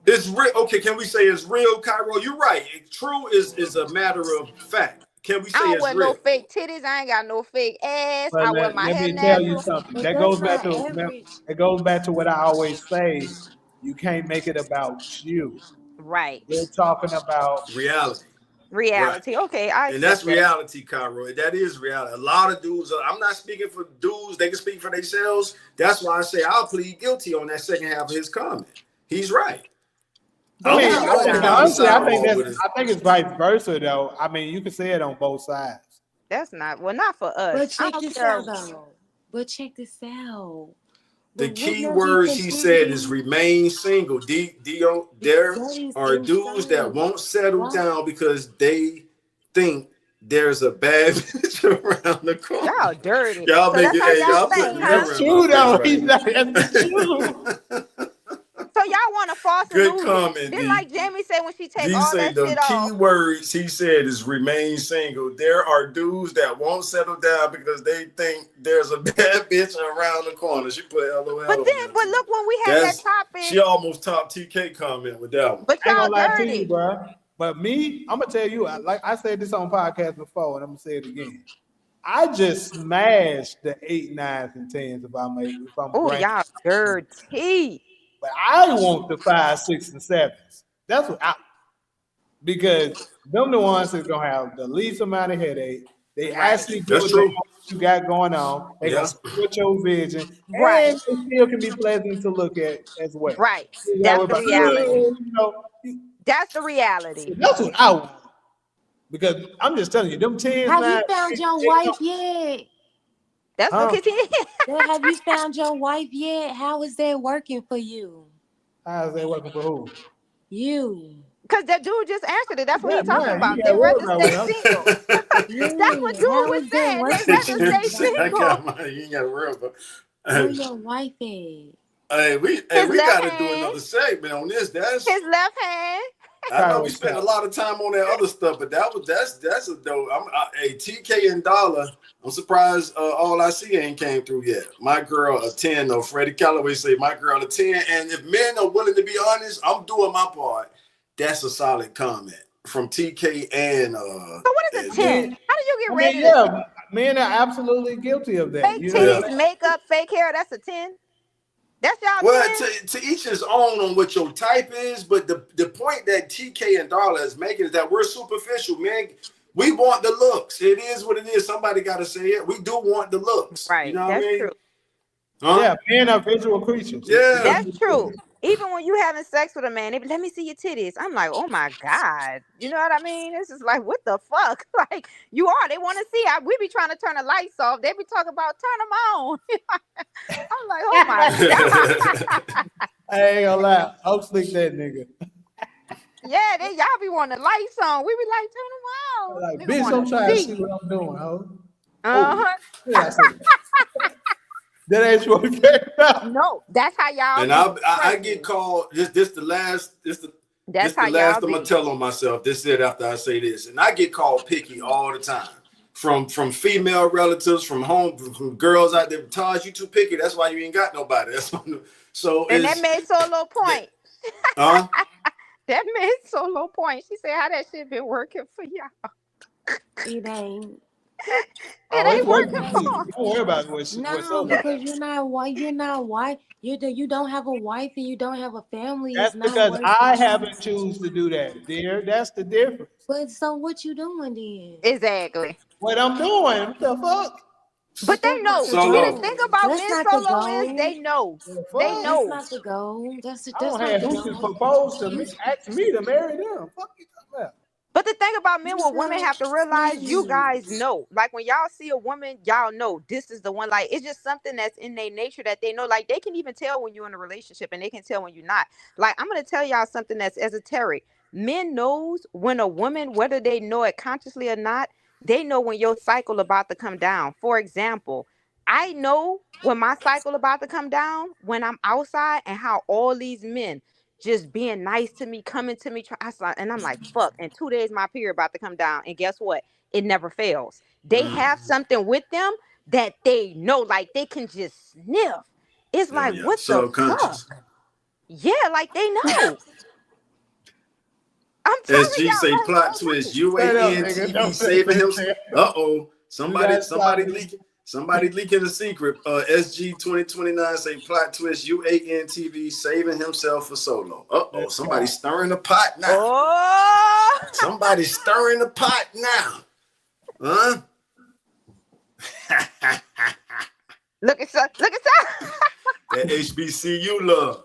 It's real. Okay, can we say it's real, Cairo? You're right. True is a matter of fact. Can we say it's real? I don't wear no fake titties. I ain't got no fake ass. But I wear my hair natural. Let me tell you something. That goes back to what I always say. You can't make it about you. Right. We're talking about reality. Right. Okay. And that's reality, Cairo. That is reality. A lot of dudes, I'm not speaking for dudes. They can speak for themselves. That's why I say I'll plead guilty on that second half of his comment. He's right. Honestly, I think it's vice versa, though. I mean, you can say it on both sides. That's not for us. But check this out, though. The key words he said is remain single. There are dudes that won't settle down because they think there's a bad bitch around the corner. Y'all dirty. Y'all make it. Y'all put that's true, though. That's true. So y'all want a false illusion. Good comment. Then, like Jamie said, when she takes all that the shit key off. words he said is remain single. There are dudes that won't settle down because they think there's a bad bitch around the corner. She put LOL. But look, when we had that topic, she almost topped TK comment with that one. But y'all dirty, to you, bro. But me, I'm gonna tell you, like I said this on podcast before, and I'm gonna say it again. I just smashed the 8, 9s, and 10s if I'm. Oh, y'all dirty. But I want the 5, 6, and 7s. That's what because them the ones that's gonna have the least amount of headache. They actually do what you got going on. They gonna Yeah. support your vision, Right. and it still can be pleasant to look at as well. Right. You That's know, the but, reality. you know, That's the reality. that's what I want. Because I'm just telling you, them tens Have you now. found your wife yet? That's Huh? what Have you found your wife yet? How is that working for you? How's that working for who? You. because that dude just answered it. That's what Yeah, he's talking man, you about. They gotta worry rather about stay what I'm. single. That's what dude How was is that saying. They working for rather you? stay I single. got my, you ain't got to worry about. Where your wife at? Hey, we His left got to do hand. another segment on this. That's His left hand. I know we spent a lot of time on that other stuff, but that's a dope. Hey, TK and Dollar. I'm surprised all I see ain't came through yet. My girl a 10 though. Freddie Calloway say my girl a 10. And if men are willing to be honest, I'm doing my part. That's a solid comment from TK and So what is a 10? Man, How do you get I rated mean, a 10? yeah, men are absolutely guilty of that. Fake You know what I'm titties, saying? makeup, fake hair, that's a 10. That's y'all well, 10? to each his own on what your type is, but the point that TK and Dollar is making is that we're superficial, man. We want the looks. It is what it is. Somebody got to say it. We do want the looks. Right. You know what I That's mean? true. Huh? Yeah, men are visual creatures. Yeah. That's true. Even when you having sex with a man, they be, let me see your titties. I'm like, oh my God. You know what I mean? This is like, what the fuck? Like, you are. They want to see. We be trying to turn the lights off. They be talking about turn them on. I'm like, oh my God. I ain't gonna lie. I'll slick that nigga. Yeah, y'all be wanting the lights on. We be like, turn them on. Like, Nigga bitch, wanna I'm trying to see. see what I'm doing, ho. Uh-huh. Yeah, I said, that ain't what it came out. No, that's how y'all And be. I get called. This the last. That's This how the last y'all I'm gonna be. tell on myself. This is it after I say this, and I get called picky all the time from female relatives, from from girls out there. Taj, you too picky. That's why you ain't got nobody. That's why, so. And that made Solo point. Huh? That made Solo point. She said, how that shit been working for y'all? It ain't. It It's ain't working working for you. for. Don't worry about what's No, up. because you're not white. You're not white. You don't have a wife and you don't have a family. That's It's not because working. I haven't choose to do that, dear. That's the difference. But so what you doing then? Exactly. What I'm doing, what the fuck? But they That's not know. the See, the Solo. goal. thing about That's men not the Solo is goal. they know. The They fuck? That's know. not the goal. I That's don't not have the bitches goal. propose to me, ask me to marry them. Fuck you talking about? But the thing about men, what women have to realize, you guys Please. know. Like when y'all see a woman, y'all know this is the one. Like it's just something that's in their nature that they know. Like they can even tell when you're in a relationship, and they can tell when you're not. Like I'm gonna tell y'all something that's esoteric. Men knows when a woman, whether they know it consciously or not, they know when your cycle about to come down. For example, I know when my cycle about to come down when I'm outside and how all these men just being nice to me, coming to me, and I'm like, fuck. In 2 days, my period about to come down. And guess what? It never fails. They have something with them that they know, like they can just sniff. It's like, Yeah. what the fuck? Subconscious. Yeah, like they know. I'm telling SG y'all, say like, plot they twist. know. Straight up, nigga. UANTV Don't say saving him. that. Somebody leaking. Somebody leaking the secret. SG 2029 say plot twist. UANTV saving himself for Solo. Somebody stirring the pot now. Oh, Somebody stirring the pot now. Huh? look at that. That HBCU love.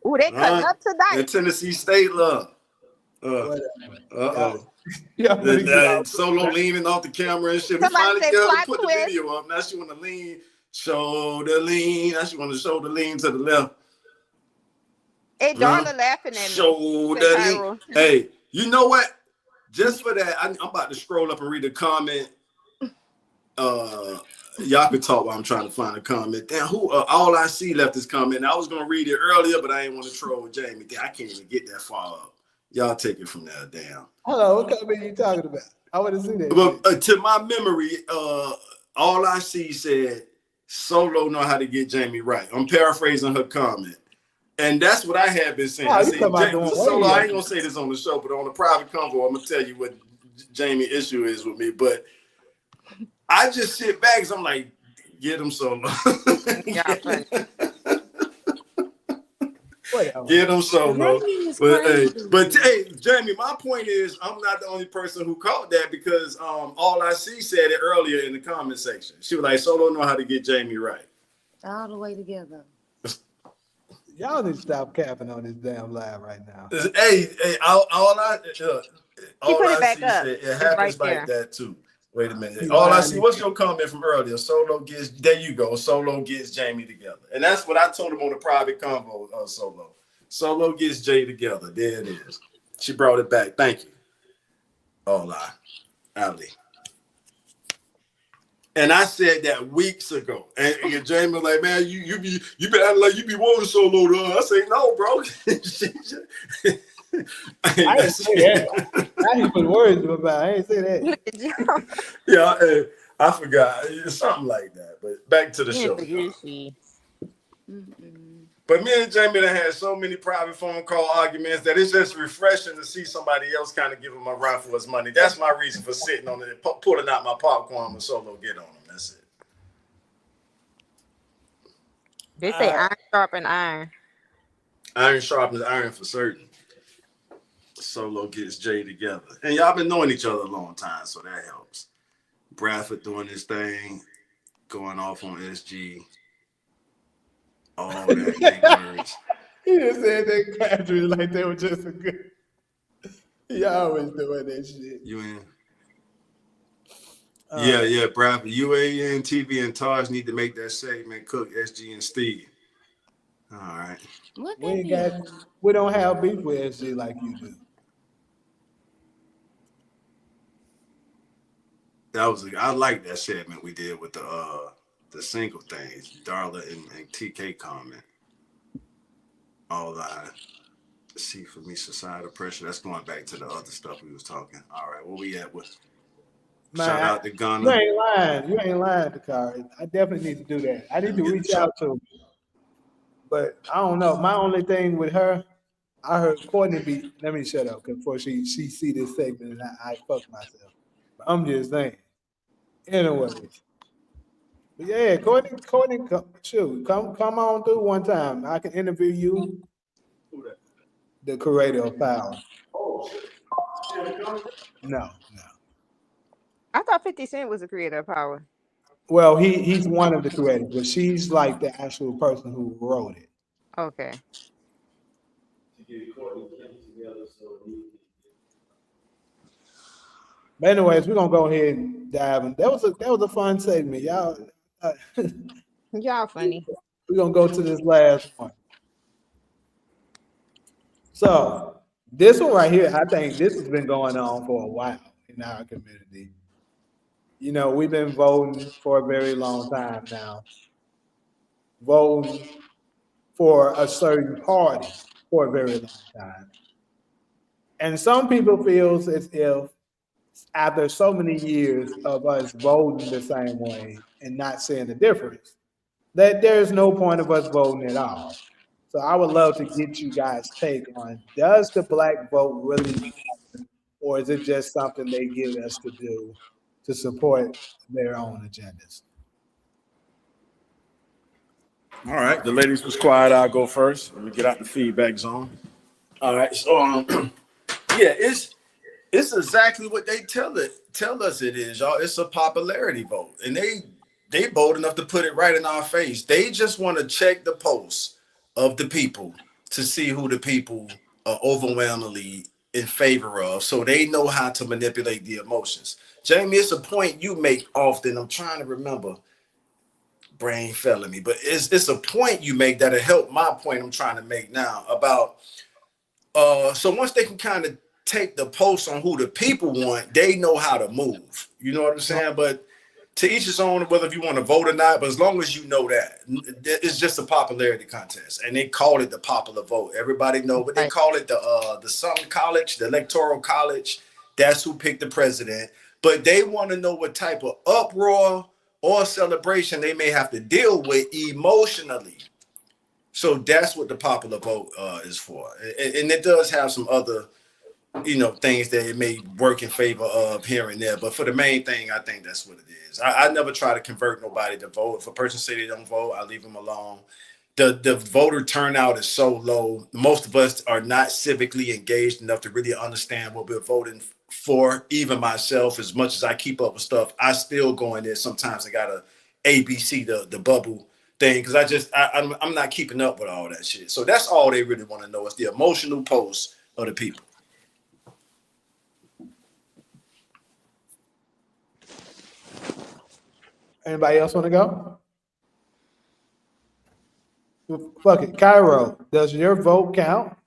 Ooh, they cutting up tonight. That Tennessee State love. Yeah, Solo leaning off the camera and shit. Somebody We finally say got to plot put twist. the video up. Now she want to lean, show the lean. Now she want to show the lean to the left. Hey, Darla laughing at me. Show the lean. Hey, you know what? Just for that, I'm about to scroll up and read a comment. Y'all can talk while I'm trying to find a comment. Damn, who? All I see left this comment. I was gonna read it earlier, but I didn't want to troll Jamie. Damn, I can't even get that far up. Y'all take it from there. Damn. Hello, what comment you talking about? I want to see that. But to my memory, all I see said Solo know how to get Jamie right. I'm paraphrasing her comment. And that's what I have been saying. I say, Solo, I ain't gonna say this on the show, but on the private convo, I'm gonna tell you what Jamie's issue is with me. But I just sit back because I'm like, get him Solo. Yeah, Well, Whatever. Get him Solo. Jamie is But crazy. hey, Jamie, my point is, I'm not the only person who caught that because all I see said it earlier in the comment section. She was like, Solo know how to get Jamie right. All the way together. Y'all need to stop capping on this damn live right now. Hey, all I He all put I it back see up. said it It's happens right like there. that too. Wait a minute. He All I lying see, again. what's your comment from earlier? Solo gets, there you go. Solo gets Jamie together. And that's what I told him on the private convo, Solo. Solo gets Jay together. There it is. She brought it back. Thank you. Hola, Ali. And I said that weeks ago. And Jamie was like, man, you been acting like you be wanting Solo to. I say, no, bro. I didn't say that. I didn't put words in my mouth. I didn't say that. Yeah, I forgot. Something like that. But back to the show. But me and Jamie done had so many private phone call arguments that it's just refreshing to see somebody else kind of give him a run for his money. That's my reason for sitting on it, pulling out my popcorn when Solo get on him. That's it. They say iron sharpen iron. Iron sharpens iron for certain. Solo gets Jay together. And y'all been knowing each other a long time, so that helps. Bradford doing his thing, going off on SG. All that big words. He just said that country like they were just a good. He always doing that shit. You in? Yeah, Bradford. UAN, TV, and Taj need to make that segment. Cook, SG, and Steve. All right. What We don't have beef with SG like you do. I like that segment we did with the single things, Darla and TK comment. All I see for me, societal pressure. That's going back to the other stuff we was talking. All right, where we at with? Shout out to Ghana. You ain't lying. You ain't lying, Dakari. I definitely need to do that. I need to reach out to him. But I don't know. My only thing with her, I heard Courtney be. Let me shut up before she see this segment and I fuck myself. But I'm just saying. Anyway. But yeah, Courtney, come on through one time. I can interview you. Who that? The creator of Power. Oh, No. I thought 50 Cent was the creator of Power. Well, he's one of the creators, but she's like the actual person who wrote it. Okay. But anyways, we're gonna go ahead and dive in. That was a fun segment, y'all. Y'all funny. We're gonna go to this last one. So this one right here, I think this has been going on for a while in our community. You know, we've been voting for a very long time now. Voting for a certain party for a very long time. And some people feels as if after so many years of us voting the same way and not seeing the difference, that there's no point of us voting at all. So I would love to get you guys' take on, does the black vote really matter, or is it just something they get us to do to support their own agendas? all right, the ladies was quiet. I'll go first. Let me get out the feedback zone. All right, so yeah, it's exactly what they tell us it is, y'all. It's a popularity vote, and they bold enough to put it right in our face. They just want to check the pulse of the people to see who the people are overwhelmingly in favor of, so they know how to manipulate the emotions. Jamie, it's a point you make often. I'm trying to remember. Brain failing me, but it's a point you make that'll help my point I'm trying to make now about so once they can kind of take the pulse on who the people want, they know how to move. You know what I'm saying? But to each his own, whether if you want to vote or not, but as long as you know that, it's just a popularity contest. And they call it the popular vote. Everybody know, but they call it the something college, the electoral college. That's who picked the president. But they want to know what type of uproar or celebration they may have to deal with emotionally. So that's what the popular vote is for. And it does have some other, things that it may work in favor of here and there. But for the main thing, I think that's what it is. I never try to convert nobody to vote. If a person say they don't vote, I leave them alone. the voter turnout is so low. Most of us are not civically engaged enough to really understand what we're voting for. Even myself, as much as I keep up with stuff, I still go in there sometimes. I gotta ABC the bubble thing because I'm not keeping up with all that shit. So that's all they really want to know is the emotional posts of the people. Anybody else want to go? Fuck it, Cairo. Does your vote count?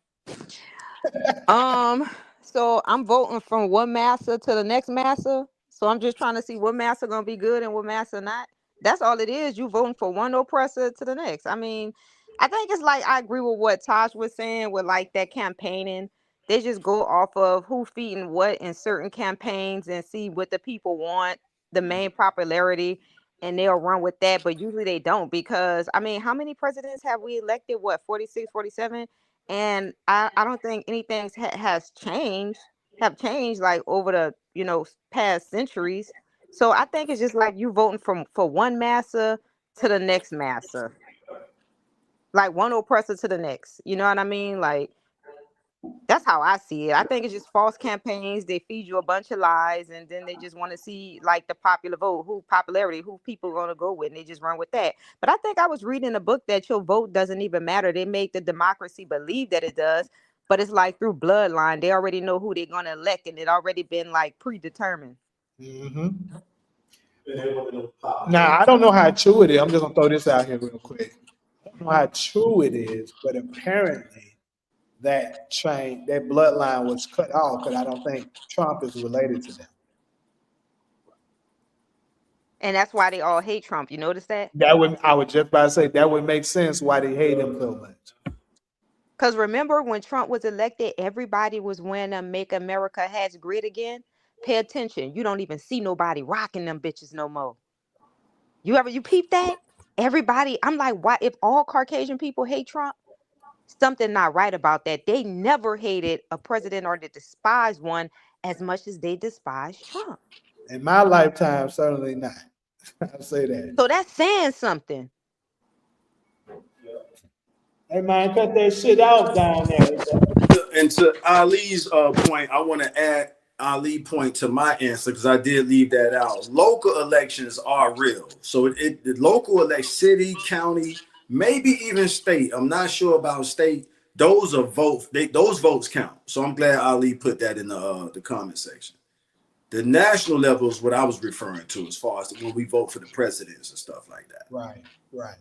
So I'm voting from one massa to the next massa. So I'm just trying to see what massa gonna be good and what massa not. That's all it is. You voting for one oppressor to the next. I mean, I think it's like I agree with what Taj was saying with like that campaigning. They just go off of who feeding what in certain campaigns and see what the people want, the main popularity, and they'll run with that. But usually they don't because I mean, how many presidents have we elected? What, 46, 47? And I don't think anything has changed have changed like over the past centuries. So I think it's just like you voting from for one massa to the next massa, like one oppressor to the next, you know what I mean? Like that's how I see it. I think it's just false campaigns. They feed you a bunch of lies, and then they just want to see like the popular vote, who popularity, who people going to go with, and they just run with that. But I think I was reading a book that your vote doesn't even matter. They make the democracy believe that it does, but it's like through bloodline. They already know who they're going to elect, and it already been like predetermined. Mm-hmm. Now, I don't know how true it is. I'm just going to throw this out here real quick. I don't know how true it is, but apparently that bloodline was cut off because I don't think Trump is related to them. And that's why they all hate Trump. You notice that? I would just about to say that would make sense why they hate him so much. Because remember when Trump was elected, everybody was wearing a Make America Has Great Again. Pay attention. You don't even see nobody rocking them bitches no more. You peep that? Everybody, I'm like, why if all Caucasian people hate Trump? Something not right about that. They never hated a president or they despised one as much as they despise Trump. In my lifetime, certainly not. I'll say that. So that's saying something. Hey man, cut that shit out down there. And to Ali's point, I want to add Ali point to my answer because I did leave that out. Local elections are real. So the local elect city, county, maybe even state. I'm not sure about state. Those are votes. Those votes count. So I'm glad Ali put that in the comment section. The national level is what I was referring to as far as when we vote for the presidents and stuff like that. Right, right.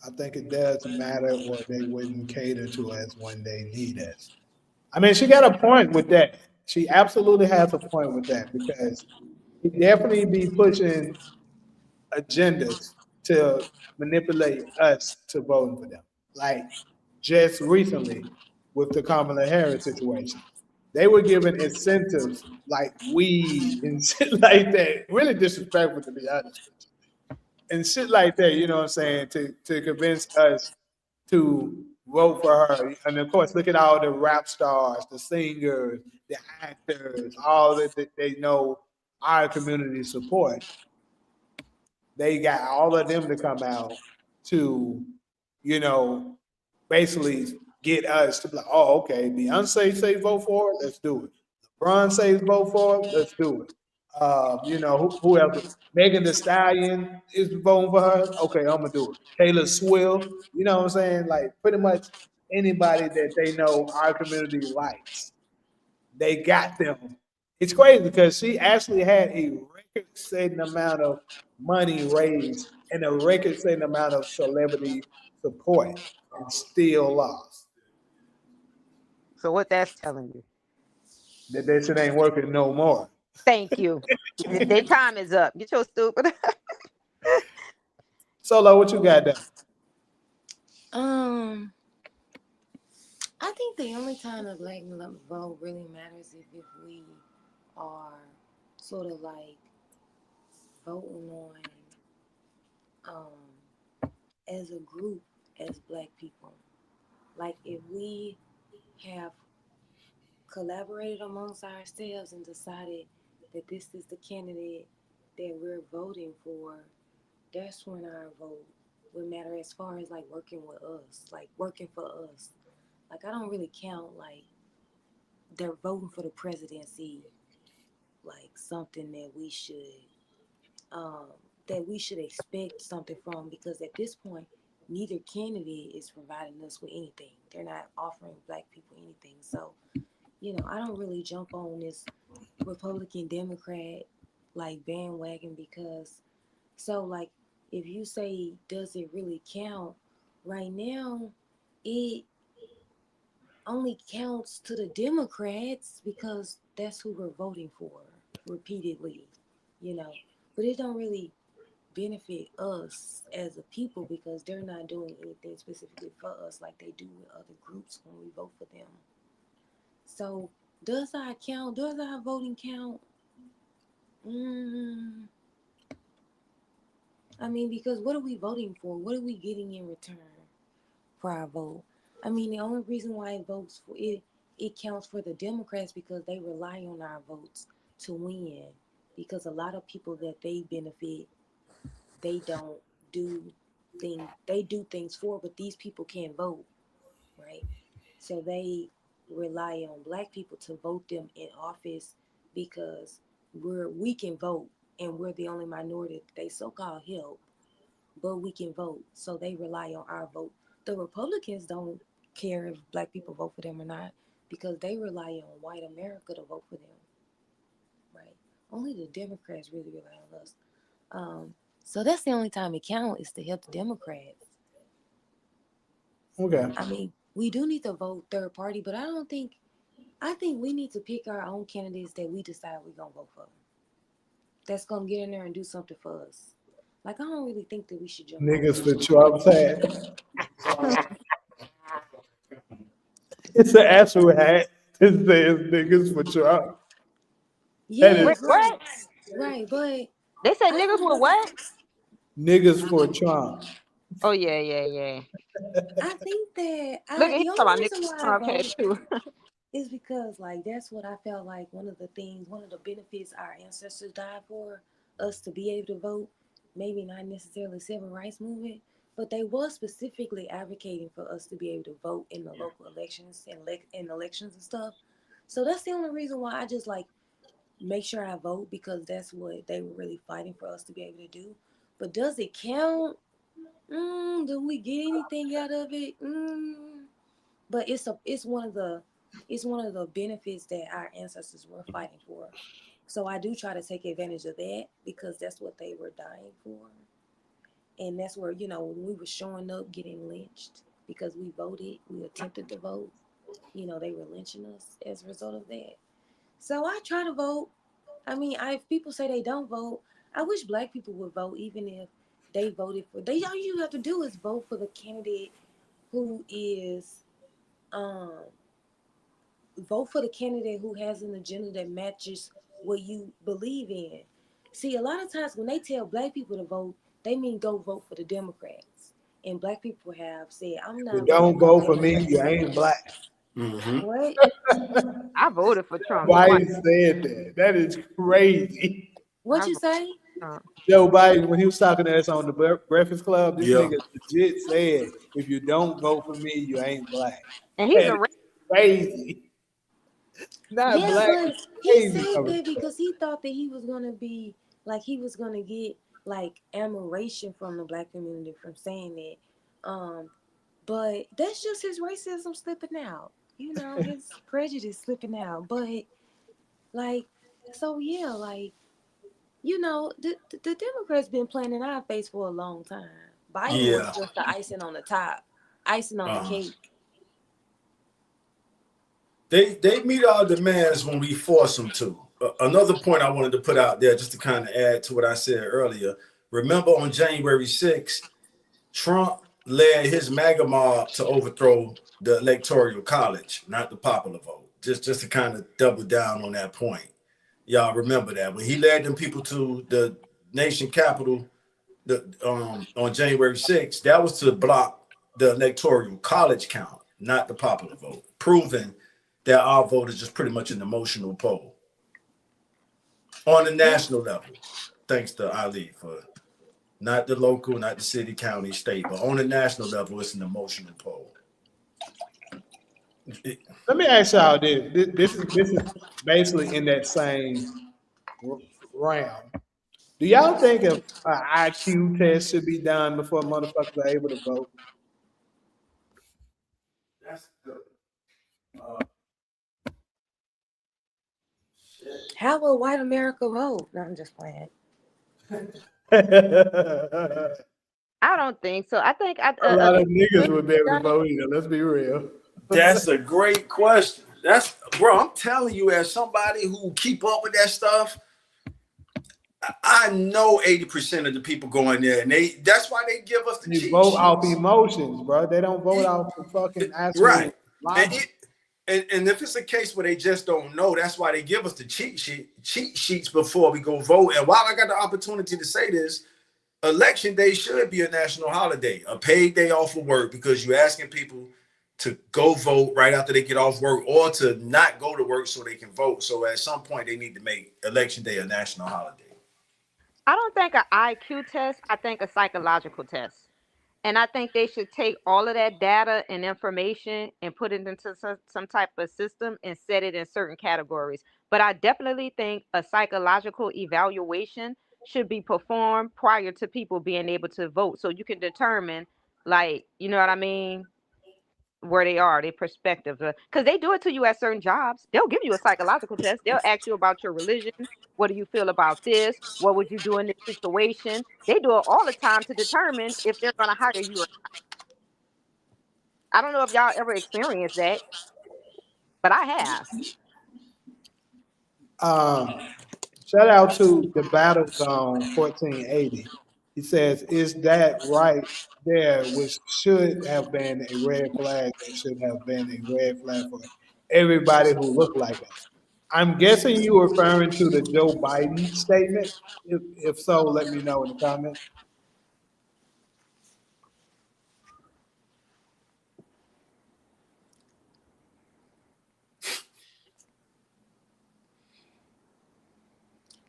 I think it does matter or they wouldn't cater to us when they need us. I mean, she got a point with that. She absolutely has a point with that because he definitely be pushing agendas to manipulate us to voting for them. Like just recently with the Kamala Harris situation, they were given incentives like weed and shit like that. Really disrespectful, to be honest with you. And shit like that, you know what I'm saying, to convince us to vote for her. And of course, look at all the rap stars, the singers, the actors, all that they know our community support. They got all of them to come out to, you know, basically get us to be like, oh, okay, Beyonce say vote for it, let's do it. LeBron says vote for it, let's do it. Who else? Megan Thee Stallion is voting for her. Okay, I'm gonna do it. Taylor Swift, you know what I'm saying? Like pretty much anybody that they know our community likes, they got them. It's crazy because she actually had a record-setting amount of money raised and a record-setting amount of celebrity support, and still lost. So what that's telling you. That shit ain't working no more. Thank you. Their time is up. Get your stupid. Solo, what you got there? I think the only time the black vote really matters if we are sort of like voting on as a group as black people. Like if we have collaborated amongst ourselves and decided that this is the candidate that we're voting for, that's when our vote would matter as far as like working with us, like working for us. Like I don't really count like they're voting for the presidency like something um that we should expect something from, because at this point neither candidate is providing us with anything. They're not offering black people anything. So, I don't really jump on this Republican Democrat like bandwagon, because so like if you say does it really count right now, it only counts to the Democrats because that's who we're voting for repeatedly, you know. But it don't really benefit us as a people because they're not doing anything specifically for us like they do with other groups when we vote for them. So does our count? Does our voting count? Mm, I mean, because what are we voting for? What are we getting in return for our vote? I mean, the only reason why it counts for the Democrats because they rely on our votes to win. Because a lot of people that they benefit, they don't do they do things for, but these people can't vote, right? So they rely on black people to vote them in office because we can vote and we're the only minority that they so-called help, but we can vote. So they rely on our vote. The Republicans don't care if black people vote for them or not because they rely on white America to vote for them, right? Only the Democrats really rely on us. So that's the only time it counts is to help the Democrats. Okay. I mean, we do need to vote third party, but I think we need to pick our own candidates that we decide we're gonna vote for. That's gonna get in there and do something for us. Like I don't really think that we should jump on Niggas for this. Trump hat. It's an actual hat. It says niggas for Trump. That Yeah, is Wait, what? right, but They said I niggas don't with really. what? niggas for Trump. Oh yeah, yeah, yeah. I think that Look at him the talking only about reason niggas why I Trump hat vote too. is because like that's what I felt like one of the benefits our ancestors died for us to be able to vote. Maybe not necessarily civil rights movement, but they was specifically advocating for us to be able to vote in the local elections and in elections and stuff. So that's the only reason why I just like make sure I vote because that's what they were really fighting for us to be able to do. But does it count? Do we get anything out of it? But it's one of the benefits that our ancestors were fighting for. So I do try to take advantage of that because that's what they were dying for. And that's where, when we were showing up getting lynched because we voted, we attempted to vote, they were lynching us as a result of that. So I try to vote. I mean, if people say they don't vote, I wish black people would vote even if they voted for all you have to do is vote for the candidate who is um vote for the candidate who has an agenda that matches what you believe in. See, a lot of times when they tell black people to vote, they mean go vote for the Democrats. And black people have said, I'm You not voting don't for vote for me, you Democrats. ain't black. Mm-hmm. What? I voted for Trump twice. Biden said that. That is crazy. What I you voted say? for Trump. Joe Biden, when he was talking to us on the Breakfast Club, this Yeah. nigga legit said, if you don't vote for me, you ain't black. And he's That a is crazy. Not Yeah, black, but he crazy. said that because he thought that he was gonna be like he was gonna get like admiration from the black community from saying that. But that's just his racism slipping out. His prejudice slipping out. But like, so yeah, like the Democrats been playing in our face for a long time. Biden was Yeah. just the icing on the top, icing on the Uh, cake. they meet our demands when we force them to. Another point I wanted to put out there, just to kind of add to what I said earlier. Remember on January 6th, Trump led his MAGA mob to overthrow the Electoral College, not the popular vote. Just to kind of double down on that point. Y'all remember that when he led them people to the nation capital, on January 6th, that was to block the Electoral College count, not the popular vote, proving that our vote is just pretty much an emotional poll on the Yeah, national level. Thanks to Ali for. not the local, not the city, county, state, but on the national level, it's an emotional poll. Let me ask y'all this. This is basically in that same realm. Do y'all think if an IQ test should be done before motherfuckers are able to vote? That's good. How will white America vote? No, I'm just playing. A I don't think so. I think lot of niggas would be able to vote either. Let's be real. That's a great question. That's bro. I'm telling you, as somebody who keep up with that stuff, I know 80% of the people going there, and that's why they give us the They cheat vote off sheets. emotions, bro. They don't vote off the fucking Right. actual And, logic. and if it's a case where they just don't know, that's why they give us the cheat sheets before we go vote. And while I got the opportunity to say this, election day should be a national holiday, a paid day off of work, because you're asking people to go vote right after they get off work or to not go to work so they can vote. So at some point, they need to make election day a national holiday. I don't think an IQ test. I think a psychological test. And I think they should take all of that data and information and put it into some type of system and set it in certain categories. But I definitely think a psychological evaluation should be performed prior to people being able to vote. So you can determine, like, you know what I mean, where they are, their perspective. Because they do it to you at certain jobs. They'll give you a psychological test. They'll ask you about your religion. What do you feel about this? What would you do in this situation? They do it all the time to determine if they're going to hire you or I don't know if y'all ever experienced that, but I have. Um, Shout out to the Battle Zone 1480. He says, "Is that right there? Which should have been a red flag. That should have been a red flag for everybody who looked like us." I'm guessing you were referring to the Joe Biden statement. If so, let me know in the comments.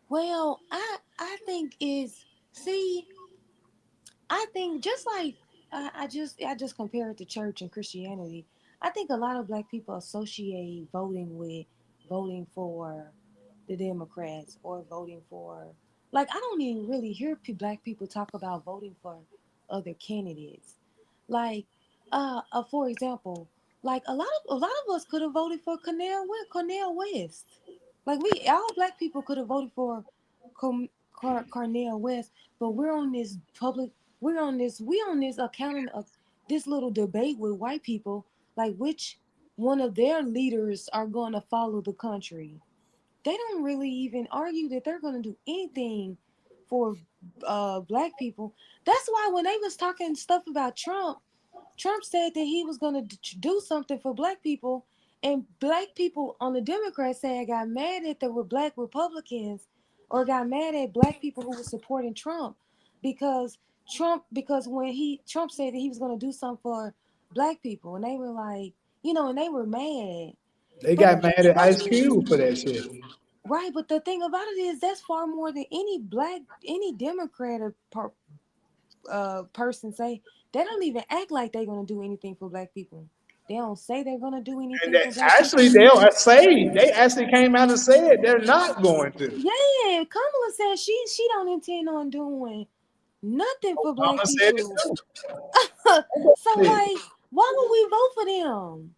Well, I think is see, I think just like I just compare it to church and Christianity. I think a lot of black people associate voting with voting for the Democrats or voting for like I don't even really hear black people talk about voting for other candidates. Like for example, like a lot of us could have voted for Cornel West. Like we all black people could have voted for Cornel West, but we're on this accounting of this little debate with white people, like which one of their leaders are going to follow the country. They don't really even argue that they're going to do anything for black people. That's why when they was talking stuff about Trump said that he was going to do something for black people, and black people on the Democrat side got mad at the black Republicans or got mad at black people who were supporting Trump because because when Trump said that he was going to do something for black people, and they were like, and they were mad. They But the got thing mad at about Ice it is, Cube for that shit. right? But the thing about it is, that's far more than any Democrat or person say. They don't even act like they're gonna do anything for black people. They don't say they're gonna do And anything they, for black actually, people. they actually came out and said they're not going to. Yeah, Kamala said she don't intend on doing nothing for black Obama said it people. too. So like, why would we vote for them?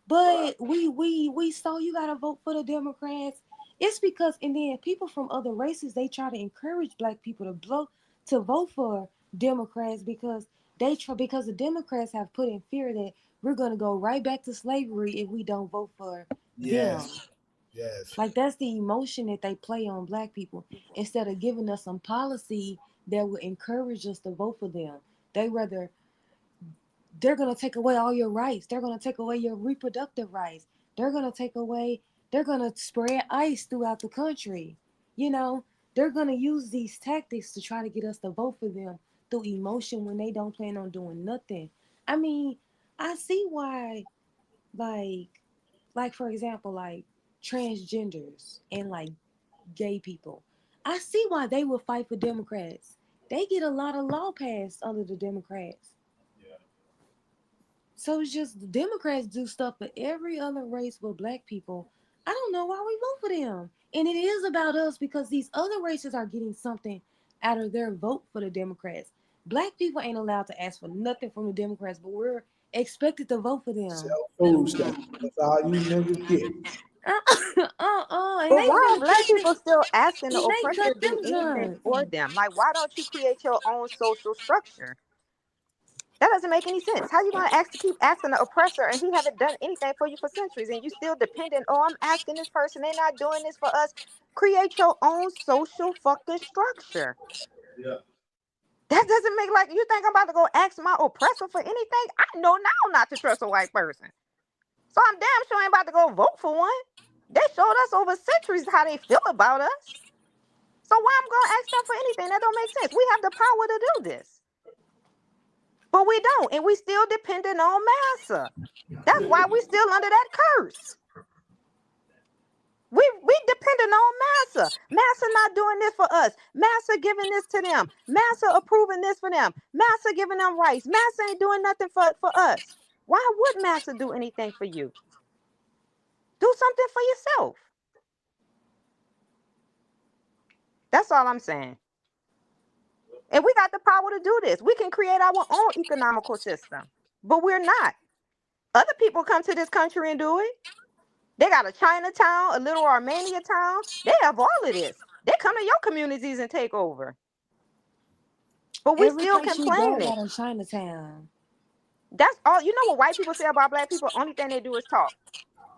But we so you gotta vote for the Democrats. It's because and then people from other races they try to encourage black people to vote for Democrats because because the Democrats have put in fear that we're gonna go right back to slavery if we don't vote for them. Yes, yes. Like that's the emotion that they play on black people instead of giving us some policy that would encourage us to vote for them. They rather they're going to take away all your rights. They're going to take away your reproductive rights. They're going to spread ice throughout the country. You know, they're going to use these tactics to try to get us to vote for them through emotion when they don't plan on doing nothing. I mean, I see why, like, for example, like transgenders and like gay people. I see why they would fight for Democrats they get a lot of law passed under the Democrats. Yeah. So it's just the Democrats do stuff for every other race but black people. I don't know why we vote for them. And it is about us because these other races are getting something out of their vote for the Democrats. Black people ain't allowed to ask for nothing from the Democrats, but we're expected to vote for them. Sell food stamps. That's all you niggas get. And But they why are really black cut people still asking the they oppressor cut to do them anything jobs. for them? Like, why don't you create your own social structure? That doesn't make any sense. How you gonna ask to keep asking the oppressor and he haven't done anything for you for centuries and you still dependent? Oh, I'm asking this person, they're not doing this for us. Create your own social fucking structure. Yeah. That doesn't make like you think I'm about to go ask my oppressor for anything. I know now not to trust a white person. So I'm damn sure I ain't about to go vote for one. They showed us over centuries how they feel about us. So why I'm gonna ask them for anything? That don't make sense. We have the power to do this. But we don't, and we still dependent on massa. That's why we still under that curse. We dependent on massa. Massa not doing this for us. Massa giving this to them. Massa approving this for them. Massa giving them rights. Massa ain't doing nothing for us. Why would massa do anything for you? Do something for yourself. That's all I'm saying. And we got the power to do this. We can create our own economical system, but we're not. Other people come to this country and do it. They got a Chinatown, a little Armenia town. They have all of this. They come to your communities and take over. But we Every still place you go complaining. got a Chinatown. That's all. You know what white people say about black people? Only thing they do is talk.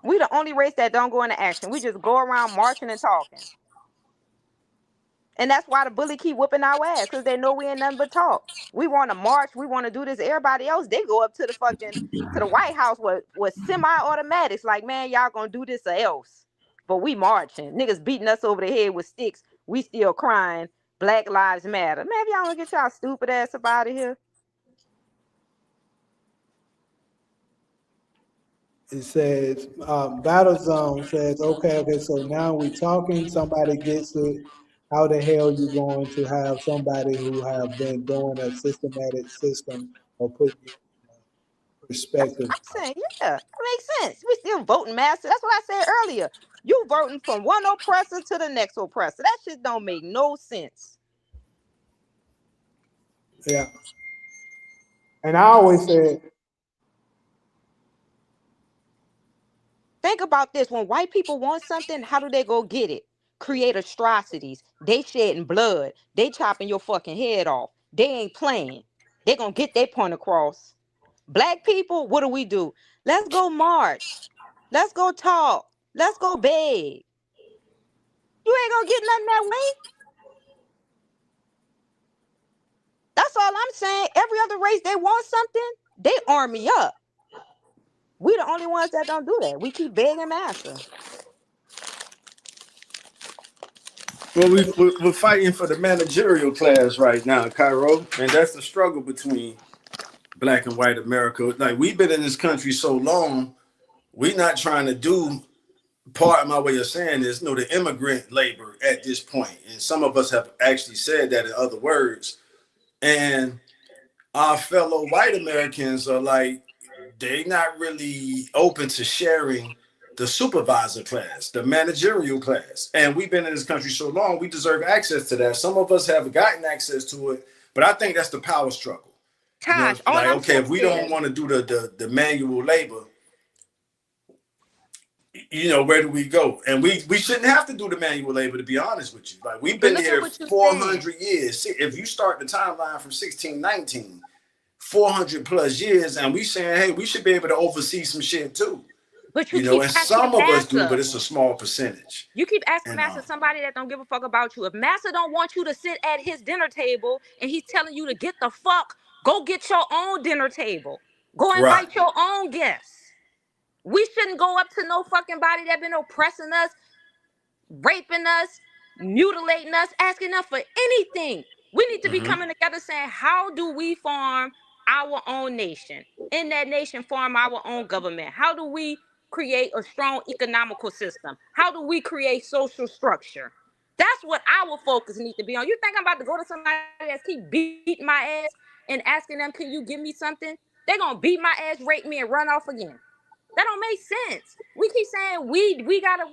We the only race that don't go into action. We just go around marching and talking. And that's why the bully keep whooping our ass, because they know we ain't nothing but talk. We want to march. We want to do this. Everybody else, they go up to the White House with semi-automatics. Like, man, y'all gonna do this or else. But we marching. Niggas beating us over the head with sticks. We still crying. Black Lives Matter. Man, if y'all want to get y'all stupid ass up out of here. It says, Battle Zone says, okay, so now we talking, somebody gets it. How the hell you going to have somebody who have been doing a systematic system or put That's what perspective? I'm saying. Yeah, that makes sense. We still voting master. That's what I said earlier. You voting from one oppressor to the next oppressor. That shit don't make no sense. Yeah. And I always said, Think about this. When white people want something, how do they go get it? Create atrocities. They shedding blood. They chopping your fucking head off. They ain't playing. They gonna get their point across. Black people, what do? Let's go march. Let's go talk. Let's go beg. You ain't gonna get nothing that way. That's all I'm saying. Every other race, they want something, they army up. We the only ones that don't do that. We keep begging massa. Well, we're fighting for the managerial class right now, Cairo, and that's the struggle between black and white America. Like, we've been in this country so long, we're not trying to do, part of my way of saying is, the immigrant labor at this point. And some of us have actually said that in other words. And our fellow white Americans are like, they're not really open to sharing the supervisor class, the managerial class. And we've been in this country so long, we deserve access to that. Some of us have gotten access to it, but I think that's the power struggle. Tosh, all Like, I'm okay, saying if we is, don't want to do the manual labor, where do we go? And we shouldn't have to do the manual labor, to be honest with you. Like, we've but been look at here what you're saying. 400 years. See, if you start the timeline from 1619, 400 plus years, and we saying, hey, we should be able to oversee some shit too. But you keep And asking some of us do, but massa. it's a small percentage. You keep asking And Massa somebody that don't give a fuck about you. If Massa don't want you to sit at his dinner table and he's telling you to get the fuck, go get your own dinner table. Go right. invite your own guests. We shouldn't go up to no fucking body that been oppressing us, raping us, mutilating us, asking us for anything. We need to be Mm-hmm. coming together saying, how do we form our own nation? In that nation, form our own government. How do we create a strong economical system? How do we create social structure? That's what our focus needs to be on. You think I'm about to go to somebody that's keep beating my ass and asking them, can you give me something? They're gonna beat my ass, rape me, and run off again. That don't make sense. We keep saying we ain't gotta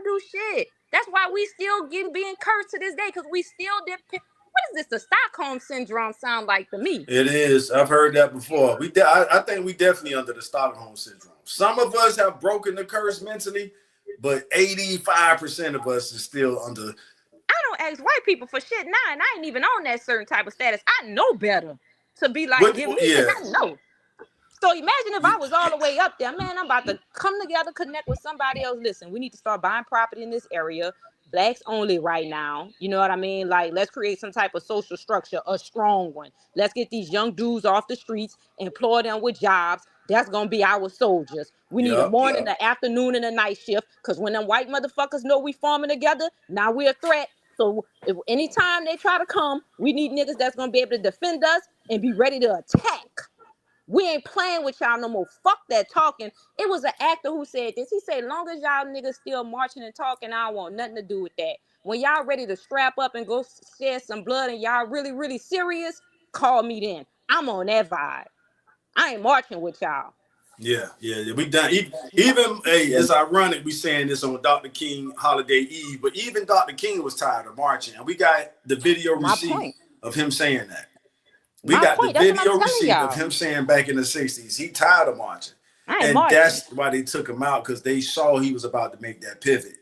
do shit. That's why we still being cursed to this day, because we still depend. What is this? The Stockholm syndrome sound like to me? It is. I've heard that before. I think we definitely under the Stockholm syndrome. Some of us have broken the curse mentally, but 85% of us is still under. I don't ask white people for shit now, and I ain't even on that certain type of status. I know better to be like, give me, because I know. So imagine if I was all the way up there, man, I'm about to come together, connect with somebody else. Listen, we need to start buying property in this area. Blacks only right now. You know what I mean? Like, let's create some type of social structure, a strong one. Let's get these young dudes off the streets, employ them with jobs. That's going to be our soldiers. We need a morning, an afternoon, and a night shift, because when them white motherfuckers know we farming together, now we're a threat. So if anytime they try to come, we need niggas that's going to be able to defend us and be ready to attack. We ain't playing with y'all no more. Fuck that talking. It was an actor who said this. He said, long as y'all niggas still marching and talking, I don't want nothing to do with that. When y'all ready to strap up and go shed some blood and y'all really, really serious, call me then. I'm on that vibe. I ain't marching with y'all. Yeah. We done. Even hey, it's ironic we saying this on Dr. King holiday eve, but even Dr. King was tired of marching, and we got the video receipt of him saying that. We got the video receipt of him saying back in the 60s, he tired of marching. And that's why they took him out, because they saw he was about to make that pivot.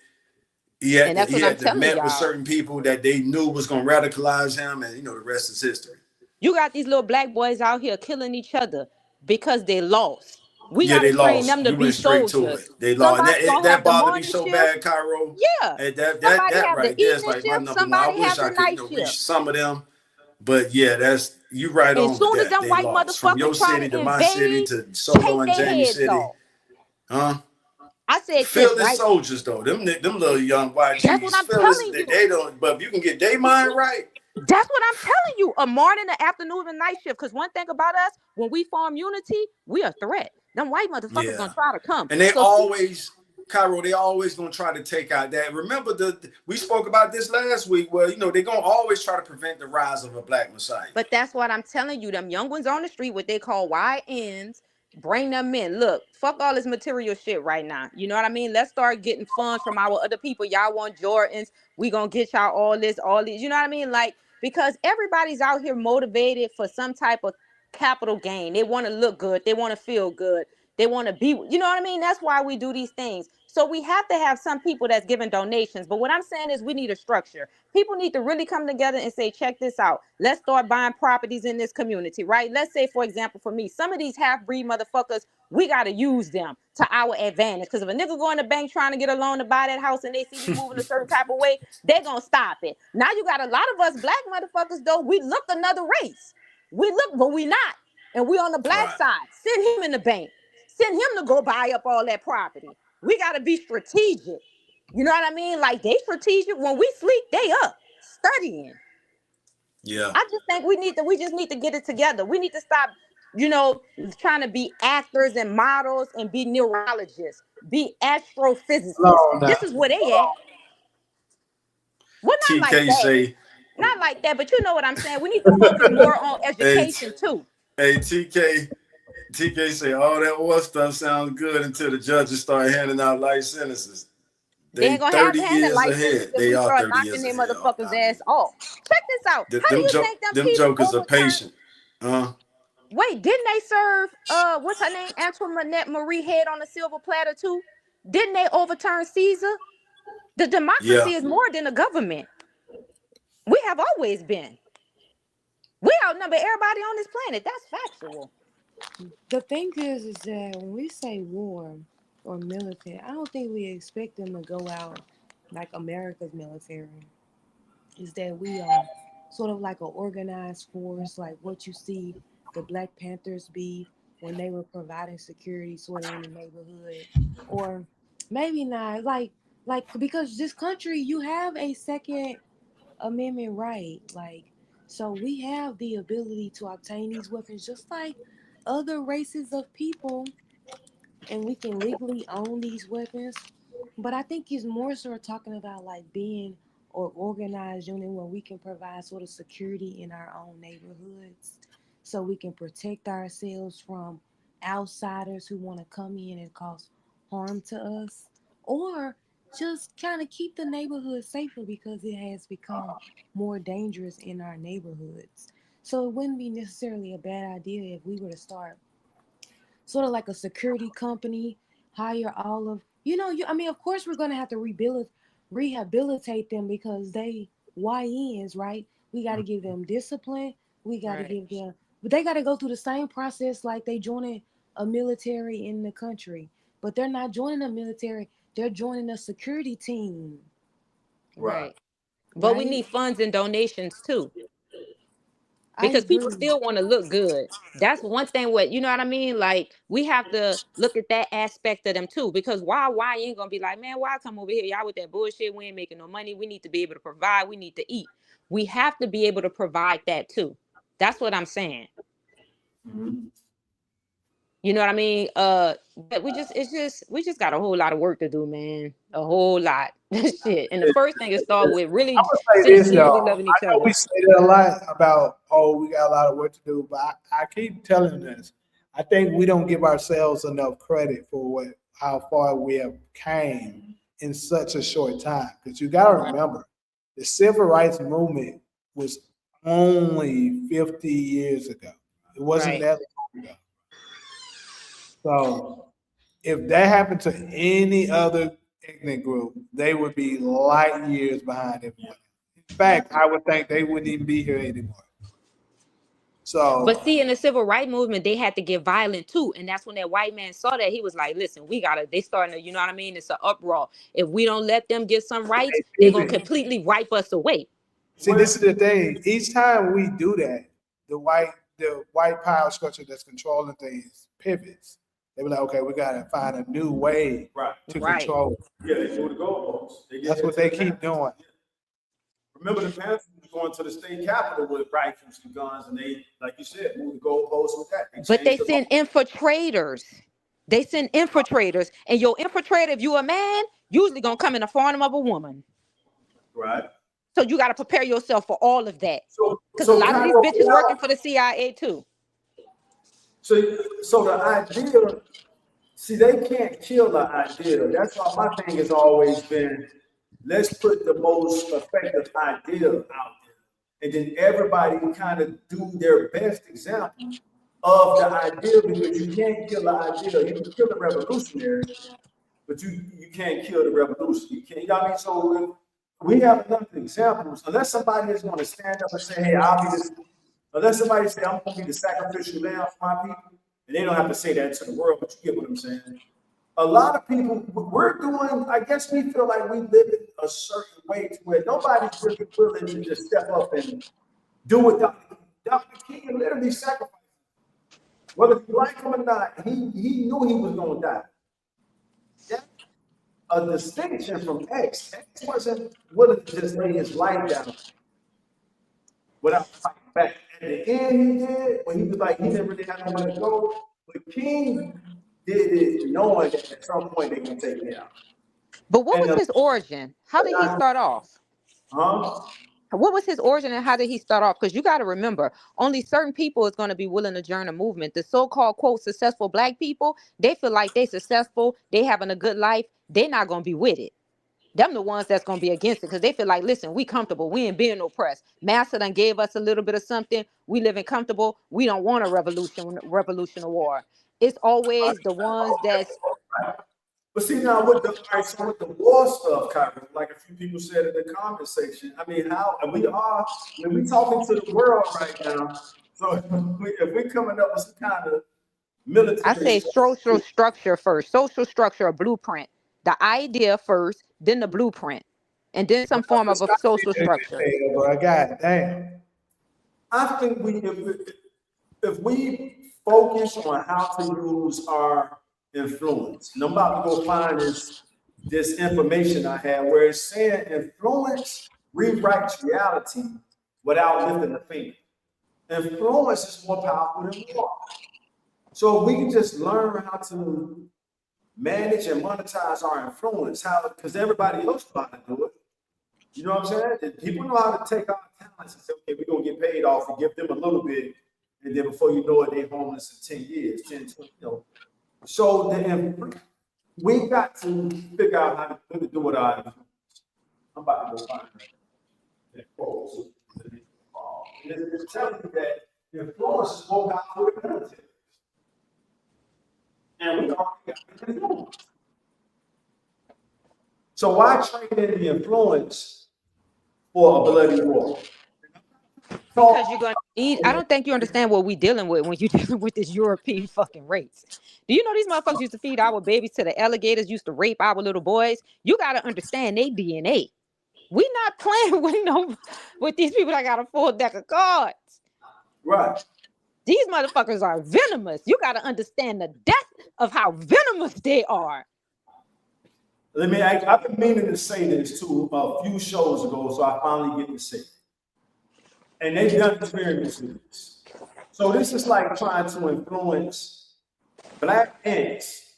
He had to met with certain people that they knew was going to radicalize him, and the rest is history. You got these little black boys out here killing each other because they lost. We got to train them to be soldiers. They lost. That bothered me so bad, Cairo. Yeah. And that right there is like my number one. I wish I could reach some of them. But yeah, that's you right on. As soon as them white motherfuckers from your city to my city to Solo and Jamie City, huh? I said, fearless soldiers though. Them little young white. That's what I'm telling you. They don't. But if you can get their mind right. That's what I'm telling you. A morning, an afternoon, and night shift. Because one thing about us, when we form unity, we a threat. Them white motherfuckers gonna try to come, and they always. Cairo, they always gonna try to take out that. Remember we spoke about this last week. Well, they're gonna always try to prevent the rise of a black messiah. But that's what I'm telling you. Them young ones on the street, what they call YNs, bring them in. Look, fuck all this material shit right now. You know what I mean? Let's start getting funds from our other people. Y'all want Jordans? We gonna get y'all all these. You know what I mean? Like, because everybody's out here motivated for some type of capital gain. They want to look good. They want to feel good. They want to be, you know what I mean? That's why we do these things. So we have to have some people that's giving donations. But what I'm saying is we need a structure. People need to really come together and say, check this out. Let's start buying properties in this community, right? Let's say, for example, for me, some of these half-breed motherfuckers, we got to use them to our advantage. Because if a nigga go in the bank trying to get a loan to buy that house and they see we moving a certain type of way, they're going to stop it. Now you got a lot of us black motherfuckers, though, we look another race. We look, but we not. And we on the black side. Send him in the bank. Send him to go buy up all that property. We got to be strategic. You know what I mean? Like, they strategic. When we sleep, they up studying. Yeah. I just think we just need to get it together. We need to stop, trying to be actors and models and be neurologists, be astrophysicists. This is where they at. Well, not like that. Not like that, but you know what I'm saying. We need to focus more on education too. Hey, TK say all that war stuff sounds good until the judges start handing out life sentences. They ain't gonna have to hand it like this if we start knocking their motherfuckers' ass off. Check this out. How do you think them jokers are patient? Wait, didn't they serve what's her name? Antoinette Marie head on a silver platter too? Didn't they overturn Caesar? The democracy is more than a government. We have always been. We outnumber everybody on this planet. That's factual. The thing is that when we say war or military, I don't think we expect them to go out like America's military. Is that we are sort of like an organized force, like what you see the Black Panthers be when they were providing security sort of in the neighborhood, or maybe not like because this country, you have a Second Amendment right, like, so we have the ability to obtain these weapons just like other races of people, and we can legally own these weapons. But I think he's more so talking about like being or organized unit where we can provide sort of security in our own neighborhoods so we can protect ourselves from outsiders who want to come in and cause harm to us, or just kind of keep the neighborhood safer because it has become more dangerous in our neighborhoods. So it wouldn't be necessarily a bad idea if we were to start sort of like a security company, hire all of I mean, of course we're gonna have to rehabilitate them because they YNs, right? We got to give them discipline. We got to Right. give them, but they got to go through the same process like they joining a military in the country. But they're not joining a military. They're joining a security team, Right. Right. But we right? need funds and donations too, I because people agree. still want to look good. That's one thing. What you know what I mean? Like we have to look at that aspect of them too. Because why you ain't gonna be like, man, why come over here? Y'all with that bullshit? We ain't making no money. We need to be able to provide. We need to eat. We have to be able to provide that too. That's what I'm saying. Mhm. You know what I mean? But we just got a whole lot of work to do, man. A whole lot. Shit. And the first thing is start with I'm really gonna say this, seriously really y'all. loving I each know other. we say that a lot about, oh, we got a lot of work to do, but I keep telling this. I think we don't give ourselves enough credit for how far we have came in such a short time. Because you got to Right. remember, the civil rights movement was only 50 years ago. It wasn't Right. that long ago. So if that happened to any other ethnic group, they would be light years behind everyone. In fact, I would think they wouldn't even be here anymore. But So see, in the civil rights movement, they had to get violent too. And that's when that white man saw that. He was like, listen, they starting to, you know what I mean? It's an uproar. If we don't let them get some rights, they they're going to pivot. completely wipe us away. See, this is the thing. Each time we do that, the white power structure that's controlling things pivots. They be like, okay, we gotta find a new way Right. to Right. control. Yeah, they do the goalposts. They get That's what into they the keep Panthers. doing. Remember the Panthers was going to the state capitol with rifles and guns, and they, like you said, moved the goalposts with that. They But they changed the law. send infiltrators. They send infiltrators. And your infiltrator, if you a man, usually going to come in the form of a woman. Right. So you got to prepare yourself for all of that. So, Because a so lot of kind these of, bitches working for the CIA too. so the idea, see, they can't kill the idea. That's why my thing has always been, let's put the most effective idea out there, and then everybody kind of do their best example of the idea, because you can't kill the idea. You can kill the revolutionary, but you can't kill the revolution. You can't. You know what I mean? So we have enough examples. Unless somebody is going to stand up and say, "Hey, I'll be this." Unless somebody say, "I'm going to be the sacrificial lamb for my people," and they don't have to say that to the world, but you get what I'm saying. A lot of people, we're doing. I guess we feel like we live in a certain way to where nobody's really willing to just step up and do what Dr. King literally sacrificed. Whether you like him or not, he knew he was going to die. That's a distinction from X. X wasn't willing to just lay his life down without fighting back. At the end, he did, when he was like, he didn't really have nowhere to go. But King did it knowing that at some point they're going to take me out. But what And was his origin? How did he start off? huh? What was his origin and how did he start off? Because you got to remember, only certain people is going to be willing to join a movement. The so-called, quote, successful black people, they feel like they successful, they having a good life, they're not going to be with it. Them the ones that's going to be against it because they feel like, listen, we comfortable. We ain't being oppressed. Master done gave us a little bit of something. We living comfortable. We don't want a revolution or war. It's always the ones that's But see now with the all right, so with the war stuff, Kyrie, like a few people said in the comment section, I mean, how and we talking to the world right now. So if we coming up with some kind of I military say social structure first. Social structure, a blueprint. The idea first, then the blueprint, and then some form of a social structure. Bro, God damn. I think if we focus on how to use our influence, and I'm about to go find this information I had where it's saying influence rewrites reality without lifting a finger. Influence is more powerful than war. So we can just learn how to manage and monetize our influence, how because everybody else about to do it. You know what I'm saying? And people know how to take our talents and say, okay, we're going to get paid off and give them a little bit. And then before you know it, they're homeless in 10 years, 10, 20, you know. So we got to figure out how to do it. I'm about to go find that quote. It's telling you that the influence is more powerful than the military. And we already got the influence. So why trade in the influence for a bloody war? Because you're gonna need. I don't think you understand what we're dealing with when you're dealing with this European fucking race. Do you know these motherfuckers used to feed our babies to the alligators, used to rape our little boys? You gotta understand their DNA. We not playing with these people that got a full deck of cards. Right. These motherfuckers are venomous. You gotta understand the depth of how venomous they are. I've been meaning to say this too a few shows ago, so I finally get to say it. And they've done experiments with this. So this is like trying to influence black ants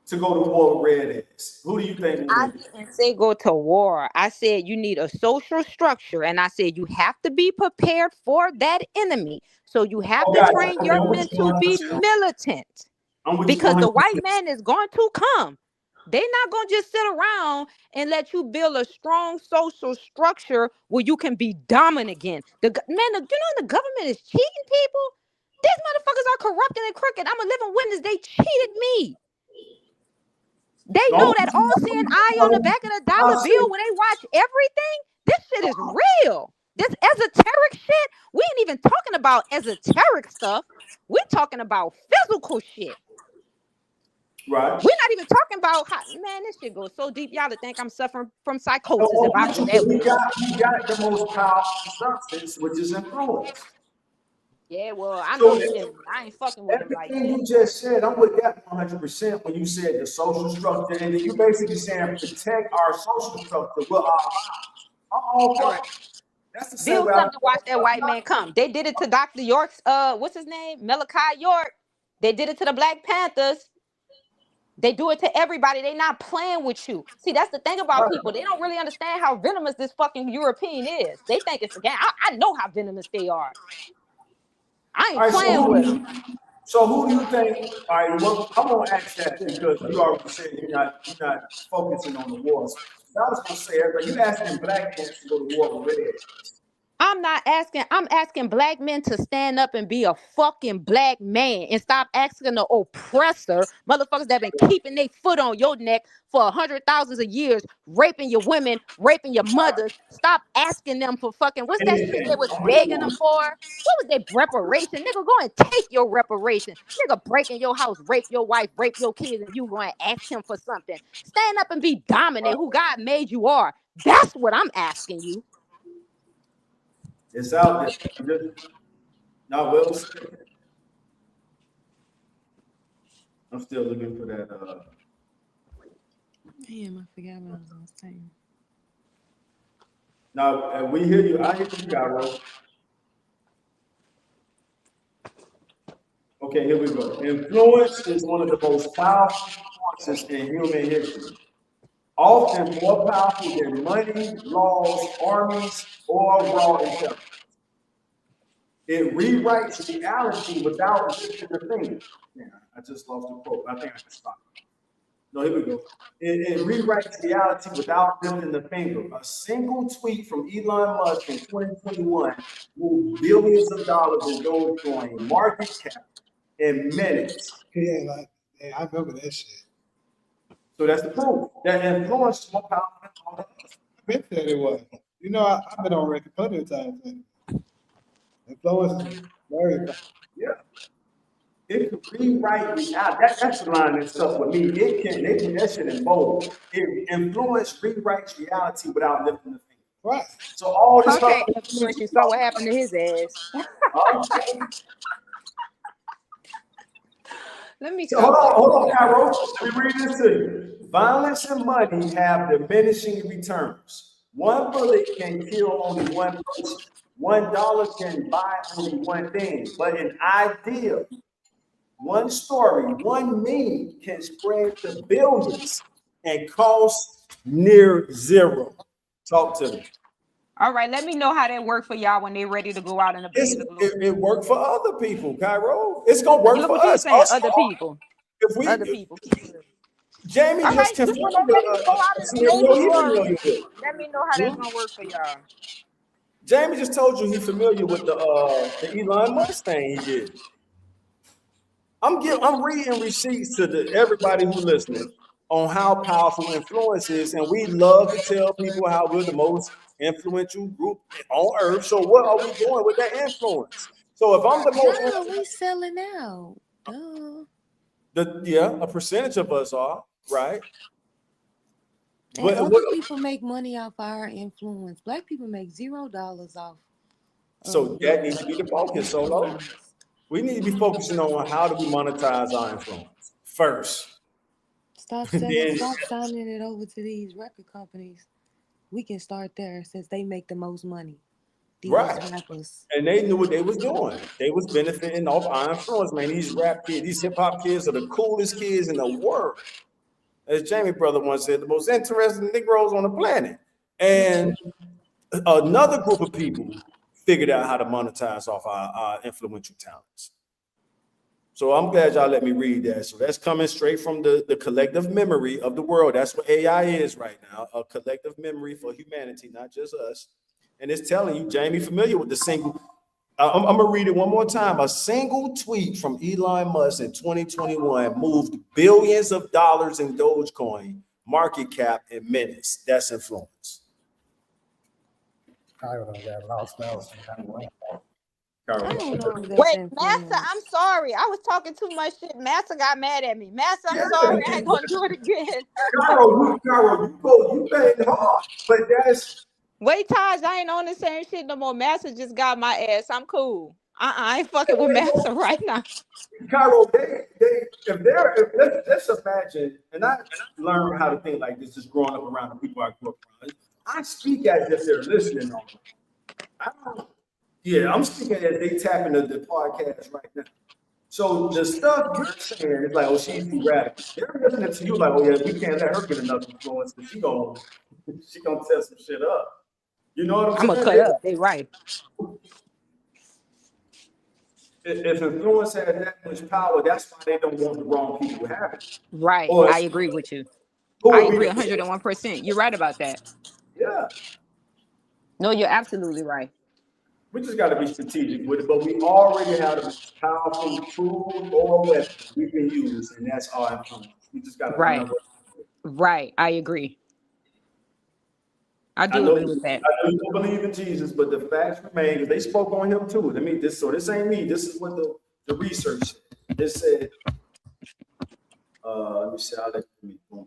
to go to war with red ants. Who do you think? I didn't say go to war. I said you need a social structure, and I said you have to be prepared for that enemy. So you have to train your men to be militant, because the white man is going to come. They're not going to just sit around and let you build a strong social structure where you can be dominant again. The government is cheating people. These motherfuckers are corrupt and crooked. I'm a living witness. They cheated me. They know that all-seeing eye on the back of the dollar bill when they watch everything. This shit is real. This esoteric shit, we ain't even talking about esoteric stuff. We're talking about physical shit. Right. We're not even talking about how, man, this shit goes so deep. Y'all would think I'm suffering from psychosis if I do that. We got the most powerful substance, which is influence. Yeah, well, I know I ain't fucking with them like that. Everything you just said, I'm with that 100% when you said the social structure, and then you basically saying protect our social structure with our That's the same build something to watch that white man come. They did it to Dr. York's, what's his name? Malachi York. They did it to the Black Panthers. They do it to everybody. They not playing with you. See, that's the thing about people. They don't really understand how venomous this fucking European is. They think it's a game. I know how venomous they are. I ain't playing with them. So who do you think? All right, well, I'm gonna ask that because you already said you're not focusing on the wars. So I was gonna say, you asking black men to go to war with red. I'm not asking. I'm asking black men to stand up and be a fucking black man and stop asking the oppressor, motherfuckers that been keeping their foot on your neck for 100,000 of years, raping your women, raping your mothers. Stop asking them for fucking, what's that shit they was begging them for? What was that reparation? Nigga, go and take your reparation. Nigga, break in your house, rape your wife, rape your kids, and you going to ask him for something. Stand up and be dominant, who God made you are. That's what I'm asking you. It's out there. Not well said. I'm still looking for that. Damn, I forgot what I was saying. Now we hear you. I hear you, Gyro. Okay, here we go. Influence is one of the most powerful forces in human history. Often more powerful than money, laws, armies, or raw intelligence. It rewrites reality without lifting the finger. Yeah, I just lost the quote. I think I can stop. No, here we go. It rewrites reality without lifting the finger. A single tweet from Elon Musk in 2021 moved billions of dollars in Dogecoin market cap in minutes. Yeah, I remember that shit. So that's the proof. That influence is more powerful than all that. I bet that it was. You know, I've been on record plenty of times. Influence is very powerful. Yeah. It could rewrite reality. That's the line that's stuck with me. They put that shit in bold. It influence rewrites reality without lifting the finger. Right. So all this stuff. You saw what happened to his ass. Let me hold on, Carol. Let me read this to you. Violence and money have diminishing returns. One bullet can kill only one person. $1 can buy only one thing. But an idea, one story, one meme can spread to billions and cost near zero. Talk to me. All right, let me know how that worked for y'all when they're ready to go out in the blaze of glory. It worked for other people, Cairo. It's gonna work Look for what you're us. saying, Us other all. people. If we, Other people. Jamie All just right, confirmed when they're ready to go out a in the blaze scenario of he glory, familiar with. let me know how that's gonna work for y'all. Jamie just told you he's familiar with the Elon Musk thing he did. I'm reading receipts to everybody who listening on how powerful influence is, and we love to tell people how we're the most influential group on earth. So what are we doing with that influence? So if I'm the most No, we selling out. Duh. a percentage of us are, right? And other people make money off our influence. Black people make $0 off. So that needs to be the focus. So we need to be focusing on how do we monetize our influence first. Stop signing it over to these record companies. We can start there since they make the most money. These rappers. And they knew what they was doing. They was benefiting off our influence, man. These rap kids, these hip hop kids are the coolest kids in the world. As Jamie brother once said, the most interesting Negroes on the planet. And another group of people figured out how to monetize off our influential talents. So I'm glad y'all let me read that. So that's coming straight from the collective memory of the world. That's what AI is right now, a collective memory for humanity, not just us. And it's telling you, Jamie, familiar with the single. I'm going to read it one more time. A single tweet from Elon Musk in 2021 moved billions of dollars in Dogecoin market cap in minutes. That's influence. I don't got lost out. I don't know if that's Wait, influence. Master, I'm sorry. I was talking too much shit. Master got mad at me. Master, I'm sorry. I ain't gonna do it again. Caro, you playing hard, but that's. Wait, Taj, I ain't on the same shit no more. Master just got my ass. I'm cool. I ain't fucking with Master right now. Caro, let's imagine, and I learned how to think like this just growing up around the people I grew up around. I speak as if they're listening on me. I'm speaking as they tap into the podcast right now. So the stuff you're saying is like, oh, she's too radical. They're listening to you like, oh yeah, we can't let her get enough influence because she gonna test some shit up. You know what I'm saying? I'm gonna cut up. They right. If influence has that much power, that's why they don't want the wrong people to have it. Right. Or I agree with you. I agree 101%. You're right about that. Yeah. No, you're absolutely right. We just got to be strategic with it, but we already have a powerful tool or weapon we can use, and that's our influence. We just got to remember. Right. I agree. I agree with that. I know you don't believe in Jesus, but the facts remain because they spoke on him too. This ain't me. This is what the research said. This said, let me see how that me. Boom.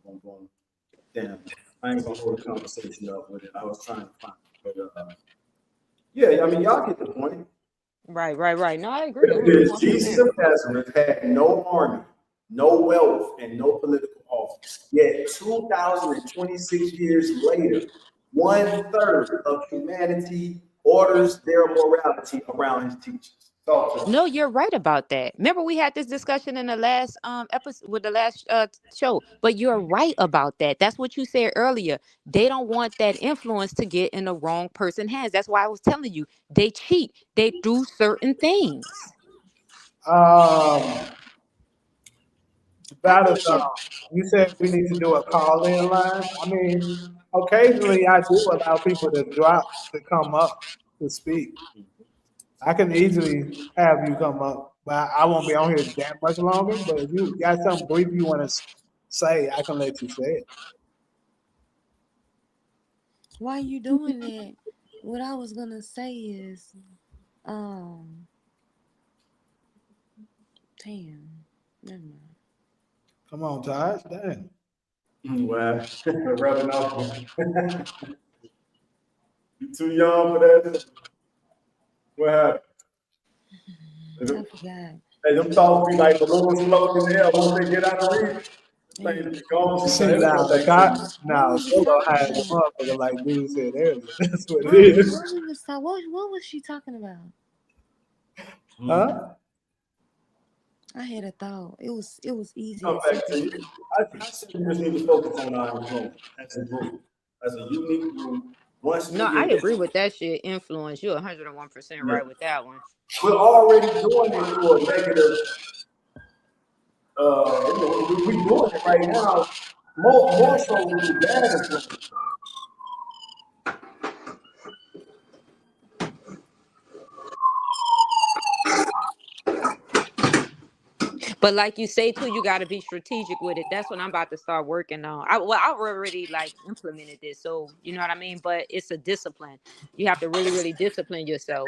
Damn, I ain't gonna hold the conversation up with it. I was trying to find it, but yeah, I mean y'all get the point. Right. No, I agree. Jesus of Nazareth had no army, no wealth, and no political office. Yet 2,026 years later, 1/3 of humanity orders their morality around his teachings. No, you're right about that. Remember, we had this discussion in the last episode with the last show. But you're right about that. That's what you said earlier. They don't want that influence to get in the wrong person's hands. That's why I was telling you they cheat. They do certain things. You said we need to do a call-in line. I mean, occasionally I do allow people to come up to speak. I can easily have you come up, but I won't be on here that much longer. But if you got something brief you want to say, I can let you say it. Why you doing that? What I was gonna say is, damn, never mind. Come on, Taj. Damn. Well, rubbing off. You too young for that. What happened? I forgot. Hey, them thoughts be like balloons floating in the air once they get out of reach. See, now, Solo had a motherfucker like dude said earlier. That's what it is. What was she talking about? Huh? I had a thought. It was easy. Come back to you. I said we just need to focus on our influence as a group, as a unique group. Once we No, I get, agree with that shit. Influence. You're 101% yeah, right with that one. we're already doing it through a negative. We doing it right now. More so with the bad influence. But like you say too, you got to be strategic with it. That's what I'm about to start working on. I've already like implemented this, so you know what I mean. But it's a discipline. You have to really, really discipline yourself.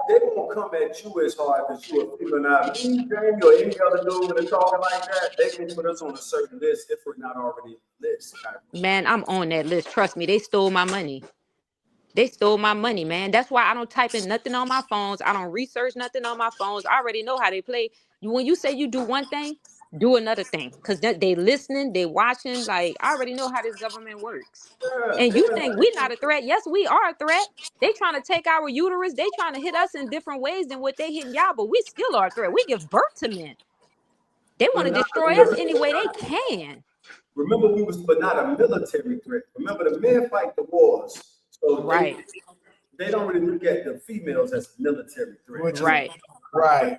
They won't come at you as hard as you are feeling out. Me, Jamie, or any other dude when they're talking like that, they can put us on a certain list if we're not already on the list. Man, I'm on that list. Trust me, they stole my money. They stole my money, man. That's why I don't type in nothing on my phones. I don't research nothing on my phones. I already know how they play. When you say you do one thing, do another thing. Because they listening, they watching. Like, I already know how this government works. Yeah, And you think we're not a threat. Yes, we are a threat. They trying to take our uterus. They trying to hit us in different ways than what they hitting y'all. But we still are a threat. We give birth to men. They want to destroy us any way they can. Remember, we was but not a military threat. Remember, the men fight the wars. So Right. they don't really look at the females as a military threat.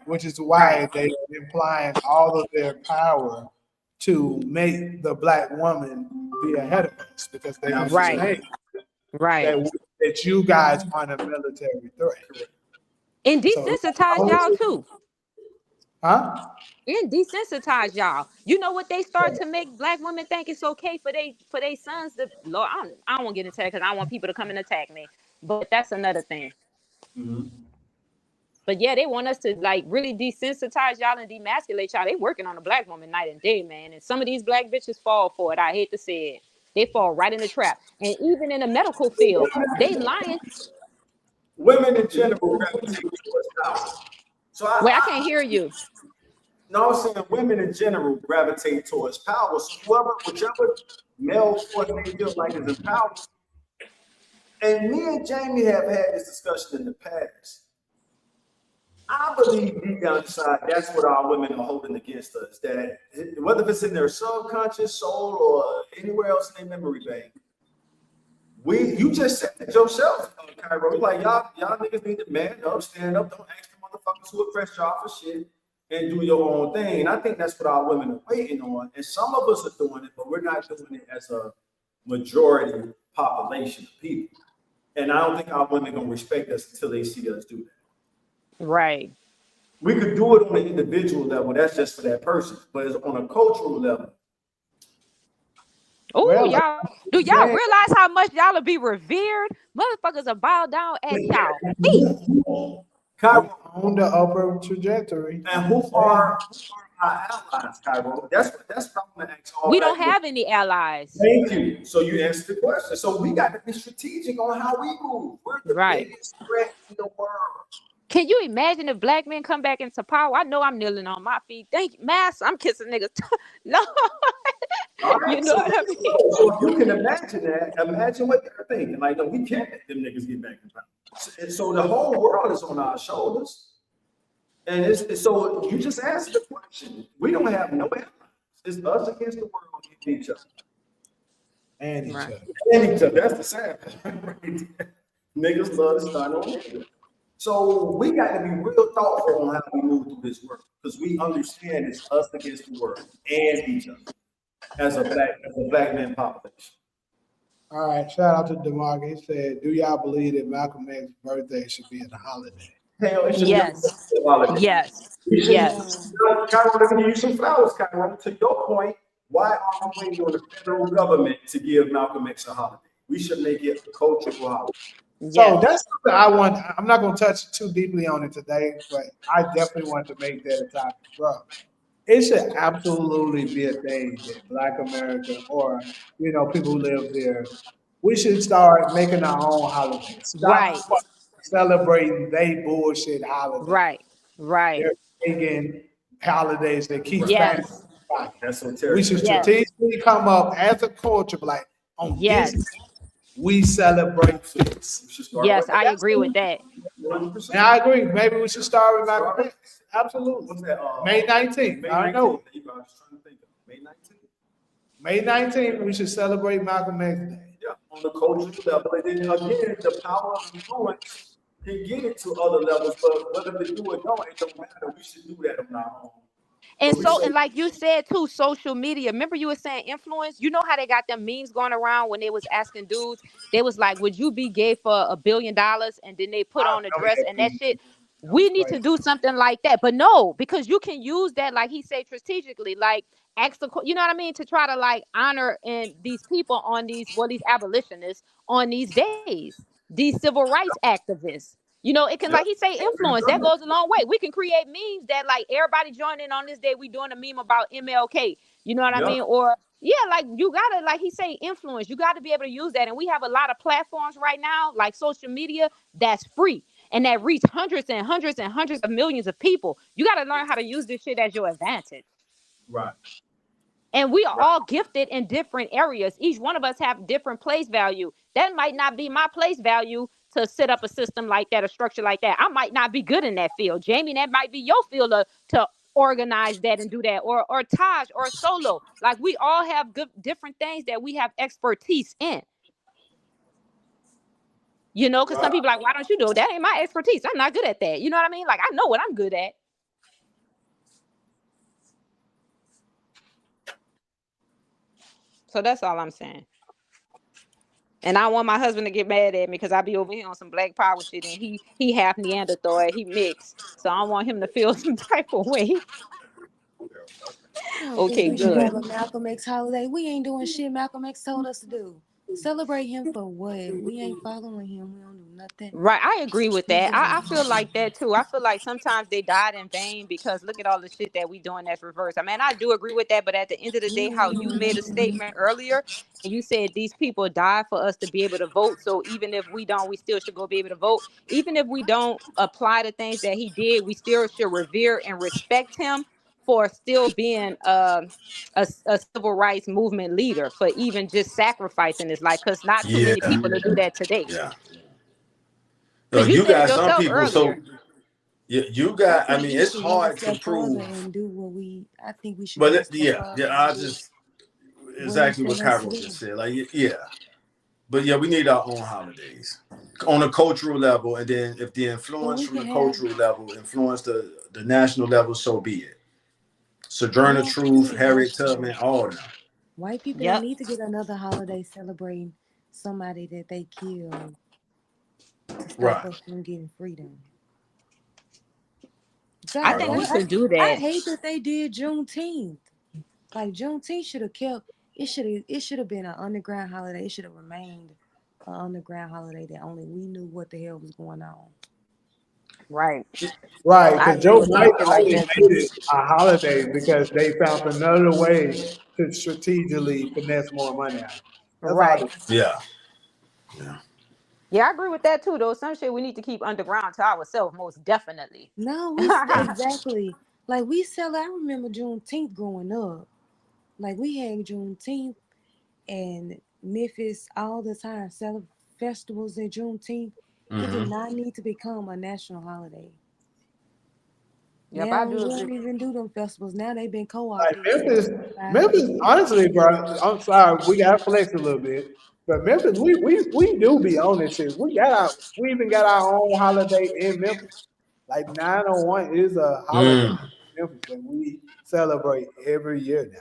Which is why they're implying all of their power to make the black woman be ahead of us, because they understand that you guys aren't a military threat. And desensitize y'all too. Huh? And desensitize y'all. You know what they start to make black women think it's okay for they sons to. Lord, I don't want to get into that because I don't want people to come and attack me. But that's another thing. Mm-hmm. But yeah, they want us to like really desensitize y'all and demasculate y'all. They working on a black woman night and day, man. And some of these black bitches fall for it. I hate to say it. They fall right in the trap. And even in the medical field, they lying. Women in general gravitate towards power. So I can't hear you. No, I'm saying women in general gravitate towards power. So whichever male force they feel like is empowered. And me and Jamie have had this discussion in the past. I believe deep down inside, that's what our women are holding against us. That whether it's in their subconscious soul or anywhere else in their memory bank, you just said it yourself, Cairo. Like y'all niggas need to man up, stand up, don't ask the motherfuckers who oppress y'all for shit, and do your own thing. And I think that's what our women are waiting on. And some of us are doing it, but we're not doing it as a majority population of people. And I don't think our women gonna respect us until they see us do that. Right. We could do it on an individual level. That's just for that person. But it's on a cultural level. Oh, y'all, do y'all realize how much y'all will be revered? Motherfuckers will bow down at y'all feet. Cairo on the upper trajectory. And who are our allies, Cairo? That's what I'm gonna ask all. We don't have any allies. Thank you. So you answered the question. So we got to be strategic on how we move. We're the biggest threat in the world. Can you imagine if black men come back into power? I know I'm kneeling on my feet. Thank you, Master. I'm kissing niggas. No. Right, you know what I mean? So if you can imagine that, imagine what they're thinking. Like, no, we can't let them niggas get back in power. So the whole world is on our shoulders. And so you just asked the question. We don't have no allies. It's us against the world and each other. And each other. And each other. That's the sad part. Niggas love to start on niggas. So we got to be real thoughtful on how we move through this world, because we understand it's us against the world and each other as a black man population. All right, shout out to DeMarc. He said, "Do y'all believe that Malcolm X's birthday should be a holiday?" Hell, it should yes. be a holiday. Yes. Cairo, let me give you some flowers, Cairo. To your point, why are we waiting on the federal government to give Malcolm X a holiday? We should make it a cultural holiday. So that's something I want. I'm not going to touch too deeply on it today, but I definitely want to make that a topic, bro. It should absolutely be a thing that Black America, or people who live here, we should start making our own holidays. Stop celebrating they bullshit holidays. Right. They're making holidays that keep yes. That's so terrible. We should strategically come up as a culture, like on this. We celebrate this. Yes, I agree with that. 100%. And I agree. Maybe we should start with Malcolm X. Absolutely. What's that? May 19th. I know. May 19th. May 19th, we should celebrate Malcolm X Day. Yeah. on the cultural level, and then again, the power of influence can get it to other levels. But whether they do it or don't, it don't matter. We should do that on our own. And But we so, say, and like you said too, social media. Remember you were saying influence? You know how they got them memes going around when they was asking dudes, they was like, would you be gay for $1 billion? And then they put I on a know dress that and that thing. shit. That was We need to crazy. do something like that. But no, because you can use that, like he said, strategically, like ask the, you know what I mean? To try to like honor and these people on these, well, these abolitionists on these days, these civil rights activists. You know, it can, Yep. like he say, We've influence. done That that. goes a long way. We can create memes that like everybody join in on this day. We doing a meme about MLK. You know what I Yep. mean? Or yeah, like you gotta, like he say, influence. You got to be able to use that. And we have a lot of platforms right now, like social media, that's free and that reach hundreds and hundreds and hundreds of millions of people. You got to learn how to use this shit as your advantage. Right. And we are Right. all gifted in different areas. Each one of us have different place value. That might not be my place value to set up a system like that, a structure like that. I might not be good in that field. Jamie, that might be your field to organize that and do that. Or Taj or Solo. Like we all have good different things that we have expertise in. You know, because some Right. people are like, why don't you do it? That ain't my expertise. I'm not good at that. You know what I mean? Like I know what I'm good at. So that's all I'm saying. And I want my husband to get mad at me because I be over here on some black power shit and he half Neanderthal, he mixed. So I want him to feel some type of way. I don't think Okay, we should good. have a Malcolm X holiday. We ain't doing shit Malcolm X told us to do. Celebrate him for what? We ain't following him. We don't do nothing. Right. I agree with He that. I doing feel like that too. I feel like sometimes they died in vain because look at all the shit that we doing that's reverse. I mean, I do agree with that, but at the end of the we day, ain't how you doing made a nothing. statement earlier and you said these people died for us to be able to vote. So even if we don't, we still should go be able to vote. Even if we don't apply the things that he did, we still should revere and respect him for still being a civil rights movement leader, for even just sacrificing his life, because not too Yeah, many people will do that today. yeah. No, Because you you said it got some yourself people. So earlier. you I got. I think mean, we it's should go a hard to step further prove, and do what we. I think we should but go a step yeah, further yeah. and I do just what he exactly what telling us to Cairo do. just said. Like, yeah, but yeah, we need our own holidays on a cultural level, and then if the But influence we from can the have. cultural level influence the national level, so be it. We Sojourner don't have to do Truth, it Harriet national. Tubman, all of them. White people don't Yep. need to get another holiday celebrating somebody that they killed to stop Right. us from getting freedom. I Right God, think we on. should do I that. hate that they did Juneteenth. Like Juneteenth should have kept. It should have been an underground holiday. It should have remained an underground holiday that only we knew what the hell was going on. Right. Right. I Because agree Joe with that. I Biden feel like only that made too. it a holiday because they found another way to strategically finesse more money out. That's all. Right. Yeah. Yeah. Yeah, I agree with that too, though. Some shit we need to keep underground to ourselves, most definitely. No, exactly like we sell. I remember Juneteenth growing up. Like we had Juneteenth and Memphis all the time. Festivals at Juneteenth. It did Mm-hmm. not need to become a national holiday. Yep, I Now we do agree. don't even do them festivals. Now they've been Like co-opted since Memphis, 5 Memphis, years. honestly, bro, I'm sorry, we gotta flex a little bit. But Memphis, we do be on this shit. We even got our own holiday in Memphis. Like 901 is a holiday Mm. in Memphis that we celebrate every year now.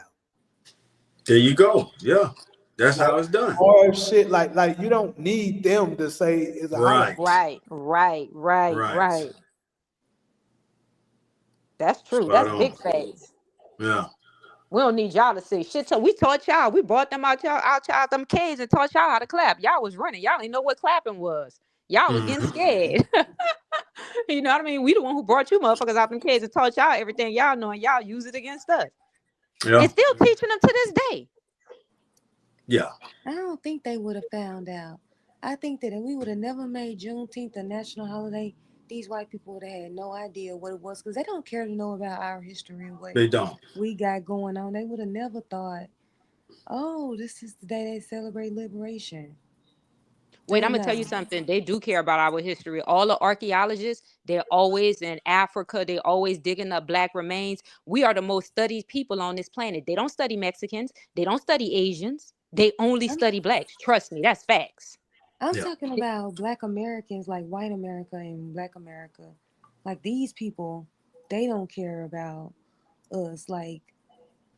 There you go. Yeah. That's Like how it's done. or shit, like you don't need them to say it's a holiday. Right. Right, right, right, Right. right. That's true. Spot That's on. big facts. Yeah. We don't need y'all to say shit. So we taught y'all. We brought them out y'all them kids and taught y'all how to clap. Y'all was running. Y'all didn't know what clapping was. Y'all was getting Mm-hmm. scared. You know what I mean? We the one who brought you motherfuckers out them kids and taught y'all everything y'all know, and y'all use it against us. Yeah. And still teaching them to this day. Yeah. I don't think they would have found out. I think that if we would have never made Juneteenth a national holiday, these white people would have had no idea what it was because they don't care to know about our history and what They don't. we got going on. They would have never thought, oh, this is the day they celebrate liberation. Wait, They I'm gonna tell you know. something. They do care about our history. All the archaeologists, they're always in Africa. They always digging up black remains. We are the most studied people on this planet. They don't study Mexicans. They don't study Asians. They only study blacks. Trust me, that's facts. I'm Yeah. talking about Black Americans, like white America and Black America. Like these people, they don't care about us. Like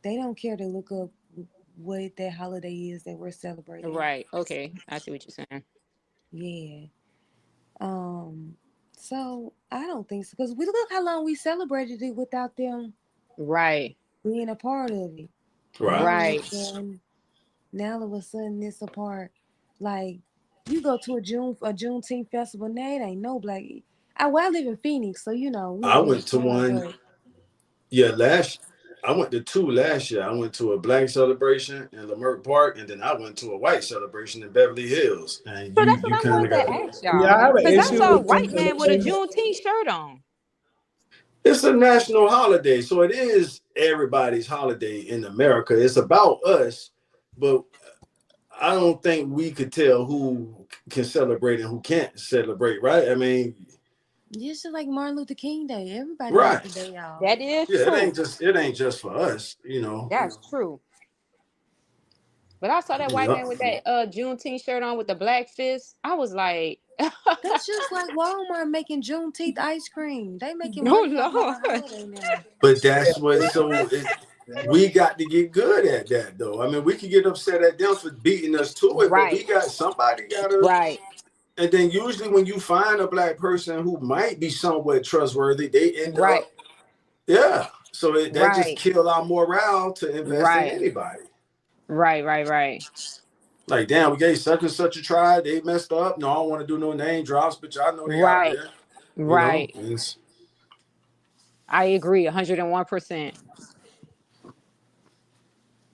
they don't care to look up what that holiday is that we're celebrating. Right. Okay. I see what you're saying. Yeah. So I don't think so, because we look how long we celebrated it without them Right. being a part of it. Right. Right. Now all of a sudden it's a part. Like you go to a Juneteenth festival, now it ain't no black. I live in Phoenix, so you know we I ain't went to one. but Yeah, I went to two last year. I went to a black celebration in Leimert Park, and then I went to a white celebration in Beverly Hills. And So that's what you I kind wanted of to got ask Yeah, I y'all. have an Because I issue saw a with them white man with a celebrating. Juneteenth shirt on. it's a national holiday, so it is everybody's holiday in America. It's about us, but I don't think we could tell who can celebrate and who can't celebrate, right? I mean, just like Martin Luther King Day, everybody right. gets a day off. That is Yeah, true. it ain't just for us, you know. That's true. But I saw that white Yep. man with that Juneteenth shirt on with the black fist. I was like, That's just like Walmart making Juneteenth ice cream. They making oh money off of our Lord. holiday now. But that's what we got to get good at that though. I mean, we can get upset at them for beating us to it, but Right. somebody gotta. Right. And then usually when you find a black person who might be somewhat trustworthy, they end Right. up, yeah. So that just Right. kill our morale to invest in Right. anybody. Right. Right. Right. Like, damn, we gave such and such a try. They messed up. No, I don't want to do no name drops, but y'all know they out Right. there. You know, Right. I agree 101%.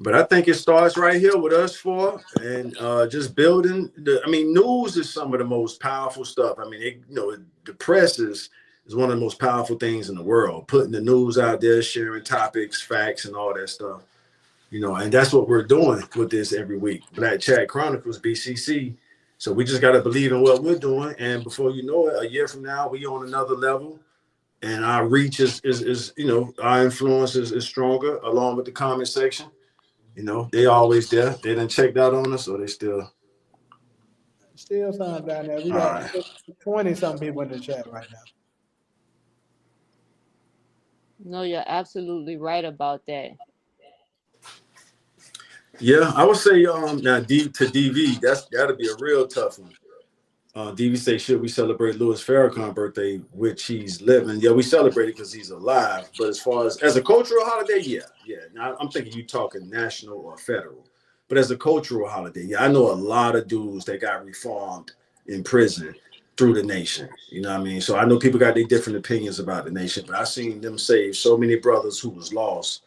but I think it starts right here with us four and just building. I mean, news is some of the most powerful stuff. I mean, the press is one of the most powerful things in the world. Putting the news out there, sharing topics, facts, and all that stuff. You know, and that's what we're doing with this every week. Black Chat Chronicles, BCC. So we just got to believe in what we're doing. And before you know it, a year from now, we on another level. And our reach is our influence is stronger along with the comment section. You know, they always there. They done checked out on us, so they still. Still some down there. We All got right. 20 some people in the chat right now. No, you're absolutely right about that. Yeah, I would say now to DV, that'll be a real tough one. DV say, should we celebrate Louis Farrakhan's birthday, which he's living? Yeah, we celebrate it because he's alive. But as far as a cultural holiday, yeah. Now I'm thinking you talking national or federal. But as a cultural holiday, yeah, I know a lot of dudes that got reformed in prison through the nation. You know what I mean? So I know people got their different opinions about the nation, but I've seen them save so many brothers who was lost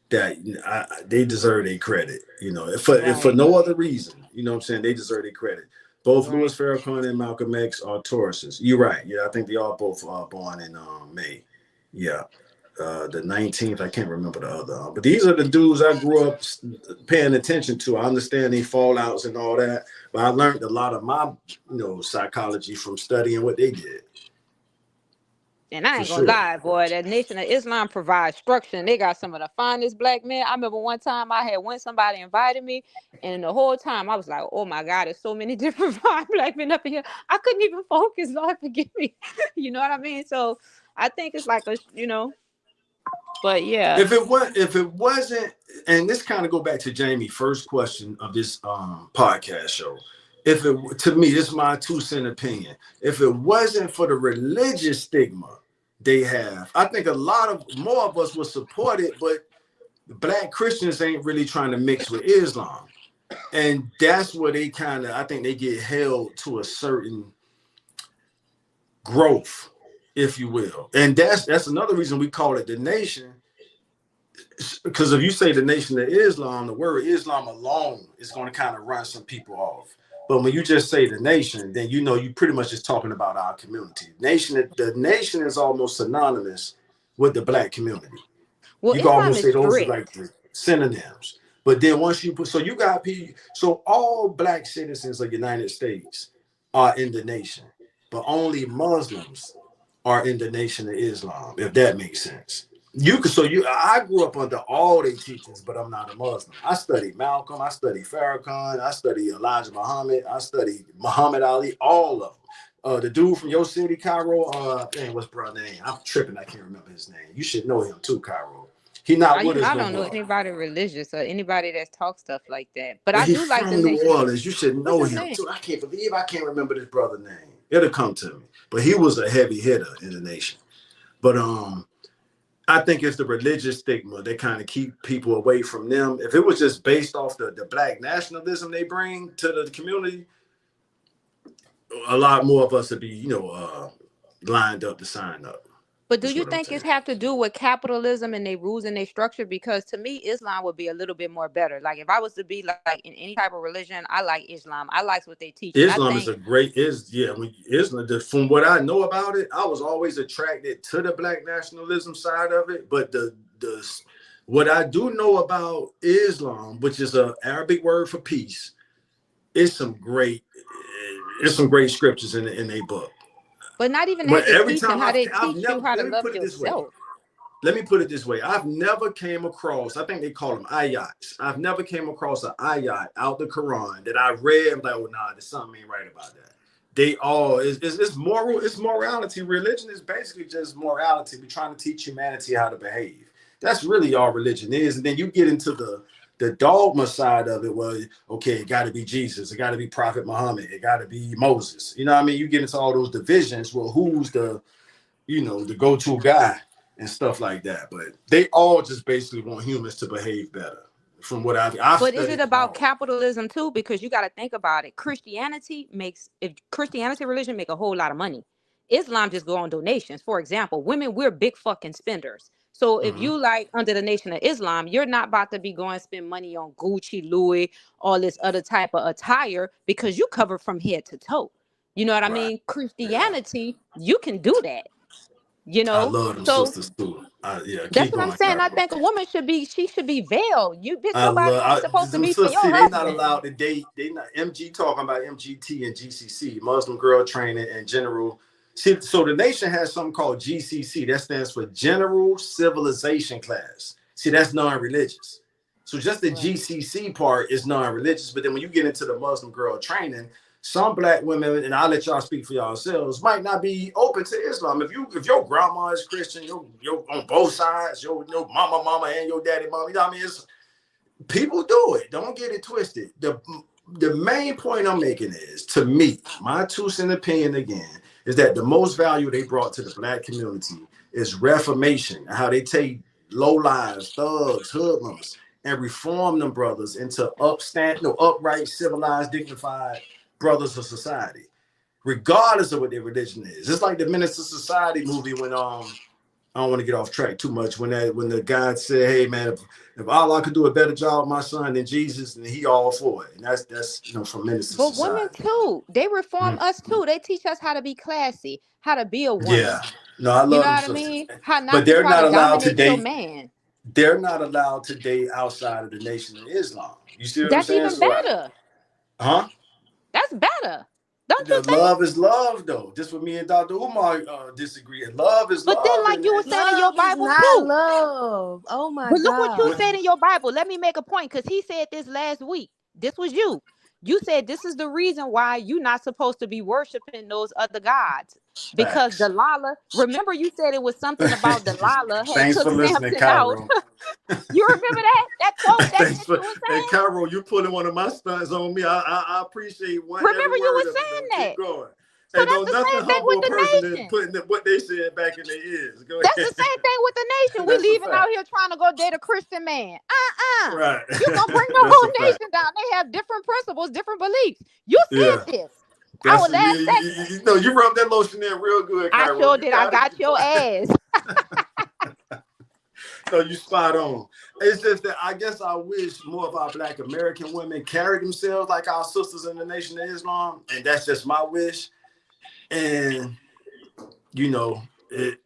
that they deserve their credit. You know, if for no other reason, you know what I'm saying? They deserve their credit. Both Right. Louis Farrakhan and Malcolm X are Tauruses. You're right. Yeah, I think they all both are born in May. Yeah. The 19th, I can't remember the other. But these are the dudes I grew up paying attention to. I understand these fallouts and all that, but I learned a lot of my, psychology from studying what they did. And I ain't For gonna sure. lie, boy, that Nation of Islam provides structure. And they got some of the finest black men. I remember one time somebody invited me, and the whole time I was like, oh my God, there's so many different fine black men up in here. I couldn't even focus. Lord, forgive me. You know what I mean? So I think it's like but yeah. If it wasn't, and this kind of go back to Jamie's first question of this podcast show. To me, this is my 2 cent opinion. If it wasn't for the religious stigma they have, I think more of us would support it, but black Christians ain't really trying to mix with Islam. And that's where I think they get held to a certain growth, if you will. And that's another reason we call it the nation. Because if you say the nation of Islam, the word Islam alone is going to kind of run some people off. But when you just say the nation, then you pretty much just talking about our community. The nation is almost synonymous with the black community. Well, You can Islam almost is say those are strict. like the synonyms. But then once you put, so all black citizens of the United States are in the nation, but only Muslims are in the nation of Islam, if that makes sense. I grew up under all their teachings, but I'm not a Muslim. I studied Malcolm, I studied Farrakhan, I studied Elijah Muhammad, I studied Muhammad Ali, all of them. The dude from your city, Cairo, what's brother name? I'm tripping, I can't remember his name. You should know him too, Cairo. He not with us I no don't know more. anybody religious or anybody that talks stuff like that. But But I he's do like the from New nation. Orleans. You should know What's his him name? too. I can't believe I can't remember this brother's name. It'll come to me. But he was a heavy hitter in the nation. But I think it's the religious stigma that kind of keep people away from them. If it was just based off the black nationalism they bring to the community, a lot more of us would be, lined up to sign up. But do That's you what I'm think saying. it have to do with capitalism and their rules and their structure? Because to me, Islam would be a little bit more better. Like if I was to be like in any type of religion, I like Islam. I like what they teach. Islam is a great Islam. From what I know about it, I was always attracted to the black nationalism side of it. But what I do know about Islam, which is an Arabic word for peace, it's some great scriptures in a book. But not even that. Every time how they teach you how to love yourself. Let me put it this way. I've never came across, I think they call them ayats. I've never came across an ayat out the Quran that I read and like, oh, nah, there's something ain't right about that. They all, it's moral, it's morality. Religion is basically just morality. We're trying to teach humanity how to behave. That's really all religion is. And then you get into the dogma side of it. Well, okay, it got to be Jesus. It got to be Prophet Muhammad. It got to be Moses. You know what I mean? You get into all those divisions. Well, who's the go-to guy and stuff like that. But they all just basically want humans to behave better. From what I've But is it about capitalism too? Because you got to think about it. Christianity religion make a whole lot of money. Islam just go on donations. For example, women, we're big fucking spenders. So if you like under the Nation of Islam, you're not about to be going and spend money on Gucci, Louis, all this other type of attire because you cover from head to toe. You know what I mean? Christianity, you can do that. I love them sisters too. That's what I'm saying. I think a woman should be veiled. You bitch, nobody's supposed to be for your husband. They're not allowed to date. They not MG talking about MGT and GCC, Muslim Girl Training and General. See, so the nation has something called GCC. That stands for General Civilization Class. See, that's non-religious. So just the GCC part is non-religious. But then when you get into the Muslim Girl Training, some black women, and I'll let y'all speak for yourselves, might not be open to Islam. If your grandma is Christian, you're on both sides, your mama and your daddy mama, you know what I mean? People do it. Don't get it twisted. The main point I'm making is, to me, my 2 cent opinion again, is that the most value they brought to the black community is reformation, how they take low lives, thugs, hoodlums, and reform them brothers into upright, civilized, dignified brothers of society, regardless of what their religion is. It's like the Menace to Society movie when I don't want to get off track too much, when the guy said, hey man, if Allah could do a better job with my son than Jesus, then he all for it. And that's from Menace to Society. But women too, they reform us too. They teach us how to be classy, how to be a woman. Yeah. No, I love you know what I mean? How not but they're to try not to allowed to dominate date. your man. They're not allowed to date outside of the Nation of Islam. You see what That's I'm saying? even better. That's better. Don't you think? Love is love, though. Just what me and Dr. Umar disagree. Love is love. But then, like you were saying in your Bible not too. love. Oh my God. But look what you said in your Bible. Let me make a point, because he said this last week. This was you. You said this is the reason why you're not supposed to be worshiping those other gods. Because Delilah, remember you said it was something about Delilah had Thanks took for listening, Samson out. You remember that? That quote that you was saying? And Carol, you pulling one of my stunts on me. I appreciate one. Remember you were saying that. Keep going. So that's the same thing with the nation. Putting what they said back in their ears. Go that's ahead. the same thing with the nation. We leaving out here trying to go date a Christian man. Right. You gonna bring the whole nation down. They have different principles, different beliefs. You said this. Our last segment. You rubbed that lotion in real good, Carol. I sure did. I got your ass. So you spot on. It's just that I guess I wish more of our Black American women carried themselves like our sisters in the Nation of Islam. And that's just my wish. And,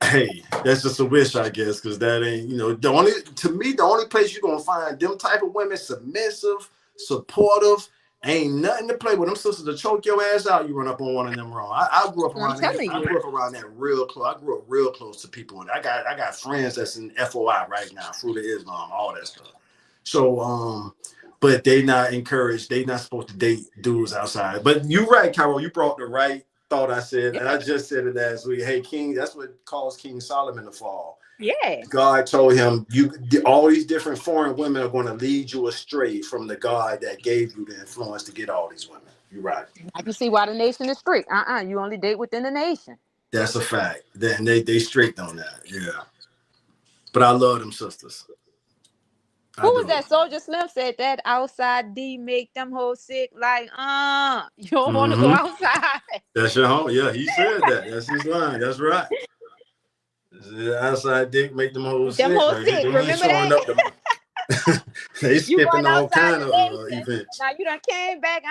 hey, that's just a wish, I guess, because that ain't, the only place you're going to find them type of women submissive, supportive, Ain't nothing to play with. Them sisters to choke your ass out. You run up on one of them wrong. I grew up I'm around that. telling I you. grew up around that real close. I grew up real close to people. And I got friends that's in FOI right now, Fruit of Islam, all that stuff. So but they not encouraged. They not supposed to date dudes outside. But you're right, Carol. You brought the right thought. I said, and I just said it last week. Hey, King, that's what caused King Solomon to fall. Yeah. God told him, all these different foreign women are going to lead you astray from the God that gave you the influence to get all these women. You're right. I can see why the nation is strict. You only date within the nation. That's a fact. Then they strict on that. Yeah. But I love them sisters. Who was that? Soldier Slim said that outside D make them hoes sick. Like, you don't want to go outside. That's your home. Yeah, he said that. That's his line. That's right. Outside dick make them hoes sick. Them hoes sick. Remember that? They skipping all kind of events. Now you done came back.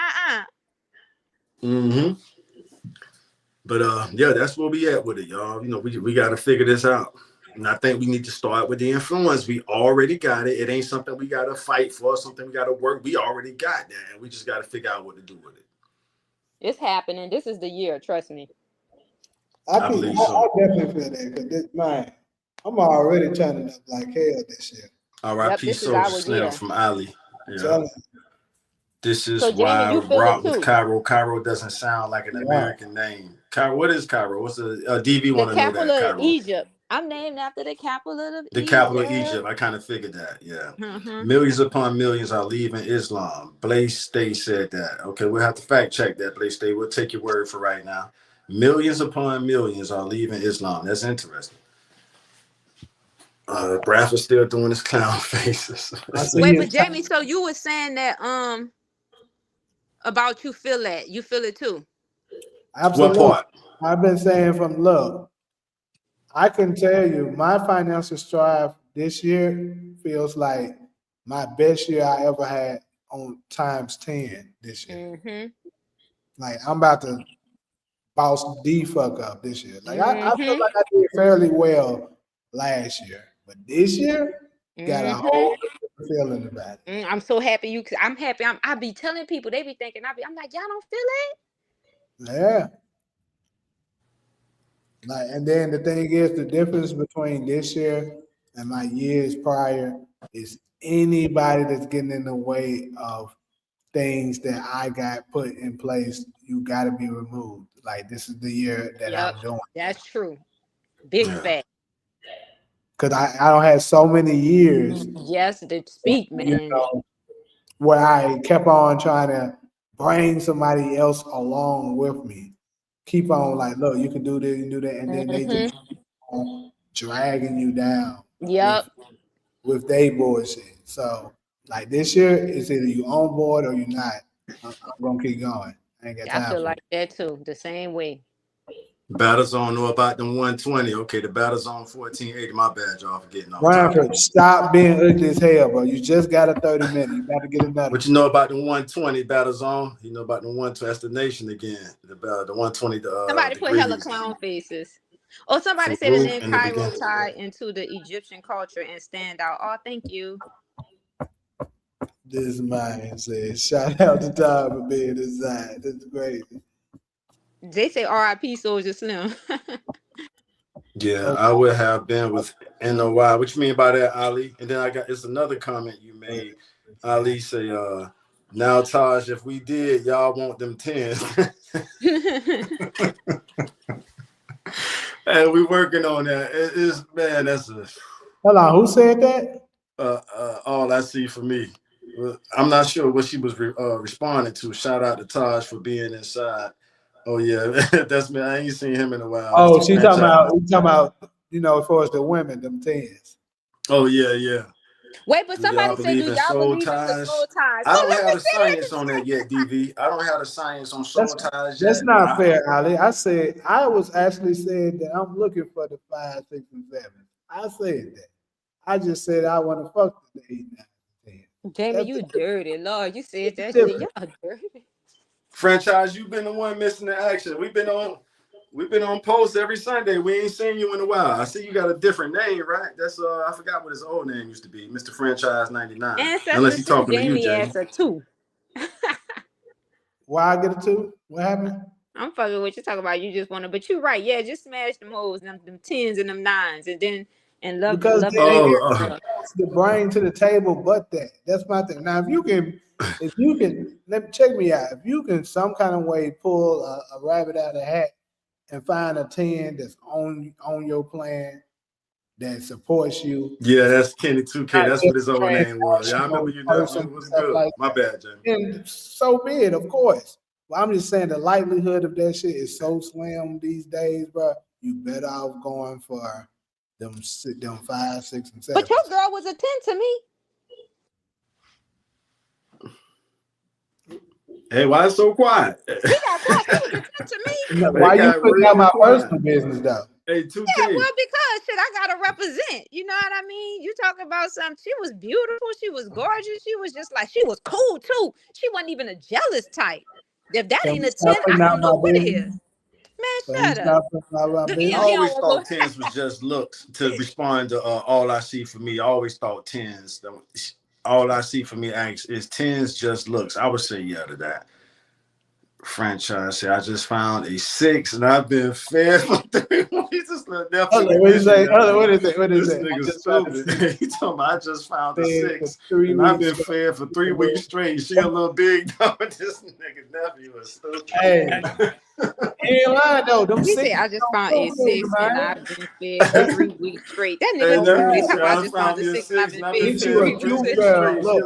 But yeah, that's where we at with it, y'all. You know, we got to figure this out. And I think we need to start with the influence. We already got it. It ain't something we got to fight for, something we got to work. We already got that. And we just got to figure out what to do with it. It's happening. This is the year. Trust me. I definitely feel that because man, I'm already turning up like hell this year. R.I.P. Soldier Slim from Ali. Yeah. This is so, Jamie, why Rock with Cairo. Cairo doesn't sound like an American name. Cairo, what is Cairo? What's the DV want to know that? The capital of Egypt. I'm named after the capital of Egypt. The capital of Egypt. I kind of figured that. Yeah. Millions upon millions are leaving Islam. Blaze Stay said that. Okay, we'll have to fact check that, Blaze Stay. We'll take your word for right now. Millions upon millions are leaving Islam. That's interesting. Bradford's still doing his clown faces. Wait, but Jamie, so you were saying that about you feel that. You feel it too. Absolutely. What part? I've been saying from love. I can tell you my financial strive this year feels like my best year I ever had on times 10 this year. Like I'm about to boss the fuck up this year. Like I feel like I did fairly well last year, but this year got a whole different feeling about it. I'm so happy I'm happy. I be telling people, they be thinking I'm like, y'all don't feel it? Yeah. Like, and then the thing is, the difference between this year and my years prior is anybody that's getting in the way of things that I got put in place, you got to be removed. Like, this is the year that I'm doing. That's true. Big fact. Because I don't have so many years. Yes, to speak, man. You know, where I kept on trying to bring somebody else along with me. Keep on like, look, you can do this, you can do that, and then they just keep on dragging you down. With their bullshit. So, like this year, it's either you on board or you're not. I'm gonna keep going. I ain't got time. I feel like that too. The same way. Battle Zone know about them 120. Okay, the Battle Zone 1480. My bad, y'all, for getting off. Branford, stop being ugly as hell, bro. You just got a 30 minutes. You got to get another. What you know about the 120 Battle Zone? You know about the 120. That's the nation again. The 120. Somebody put hella clown faces. Oh, somebody said the name Cairo tie into the Egyptian culture and stand out. Oh, thank you. This man says, shout out to Tom for being designed. That's crazy. They say R.I.P. Soldier Slim. Yeah, I would have been with NOY. What you mean by that, Ali? And then it's another comment you made. Ali say, now Taj, if we did, y'all want them 10s. And we working on that. It is, man, that's a... Hold on, who said that? All I see for me. I'm not sure what she was responding to. Shout out to Taj for being inside. Oh yeah, that's me. I ain't seen him in a while. Oh, she's talking about, you know, as far as the women, them 10s. Oh yeah. Wait, but somebody said, do y'all believe in the soul ties? I don't have the science on that yet, DV. I don't have the science on soul ties yet. That's not fair, Ali. I was actually saying that I'm looking for the 5, 6, and 7. I said that. I just said I want to fuck the 8, 9, 10. Jamie, you dirty, Lord. You said that shit. Y'all dirty. Franchise, you've been the one missing the action. We've been on post every Sunday. We ain't seen you in a while. I see you got a different name, right? That's I forgot what his old name used to be, Mr. Franchise 99. Unless he's talking to you, Jamie. Answer 2. Why I get a 2? What happened? I'm fucking with you. Talking about you just want to, but you're right. Yeah, just smash them hoes, them 10s and them 9s, and then love Because love they it. ain't Oh, the brain to the table, but that. That's my thing. Now, if you can, let me check me out. If you can some kind of way pull a rabbit out of the hat and find a 10 that's on your plan that supports you, yeah, that's Kenny 2K. not That's what just his old name was. Yeah, I remember transactional you. person It and was stuff good. like My bad, Jamie. and so be it, of course. But I'm just saying the likelihood of that shit is so slim these days, bro. You better off going for them 5, 6, and 7. But your girl was a 10 to me. Hey, why it's so quiet? He got quiet. She was a 10 to me. Why you got putting out real my quiet. personal business though? Hey, Yeah, 2K. well, because shit, I gotta represent. You know what I mean? You talking about something? She was beautiful. She was gorgeous. She was just like, she was cool too. She wasn't even a jealous type. If that Can ain't we a stop 10, I putting out don't know my what it business? is. Man, Can we shut up. stop putting out my Look, I business? he always don't want thought 10s was just looks. To respond to all I see for me, I always thought 10s. All I see for me is 10s just looks. I would say yeah to that. Franchise. I just found a 6, and I've been fed for 3 weeks. Just Hold on, what is that? Hold on, what is that? What is This that? I nigga just found a stupid. He told me I just found a fed for 6, 3 and I've been weeks. fed for 3 weeks straight. She a little big though. This nigga nephew is stupid. Hey, he ain't lying though. Them He 6 said, I just don't found a fuck with me, you, and man. I've been fed for 3 weeks straight. That Hey, nigga Oh nephew stupid. God. Talk said about I I just found found a me a 6 and I've 6, been and I've been fed Get for you fed a 3 for weeks 3 cute straight. weeks girl. straight. She a Look,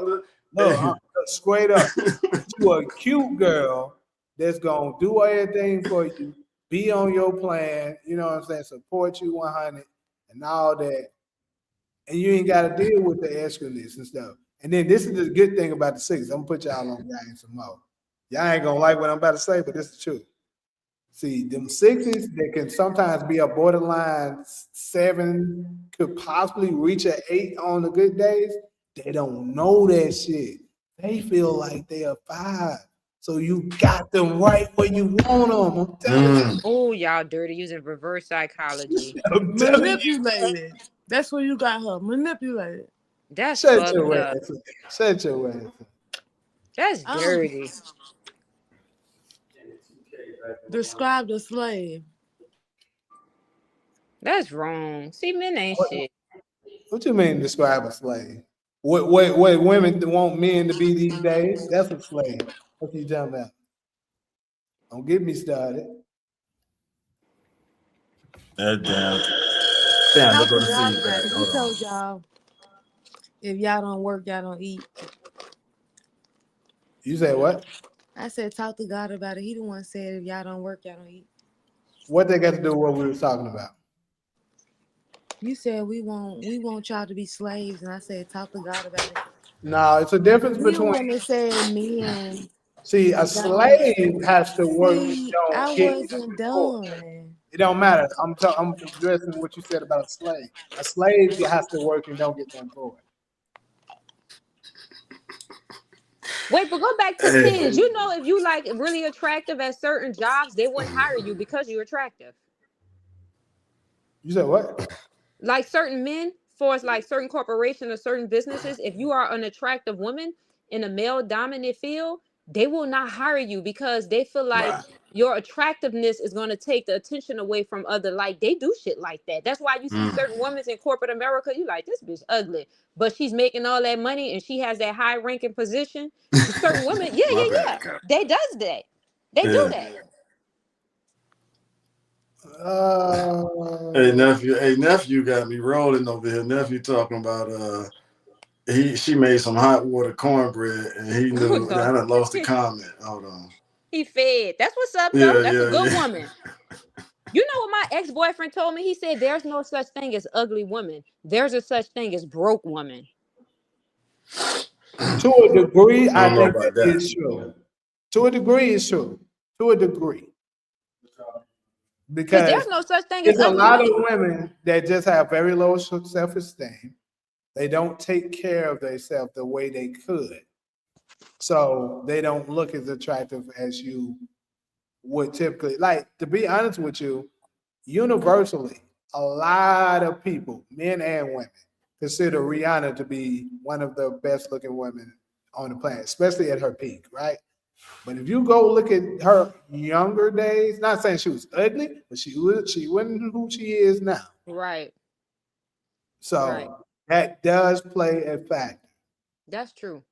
little. straight up. Get you a cute girl that's gonna do everything for you, be on your plan, you know what I'm saying, support you 100 and all that. And you ain't gotta deal with the extraness and stuff. And then this is the good thing about the 6. I'm gonna put y'all on game some more. Y'all ain't gonna like what I'm about to say, but this is the truth. See, them 6s that can sometimes be a borderline 7, could possibly reach an 8 on the good days. They don't know that shit. They feel like they are 5. So you got them right where you want them. I'm telling Oh, y'all dirty using reverse psychology. you. I'm telling you. Manipulated. That's where you got her. Manipulated. That's Shut fucked your up. ass up. Shut your ass up. That's Um, dirty. describe the slave. That's wrong. See, men ain't shit. What you mean describe a slave? What women want men to be these days? That's a slave. What you talking about? Don't get me started. Damn. Damn, Talk look to go to God feedback. about it. He Hold on. told y'all if y'all don't work, y'all don't eat. You say what? I said talk to God about it. He the one said if y'all don't work, y'all don't eat. What they got to do with what we were talking about? You said we want y'all to be slaves, and I said talk to God about it. No, it's a difference You the between. one that said men. See, a slave has to work and See, don't I get wasn't nothing for it. done. It don't matter. I'm addressing what you said about a slave. A slave has to work and don't get nothing for it. Wait, but go back to Hey. 10s. You know, if you like really attractive at certain jobs, they wouldn't hire you because you're attractive. You said what? Like certain men, for us, like certain corporations or certain businesses, if you are an attractive woman in a male dominant field, they will not hire you because they feel like Right. your attractiveness is going to take the attention away from other, like they do shit like that. That's why you see certain women in corporate America, you like, this bitch ugly, but she's making all that money and she has that high ranking position. Certain women, My yeah, bad, Kyle. they does that. They do Yeah. that. Uh, Hey nephew got me rolling over here. Nephew talking about she made some hot water cornbread and he Oh, knew I no. done lost the comment. Hold on. He fed. That's what's up, though. That's a good Yeah. woman. You know what my ex-boyfriend told me? He said there's no such thing as ugly women. There's a such thing as broke woman. to a degree, I I don't know think about that that. is true. To a degree, it's true. To a degree. Because there's Because no such thing as there's a ugly lot of women. women that just have very low self-esteem. They don't take care of themselves the way they could. So they don't look as attractive as you would typically. Like, to be honest with you, universally, a lot of people, men and women, consider Rihanna to be one of the best looking women on the planet, especially at her peak, right? But if you go look at her younger days, not saying she was ugly, but she wasn't who she is now. Right. So Right. that does play a factor. That's true.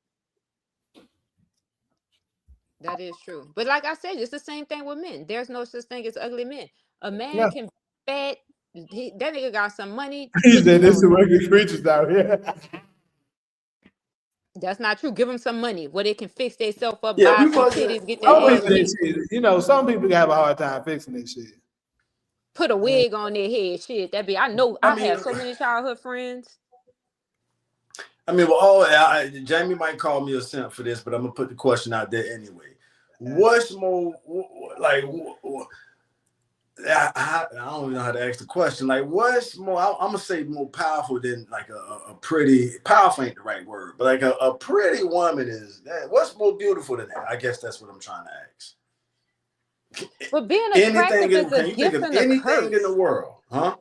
That is true. But like I said, it's the same thing with men. There's no such thing as ugly men. A man Yeah. can fat. That nigga got some money. He but said you there's know, some ugly creatures out here. that's not true. Give them some money where they can fix themselves up, Yeah, buy we some supposed to. titties, get Some their ass people, they beat, shit, you know, some people have a hard time fixing this shit. put a wig on their head. Shit, that be. I know. I have so many childhood friends. Well, Jamie might call me a simp for this, but I'm gonna put the question out there anyway. What's more like? I don't even know how to ask the question. Like, what's more? I'm gonna say more powerful than like a pretty. Powerful ain't the right word, but like a pretty woman is. What's more beautiful than that? I guess that's what I'm trying to ask. But being Anything? attractive is Can a you think gift of and a anything in the curse. world? Huh?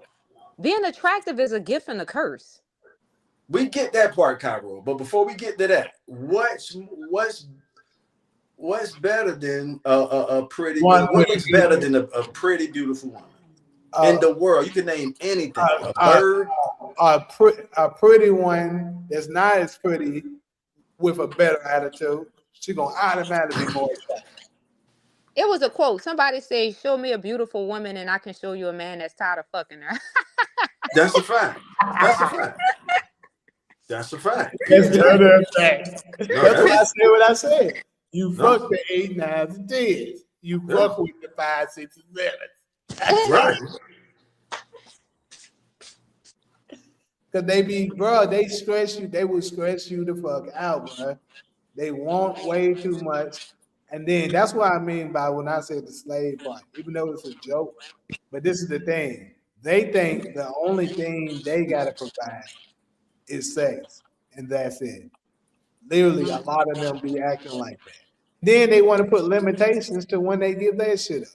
Being attractive is a gift and a curse. We get that part, Cairo. But before we get to that, what's better than a pretty? One What with looks better than a pretty, beautiful woman in the world? You can name anything. A bird. a pretty one that's not as pretty with a better attitude, she's gonna automatically be more attractive. It was a quote. Somebody said, "Show me a beautiful woman, and I can show you a man that's tired of fucking her." That's a fact. That's a fact. That's a fact. That's the other fact. No, That's why I said what I said. You No. fuck the 8, 9s, and 10s. You Yeah. fuck with the 5, 6, and 7s. That's right. Cause they be, bro, they stress you. They will stress you the fuck out, bro. They want way too much. And then that's what I mean by when I say the slave part, even though it's a joke. But this is the thing. They think the only thing they gotta provide is sex. And that's it. Literally, a lot of them be acting like that. Then they want to put limitations to when they give their shit up.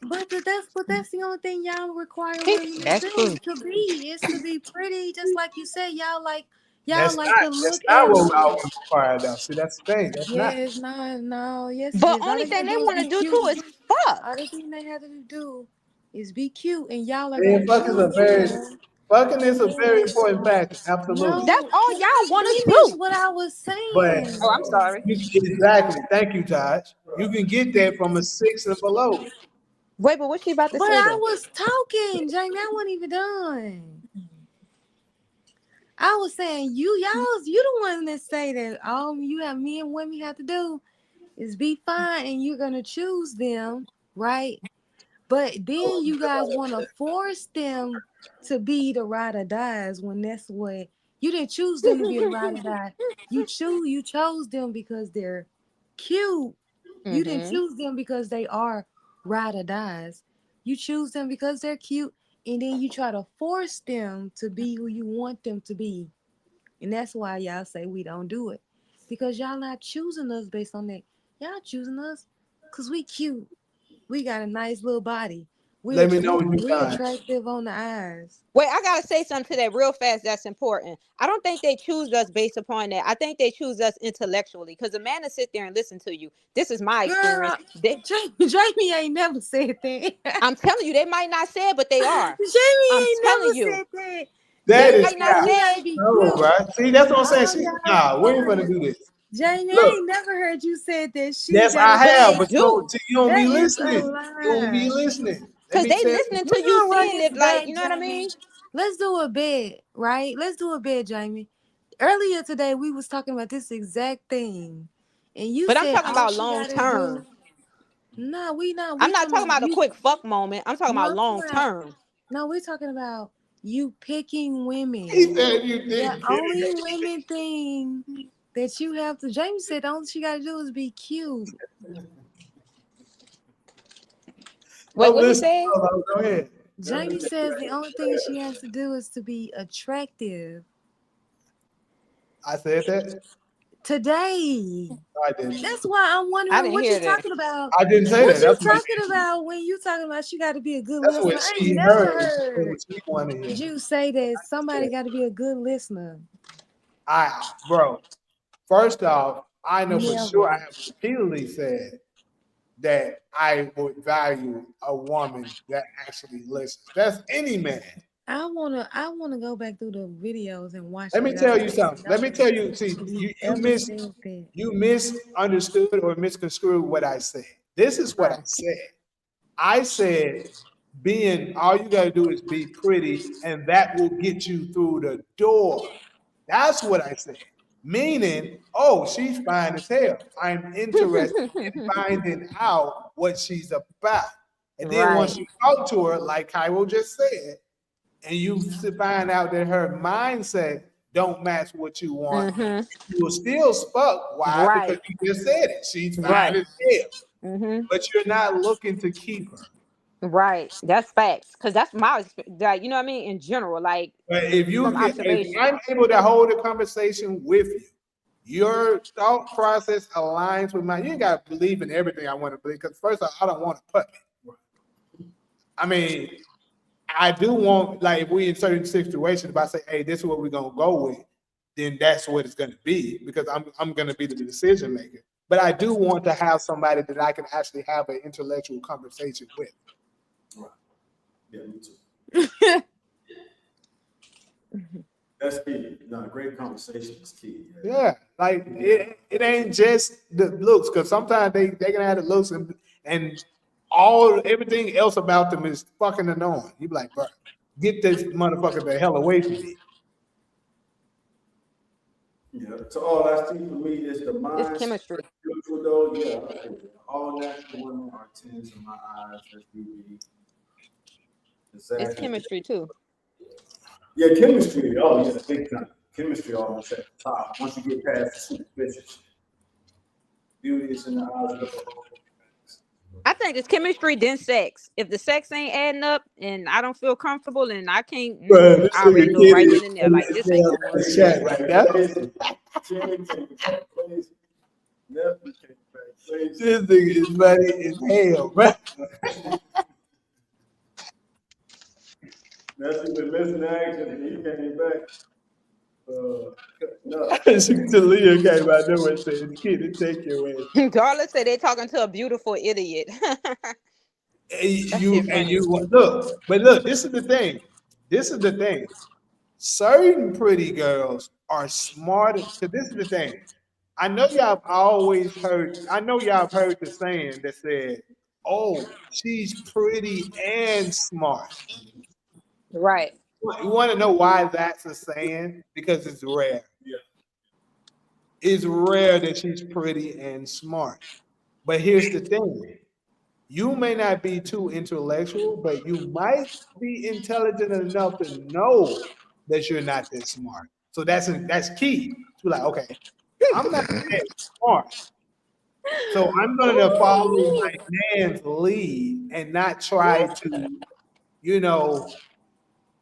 But that's the only thing y'all require women to That's true. do is to be pretty, just like you said. Y'all like That's to that's look not at what I women. was required though. See, that's the thing. That's not. Yes, no, yes it But is. All only they gotta thing they do is want be to do cute. too is All fuck. the thing they have to do is be cute, and y'all are Man, gonna choose. fucking is a very Yes. important factor. Absolutely. That's No, all can y'all I want to finish do. what I was But saying? Oh, I'm sorry. exactly. Thank you, Taj. You can get that from a 6 and below. Wait, but what she about to But say I though? was talking, Jamie. I wasn't even done. I was saying you the one that say that all you have men and women have to do is be fine and you're gonna choose them, right? But then you guys want to force them to be the ride or dies when that's what you didn't choose them to be the ride or die. You chose them because they're cute. You didn't Mm-hmm. choose them because they are ride or dies. You choose them because they're cute, and then you try to force them to be who you want them to be. And that's why y'all say we don't do it. Because y'all not choosing us based on that. Y'all choosing us because we cute. We got a nice little body. Let me know when you We find. attractive on the eyes. Wait, I gotta say something to that real fast. That's important. I don't think they choose us based upon that. I think they choose us intellectually. Because a man to sit there and listen to you. This is my experience. Girl, Jamie ain't never said that. I'm telling you, they might not say it, but they are. Jamie I'm ain't telling never you, said that. That they is might not not. You say gotta it. be No, cute. bro. See, that's what I'm saying. Oh, Nah, we ain't y'all gonna do this. Jamie, I Look, ain't never heard you said that. She yes, gotta I be But have, they but cute. do. you don't be That is a listening. You don't be lie. listening. Let Because me they tell you. listening to We're you gonna run saying this it like, back, you know what I Jamie. mean? Let's do a bed, right? Let's do a bed, Jamie. Earlier today, we was talking about this exact thing, and you But I'm said talking all about she long gotta do. term. No, we not. I'm We not talking talking about about a you. quick fuck moment. I'm talking No, about I'm long talking about. term. No, we're talking about you picking He women. said you The didn't get only it. women thing that you have to. James said the only she gotta do is be cute. Wait, I'm what he listening. said? Go ahead. Jamie says the only thing she has to do is to be attractive. I said that. Today. I didn't. That's why I'm I wondering didn't what you hear that. talking about. I didn't say What that. you talking about when you talking about she got to be a good That's listener? what I ain't she never heard. And heard what she wanted to hear. you say that somebody got to be a good listener. Bro. First off, I know for sure I Never. have repeatedly said that I would value a woman that actually listens. That's any man. I wanna go back through the videos and watch Let it. me but tell I you don't something. Let me know tell you. See, if you ever said that. you misunderstood or misconstrued what I said. This is what I Right. said. I said, being all you got to do is be pretty, and that will get you through the door. That's what I said. Meaning, oh, she's fine as hell. I'm interested in finding out what she's about. And then once Right. you talk to her, like Cairo just said, and you find out that her mindset don't match what you want, Mm-hmm. you will still stuck. Why? Because Right. you just said it. She's fine Right. as hell, Mm-hmm. but you're not looking to keep her. Right. That's facts. Cause that's my like, you know what I mean? In general, like But if from if observation. I'm able to hold a conversation with you, your thought process aligns with mine. You ain't got to believe in everything I want to believe. Because first, I don't want to put me. I mean, I do want, like, if we in certain situations, if I say, hey, this is what we're gonna go with, then that's what it's gonna be, because I'm gonna be the decision maker. But I do want to have somebody that I can actually have an intellectual conversation with. Right. Yeah, me too. That's key. No, great conversation is key. Yeah, like it ain't just the looks, because sometimes they can have the looks and everything else about them is fucking annoying. You be like, bro, get this motherfucker the hell away from me. Yeah. So all I see for me is the It's mind. chemistry. Beautiful though, yeah. All natural women are 10s in my eyes. That's beauty. It's Exactly. chemistry too. Yeah, chemistry. Oh yeah, big time. Chemistry almost at the top. Once you get past the superficial, beauty is in the eyes of the beholder. I think it's chemistry, then sex. If the sex ain't adding up and I don't feel comfortable and I can't, Bro, this I already nigga know right kid then and there, like this ain't gonna work. is chat right now. This nigga is funny as hell, bro. That's been missing action and he came back. No. Talia came out there and said, the kid to take your ass. Darla said they talking to a beautiful idiot. That shit funny. Look, but look, this is the thing. This is the thing. Certain pretty girls are smart. Because this is the thing. I know y'all have heard the saying that said, oh, she's pretty and smart. Right. You want to know why that's a saying? Because it's rare. Yeah. It's rare that she's pretty and smart. But here's the thing. You may not be too intellectual, but you might be intelligent enough to know that you're not that smart. So that's key. To be like, okay, I'm not that smart. So I'm going to follow my man's lead and not try to, you know,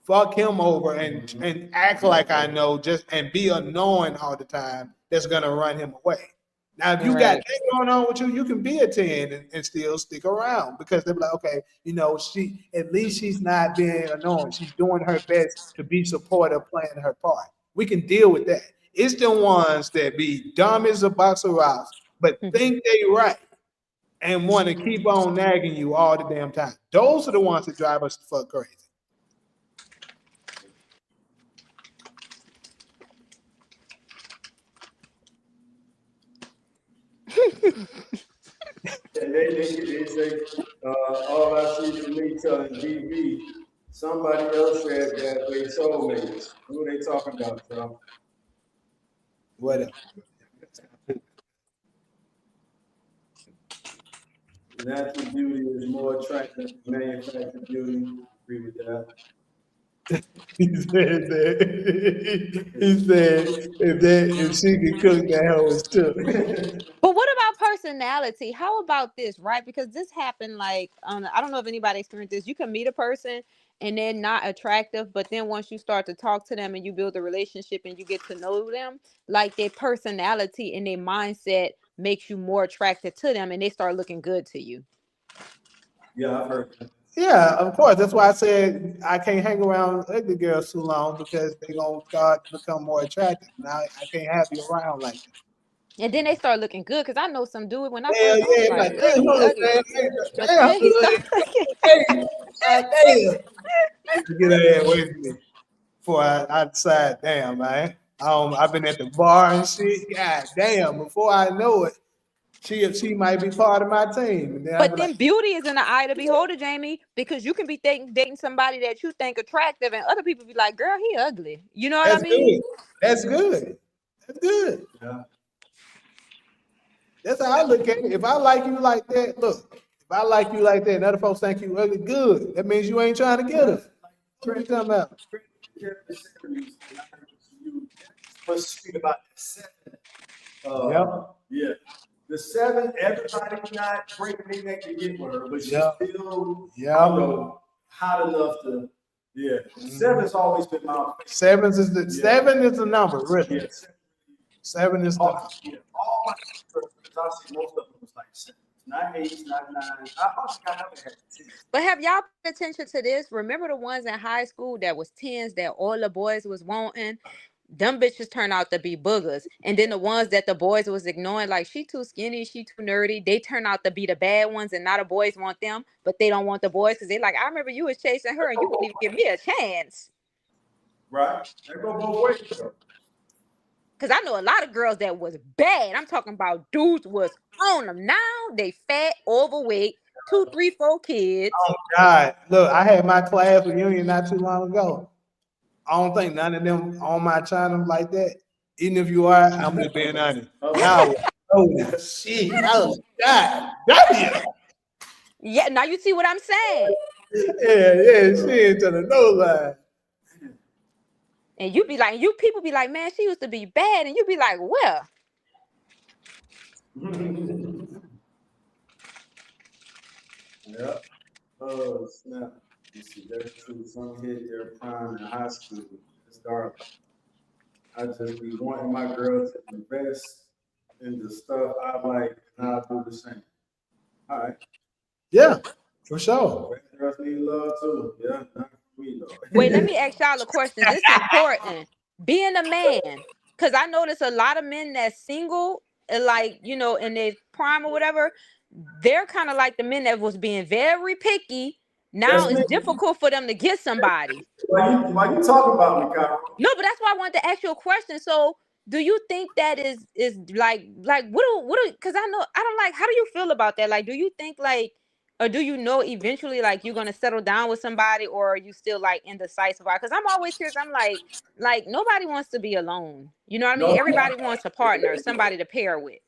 fuck him over and act like I know just and be annoying all the time. That's gonna run him away. Now, if you got Right. that going on with you, you can be a 10 and still stick around, because they'll be like, okay, she at least she's not being annoying. She's doing her best to be supportive, playing her part. We can deal with that. It's the ones that be dumb as a box of rocks, but think they right and want to keep on nagging you all the damn time. Those are the ones that drive us the fuck crazy. They say, all I see for me telling DB, somebody else said that they soulmates. Who are they talking about, y'all? Whatever. Natural beauty is more attractive than manufactured beauty. Agree with that. He said that. He said if she could cook, that hoe is too. But what about personality? How about this, right? Because this happened like I don't know if anybody experienced this. You can meet a person and they're not attractive, but then once you start to talk to them and you build a relationship and you get to know them, like their personality and their mindset makes you more attracted to them and they start looking good to you. Yeah, I've heard that. Yeah, of course. That's why I said I can't hang around ugly girls too long, because they're gonna start to become more attractive. Now I can't have you around like that. And then they start looking good because I know some dude when I Hell first saw him, yeah, like, like, man, you he know what ugly. I'm saying? But Damn, then he started looking. hey, damn. Get her ass away from me. Before I decide, damn, man. I've been at the bar and shit. God damn, before I know it, she might be part of my team. And then I'll But be then like, beauty is in the eye of the beholder, Jamie, because you can be dating somebody that you think attractive, and other people be like, "Girl, he ugly." You know what I that's mean? good. That's good. That's good. Yeah. That's how I look at it. If I like you like that, look, if I like you like that and other folks think you ugly, good. That means you ain't trying to get us. What you talking about? What's sweet about the 7? Yep. Yeah. The 7, everybody not breaking their neck to get with her, but she's Yep. still, Yep. hot enough to, yeah. 7's always been my favorite. Seven is the number, really. Yeah. 7 is the number. Yeah. All my because I see most of them was like 7s, not 8s, not 9s. I don't think I ever had 10. But have y'all paid attention to this? Remember the ones in high school that was 10s that all the boys was wanting? Them bitches turn out to be boogers. And then the ones that the boys was ignoring, like she too skinny, she too nerdy, they turn out to be the bad ones, and now the boys want them, but they don't want the boys because they like, I remember you was chasing her and you wouldn't even give me a chance. Right? They go both ways. Because I know a lot of girls that was bad. I'm talking about dudes was on them. Now they fat, overweight, 2, 3, 4 kids. Oh God, look, I had my class reunion not too long ago. I don't think none of them on my channel like that. Even if you are, I'm just being honest. Now, oh shit, oh God, damn. Yeah, now you see what I'm saying. Yeah, she into the no line. And you be like, people be like, man, she used to be bad. And you be like, well. Yeah. Oh, snap. You see, that's true. Some hit their prime in high school. It's dark. I just be wanting my girl to invest in the stuff I like, and I'll do the same. All right. Yeah, for sure. Girls need love too. Yeah, not for me though. Wait, let me ask y'all a question. This is important. Being a man, because I notice a lot of men that's single, like, in their prime or whatever, they're kind of like the men that was being very picky. Now That's it's me. difficult for them to get somebody. Why you talking about me, Kyle? No, but that's why I wanted to ask you a question. So, do you think that is like because I don't like, how do you feel about that? Like, do you think like, or do you know eventually like you're gonna settle down with somebody, or are you still like indecisive? Because I'm always curious. I'm like nobody wants to be alone. You know what I mean? No. Everybody wants a partner, somebody to pair with.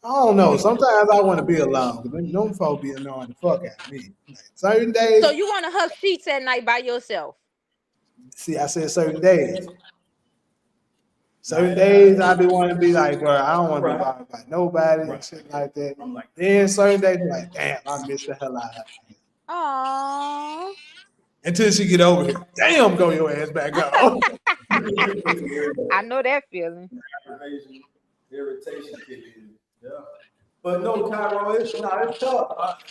I don't know. Sometimes I want to be alone. But them folks be annoying the fuck out of me. Like, certain days, So you want to hug sheets at night by yourself? see, I said certain days. Certain days I be wanting to be like, bro, I don't want to be bothered by nobody and shit like that. I'm like, Then certain days, like, damn, I miss the hell out of her. Aww. Until she get over here, damn, go your ass back up. I know that feeling. irritation kick in. Yeah. But no, Cairo, it's tough.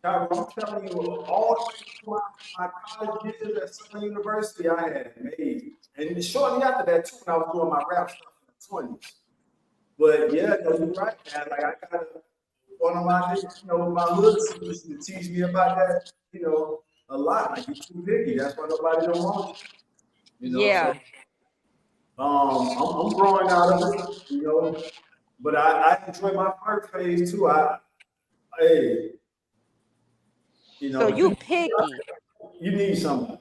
Cairo, I'm telling you, all the way through my college years at Southern University, I had made. And shortly after that, too, when I was doing my rap stuff in the 20s. But yeah, no, you're right, man. Like, I got one of my, my hood used to teach me about that, a lot. Like, you're too picky. That's why nobody don't want you. Yeah. So, I'm growing out of it, but I enjoy my first phase too. So you picky. You need something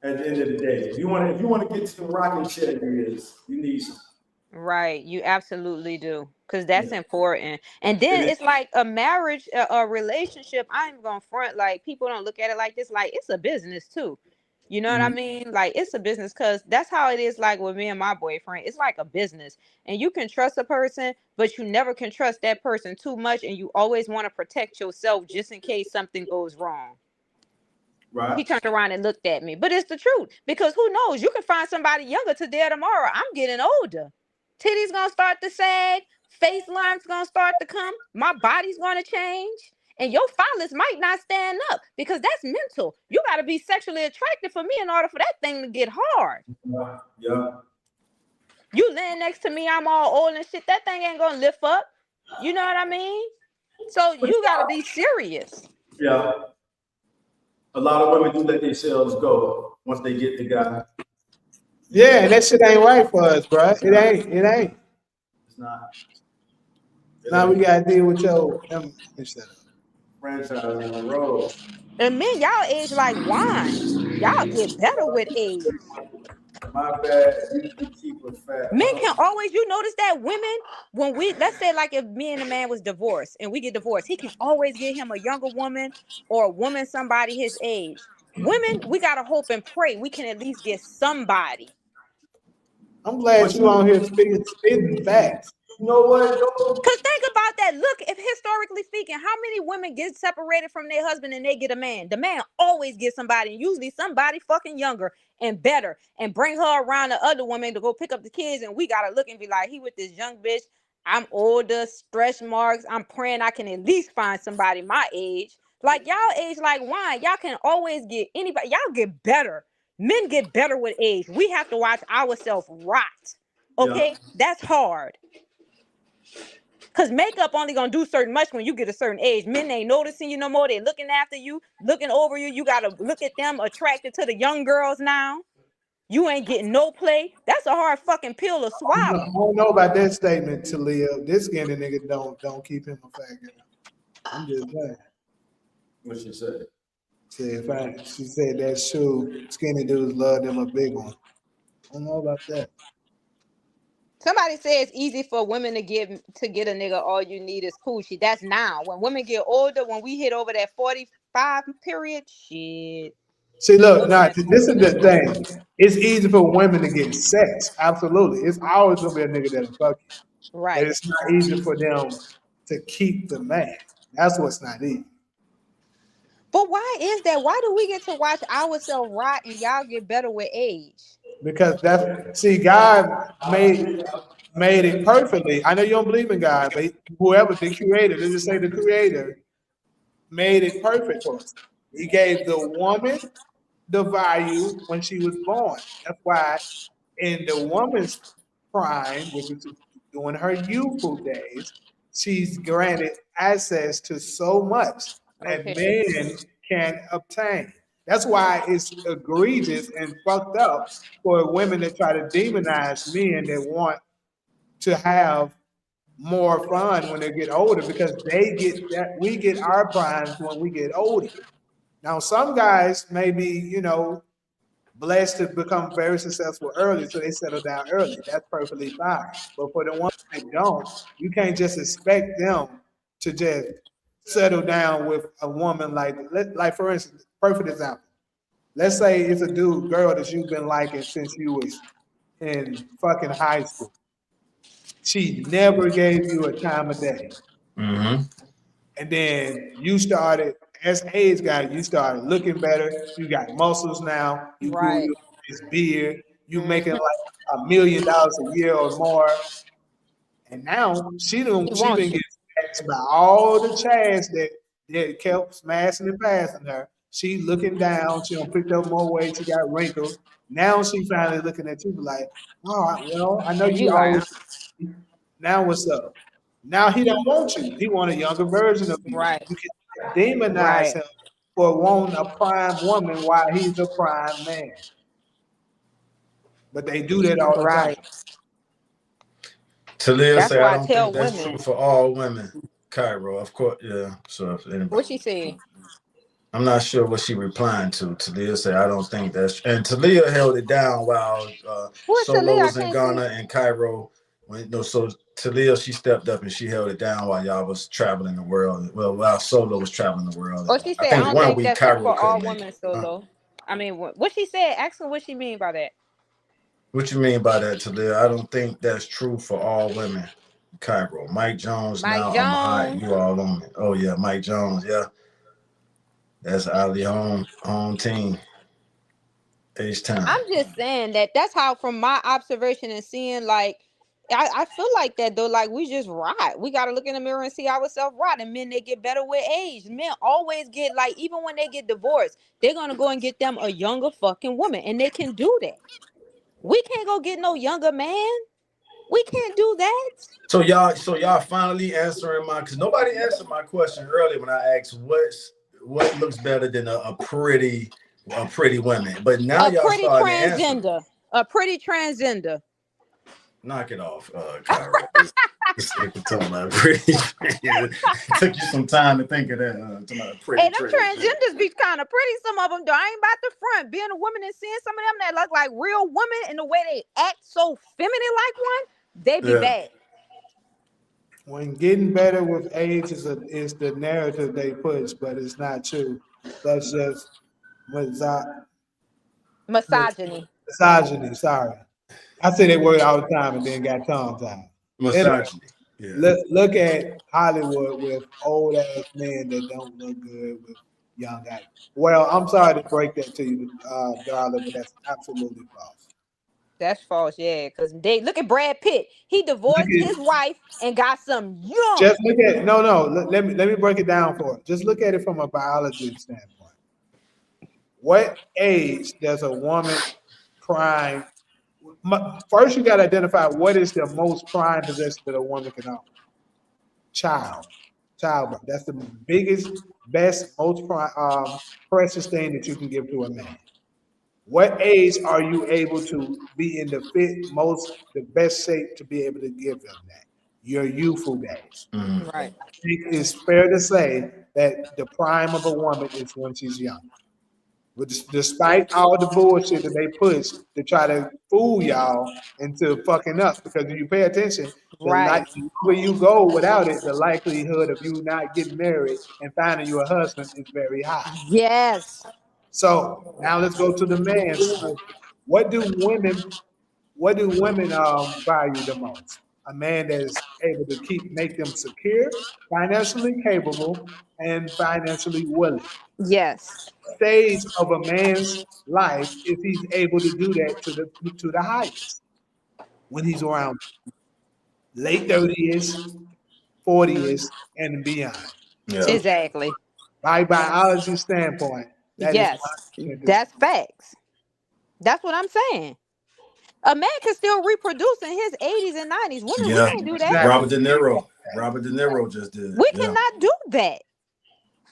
at the end of the day. If you want to get to the rocking chair, you need something. Right, you absolutely do, because that's important. And then it's like a marriage, a relationship. I ain't gonna front, like, people don't look at it like this. Like, it's a business too. You know what I mean? Like, it's a business, because that's how it is. Like with me and my boyfriend, it's like a business, and you can trust a person, but you never can trust that person too much, and you always want to protect yourself just in case something goes wrong. Right. He turned around and looked at me, but it's the truth, because who knows? You can find somebody younger today or tomorrow. I'm getting older. Titties gonna start to sag, face lines gonna start to come, my body's gonna change, and your phallus might not stand up, because that's mental. You gotta be sexually attracted for me in order for that thing to get hard. Yeah. You laying next to me, I'm all old and shit. That thing ain't gonna lift up. You know what I mean? So you gotta be serious. Yeah. A lot of women do let themselves go once they get the guy. Yeah, and that shit ain't right for us, bro. It ain't. It ain't. It's not. Now we gotta deal with your. Shut up. Franchise on the road. And men, y'all age like wine. Y'all get better with age. My bad. You can keep it fat. Men can always, you notice that women, when we, let's say like if me and a man was divorced and we get divorced, he can always get him a younger woman or a woman, somebody his age. Women, we gotta hope and pray we can at least get somebody. I'm glad you on here spitting facts. You know what? Because think about that. Look, if historically speaking, how many women get separated from their husband and they get a man? The man always gets somebody, and usually somebody fucking younger and better, and bring her around the other woman to go pick up the kids. And we got to look and be like, he with this young bitch. I'm older, stretch marks. I'm praying I can at least find somebody my age. Like y'all age like wine. Y'all can always get anybody. Y'all get better. Men get better with age. We have to watch ourselves rot. Okay? Yeah. That's hard. Because makeup only gonna do certain much when you get a certain age. Men ain't noticing you no more. They looking after you, looking over you. You gotta look at them, attracted to the young girls now. You ain't getting no play. That's a hard fucking pill to I swallow. don't know about that statement, Talia. This skinny nigga don't keep him a faggot. I'm just saying. What she said? She said that's true. Skinny dudes love them a big one. I don't know about that. Somebody say it's easy for women to get a nigga. All you need is coochie. That's now. When women get older, when we hit over that 45 period, shit. See, look, now this is the thing. It's easy for women to get sex. Absolutely. It's always gonna be a nigga that'll fuck you. Right. But it's not easy for them to keep the man. That's what's not easy. But why is that? Why do we get to watch ourselves rot and y'all get better with age? Because God made it perfectly. I know you don't believe in God, but whoever the creator, let's just say the creator, made it perfect for us. He gave the woman the value when she was born. That's why in the woman's prime, which is during her youthful days, she's granted access to so much that men can obtain. That's why it's egregious and fucked up for women to try to demonize men that want to have more fun when they get older, because they get that we get our primes when we get older. Now, some guys may be, blessed to become very successful early, so they settle down early. That's perfectly fine. But for the ones that don't, you can't just expect them to just settle down with a woman like for instance, perfect example. Let's say it's a girl that you've been liking since you was in fucking high school. She never gave you a time of day. Mm-hmm. And then you started, as age got, you started looking better. You got muscles now. You grew Right. this beard. You making like $1 million a year or more. And now she been getting smashed by all the trash that kept smashing and passing her. She looking down. She done picked up more weight. She got wrinkles. Now she finally looking at you like, oh, well, I know And you you like, always. Now what's up? Now he don't want you. He want a younger version of you. right, You can demonize right, him for wanting a prime woman while he's a prime man. But they do that all the time. right. Talia That's say, I why I don't tell think that's women. true for all women. Cairo, of course, yeah. So if anybody, What she said? I'm not sure what she replying to. Talia said, I don't think that's, and Talia held it down while Who is Solo Talia? I was in can't see. Ghana and Cairo. So Talia, she stepped up and she held it down while y'all was traveling the world. Well, while Solo was traveling the world. Oh, And she I said, I think don't one think week that's true Cairo for all couldn't make women, it. Solo. I mean, what she said, ask her what she mean by that. What you mean by that, Talia? I don't think that's true for all women. Cairo. Mike Jones, Mike now I'm hot. Jones. You all on it. Oh, yeah, Mike Jones. Yeah. That's Ali home team. H-Time. I'm just saying that's how, from my observation and seeing, like, I feel like that though. Like, we just rot. We gotta look in the mirror and see ourselves rot. And men, they get better with age. Men always get, like, even when they get divorced, they're gonna go and get them a younger fucking woman, and they can do that. We can't go get no younger man. We can't do that. So y'all finally answering because nobody answered my question earlier when I asked what looks better than a pretty woman. But now y'all starting to answer. A pretty transgender. Knock it off, Kyra. Pretty. It took you some time to think of that. Pretty, and them transgenders be kind of pretty. Some of them, though. I ain't about the front. Being a woman and seeing some of them that look like real women and the way they act so feminine like one, they be bad. When getting better with age is the narrative they push, but it's not true. That's just misogyny. Misogyny, sorry. I say that word all the time and then got tongue-tied. Misogyny. Yeah. Look at Hollywood with old ass men that don't look good with young guys. Well, I'm sorry to break that to you, darling, but that's absolutely false. That's false, yeah. Because they look at Brad Pitt. He divorced his wife and got some young. Just look at Let me break it down for it. Just look at it from a biology standpoint. What age does a woman prime? First, you got to identify what is the most prime possession that a woman can offer. Childbirth. That's the biggest, best, most precious thing that you can give to a man. What age are you able to be in the best shape to be able to give them that? Your youthful days. Mm-hmm. Right. I think it's fair to say that the prime of a woman is when she's young. But despite all the bullshit that they push to try to fool y'all into fucking up, because if you pay attention, the longer you go without it, the likelihood of you not getting married and finding you a husband is very high. Yes. So now let's go to the man's side. What do women value the most? A man that is able to make them secure, financially capable, and financially willing. Yes. Stage of a man's life if he's able to do that to the highest when he's around late 30s, 40s, and beyond. Yeah. So exactly. by biology standpoint, that's facts. That's what I'm saying. A man can still reproduce in his 80s and 90s. Women, we can't do that. Robert De Niro just did. We cannot do that.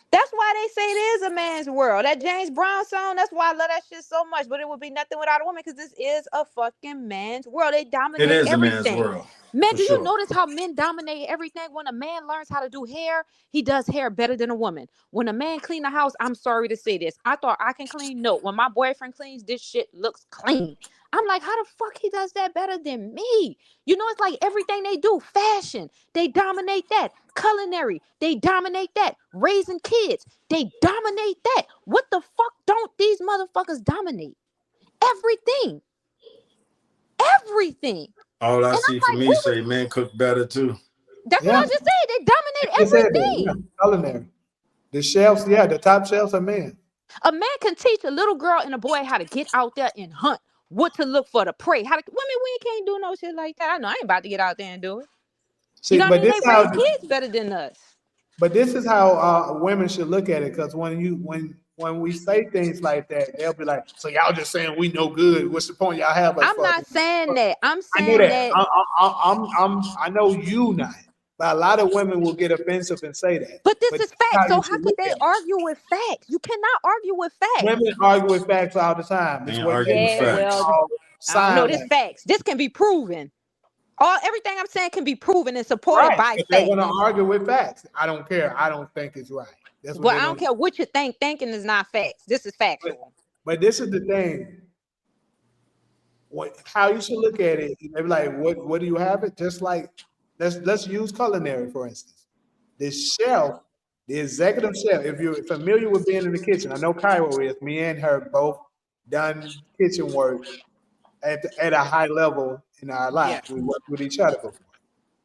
That's why they say it is a man's world. That James Brown song, that's why I love that shit so much. But it would be nothing without a woman because this is a fucking man's world. They dominate everything. It is a man's world. Men, do you notice how men dominate everything? When a man learns how to do hair, he does hair better than a woman. When a man clean the house, I'm sorry to say this. I thought I can clean. No, when my boyfriend cleans, this shit looks clean. I'm like, how the fuck he does that better than me? You know, it's like everything they do. Fashion, they dominate that. Culinary, they dominate that. Raising kids, they dominate that. What the fuck don't these motherfuckers dominate? Everything. Everything. All I see for me say men cook better too. That's what I just said. They dominate everything. Culinary. The shelves, the top shelves are men. A man can teach a little girl and a boy how to get out there and hunt. What to look for, to prey. Women, we can't do no shit like that. I know I ain't about to get out there and do it. See, you know what I mean? They raise kids better than us. But this is how women should look at it, because when we say things like that, they'll be like, "So y'all just saying we no good? What's the point y'all have?" I'm not saying that. I'm saying that. I know you not. But a lot of women will get offensive and say that. But this is facts. So how could they argue with facts? You cannot argue with facts. Women argue with facts all the time. They argue with facts. Well, I know this facts. This can be proven. Everything I'm saying can be proven and supported by facts. They want to argue with facts. I don't care. I don't think it's right. That's I don't care what you think. Thinking is not facts. This is factual. But this is the thing. How you should look at it. They be like, what do you have it? Just like, let's use culinary, for instance. The shelf, the executive chef, if you're familiar with being in the kitchen, I know Cairo is. Me and her both done kitchen work at a high level in our life. Yeah. We work with each other before.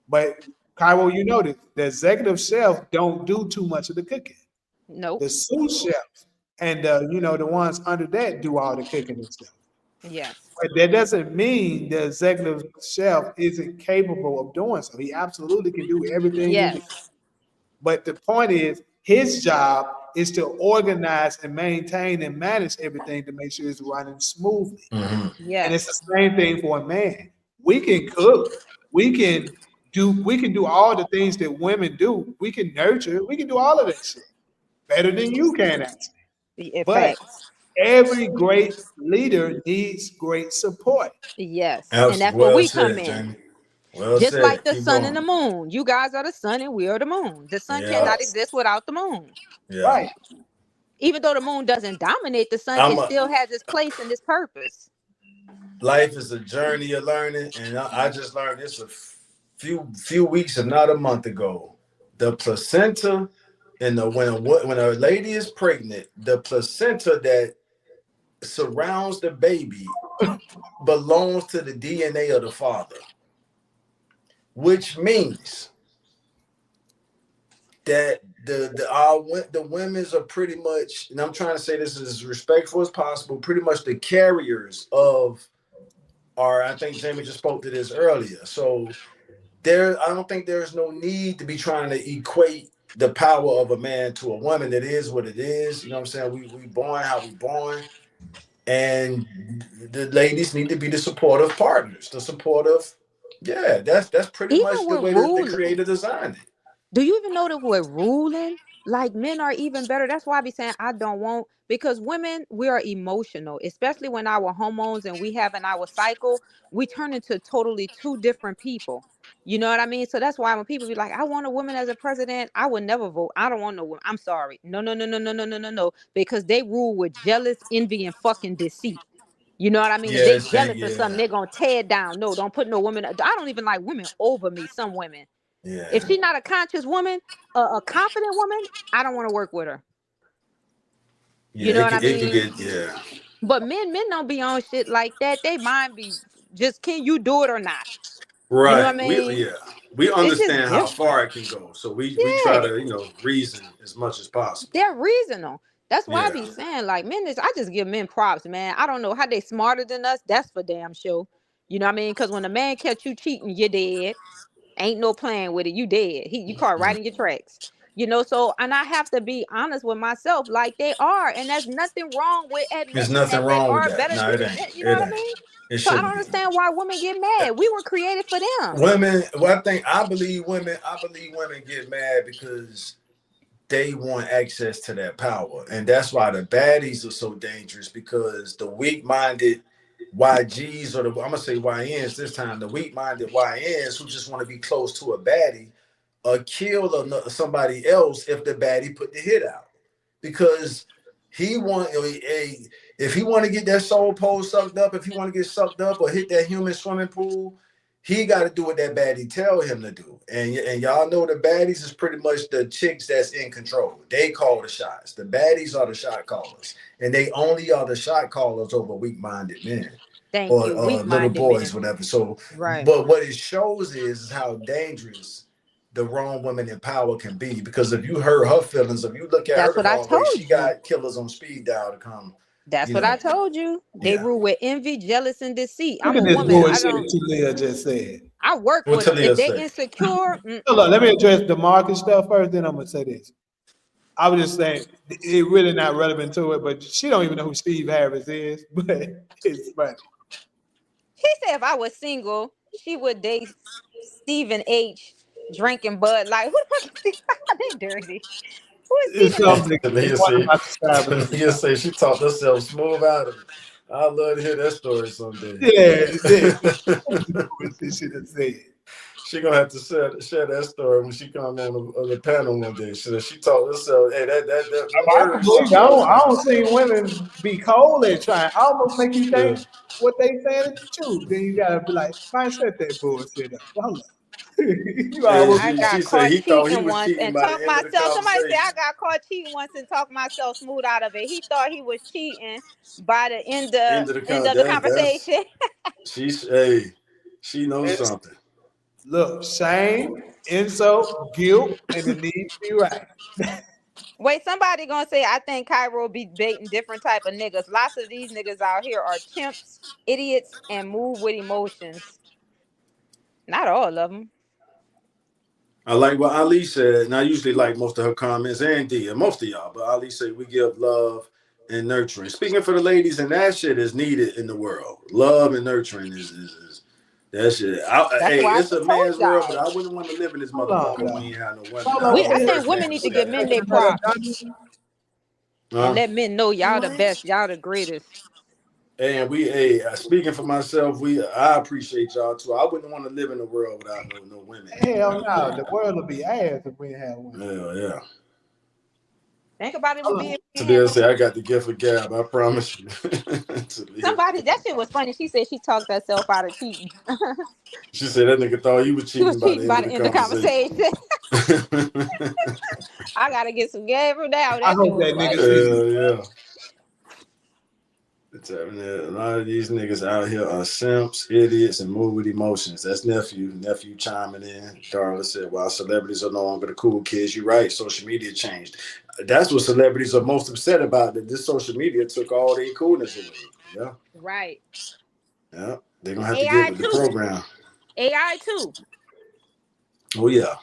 But Cairo, you know that the executive chef don't do too much of the cooking. Nope. The sous chefs and the ones under that do all the cooking and stuff. Yes. But that doesn't mean the executive chef isn't capable of doing so. He absolutely can do everything. Yes. But the point is, his job is to organize and maintain and manage everything to make sure it's running smoothly. Mm-hmm. Yeah. And it's the same thing for a man. We can cook. we can do all the things that women do. We can nurture, we can do all of that shit better than you can actually. In But facts. every great leader needs great support. Yes. And Absolutely. that's where Well we come said, in. Jamie. Well Just like said. the Keep sun and going. the moon. You guys are the sun and we are the moon. The sun Yeah. cannot exist without the moon. Yeah. Right. Even though the moon doesn't dominate the sun, I'm it a, still has its place and its purpose. life is a journey of learning, and I just learned this a few weeks, if not a month ago. The placenta, and when a lady is pregnant, the placenta that surrounds the baby belongs to the DNA of the father, which means that the women's are pretty much, and I'm trying to say this as respectful as possible, pretty much the carriers of, or I think Jamie just spoke to this earlier. So I don't think there's no need to be trying to equate the power of a man to a woman. It is what it is. You know what I'm saying? We born how we born, and the ladies need to be the supportive partners, the supportive. Yeah, that's pretty much Even the with way that the ruling. creator designed it. Do you even know that we're ruling? Like men are even better. That's why I be saying I don't want, because women, we are emotional, especially when our hormones and we have in our cycle, we turn into totally two different people. You know what I mean? So that's why when people be like, I want a woman as a president, I would never vote. I don't want no woman. I'm sorry. No, no, no, no, no, no, no, no, no. Because they rule with jealous, envy, and fucking deceit. You know what I mean? If they Yeah, jealous of something, yeah, they're gonna tear it down. No, don't put no woman. I don't even like women over me. Some women. If yeah, she's not a conscious woman, a confident woman, I don't want to work with her. You yeah. know It what I could, it could mean? get, yeah. But men don't be on shit like that. They mind be just, can you do it or not? You know what Right. I mean? We It's just understand how different. far it can go. So we try Yeah, to, reason as much as possible. they're reasonable. That's why I Yeah. be saying, like, men is, I just give men props, man. I don't know how they smarter than us. That's for damn sure. You know what I mean? Because when a man catch you cheating, you're dead. Ain't no playing with it. You dead. You caught right in your tracks. You know, so, and I have to be honest with myself, like they are. And there's nothing wrong with There's admitting nothing that they wrong with are that. better No, it ain't. than, you know It what I ain't. mean? It So I don't shouldn't be. understand why women get mad. We were created for them. Women, well, I believe women get mad because they want access to that power. And that's why the baddies are so dangerous, because the weak-minded YGs, or I'm gonna say YNs this time, the weak-minded YNs who just want to be close to a baddie, kill somebody else if the baddie put the hit out, because he want if he want to get that soul pole sucked up, if he want to get sucked up or hit that human swimming pool, he got to do what that baddie tell him to do. And y'all know the baddies is pretty much the chicks that's in control. They call the shots. The baddies are the shot callers, and they only are the shot callers over weak-minded men Thank or you. little Weak-minded boys, men. whatever. So, Right. but what it shows is how dangerous the wrong woman in power can be. Because if you hurt her feelings, if you look at her That's the what I wrong way, told she you. got killers on speed dial to come. That's You what I know, told you. They yeah. rule with envy, jealous, and deceit. Look I'm at a this woman. I bullshit don't, that Talia just said. I work What with them. If Talia they say? insecure, Hold on, let me address the market stuff first, then I'm gonna say this. I was just saying it really not relevant to it, but she don't even know who Steve Harris is, but it's funny. he said if I was single, she would date Stephen H. drinking Bud Light. Who the fuck is Steve? They dirty. Who is It's Stephen H? something Talia one of say, my subscribers was Talia say she talked herself smooth out of it. I'd love to hear that story someday. yeah, bullshit she done said. She gonna have to share that story when she come on the panel one day. She taught herself, hey, them I can words believe it. something else, I man. don't see women be cold and trying. I almost make you Yeah. think what they saying is the truth. Then you gotta be like, man, set that bullshit up. Hold up. You Hey, almost I she got said caught he thought he cheating was once cheating and by the talked end of the myself. Somebody said I conversation. got caught cheating once and talked myself smooth out of it. He thought he was cheating by the End of the end con of the that's conversation. she's hey, she knows it's, something. look, shame, insult, guilt, and the need to be right. Wait, somebody gonna say I think Cairo be dating different type of niggas. Lots of these niggas out here are chimps, idiots, and move with emotions. Not all of them. I like what Ali said, and I usually like most of her comments and D and most of y'all, but Ali said we give love and nurturing. Speaking for the ladies, and that shit is needed in the world. Love and nurturing is That shit. That's Hey, why I it's just a told man's world, but y'all. I wouldn't want to live in this Hold on, motherfucker. y'all. We ain't have no women. Hold I on. don't I know think first women name need for to give that. men their props and Huh? let men know y'all the What? best, y'all the greatest. And speaking for myself, I appreciate y'all too. I wouldn't want to live in a world without no women. Hell no, the world will be ass if we didn't have one. Yeah. Think about it would be if we So didn't have they'll no. say I got the gift of gab. I promise you. To live. Somebody, that shit was funny. She said she talked herself out of cheating. She said that nigga thought he was She cheating was by the cheating end by of the the end of the conversation. conversation. I gotta get some game from that. I That shit hope was that nigga funny. sees. Yeah. It's happening. A lot of these niggas out here are simps, idiots, and move with emotions. That's nephew chiming in. Darla said, "While celebrities are no longer the cool kids, you're right. Social media changed. That's what celebrities are most upset about. That this social media took all their coolness away. Yeah, Right. yeah. They're gonna have to get AI with the too. program. AI too. Oh yeah.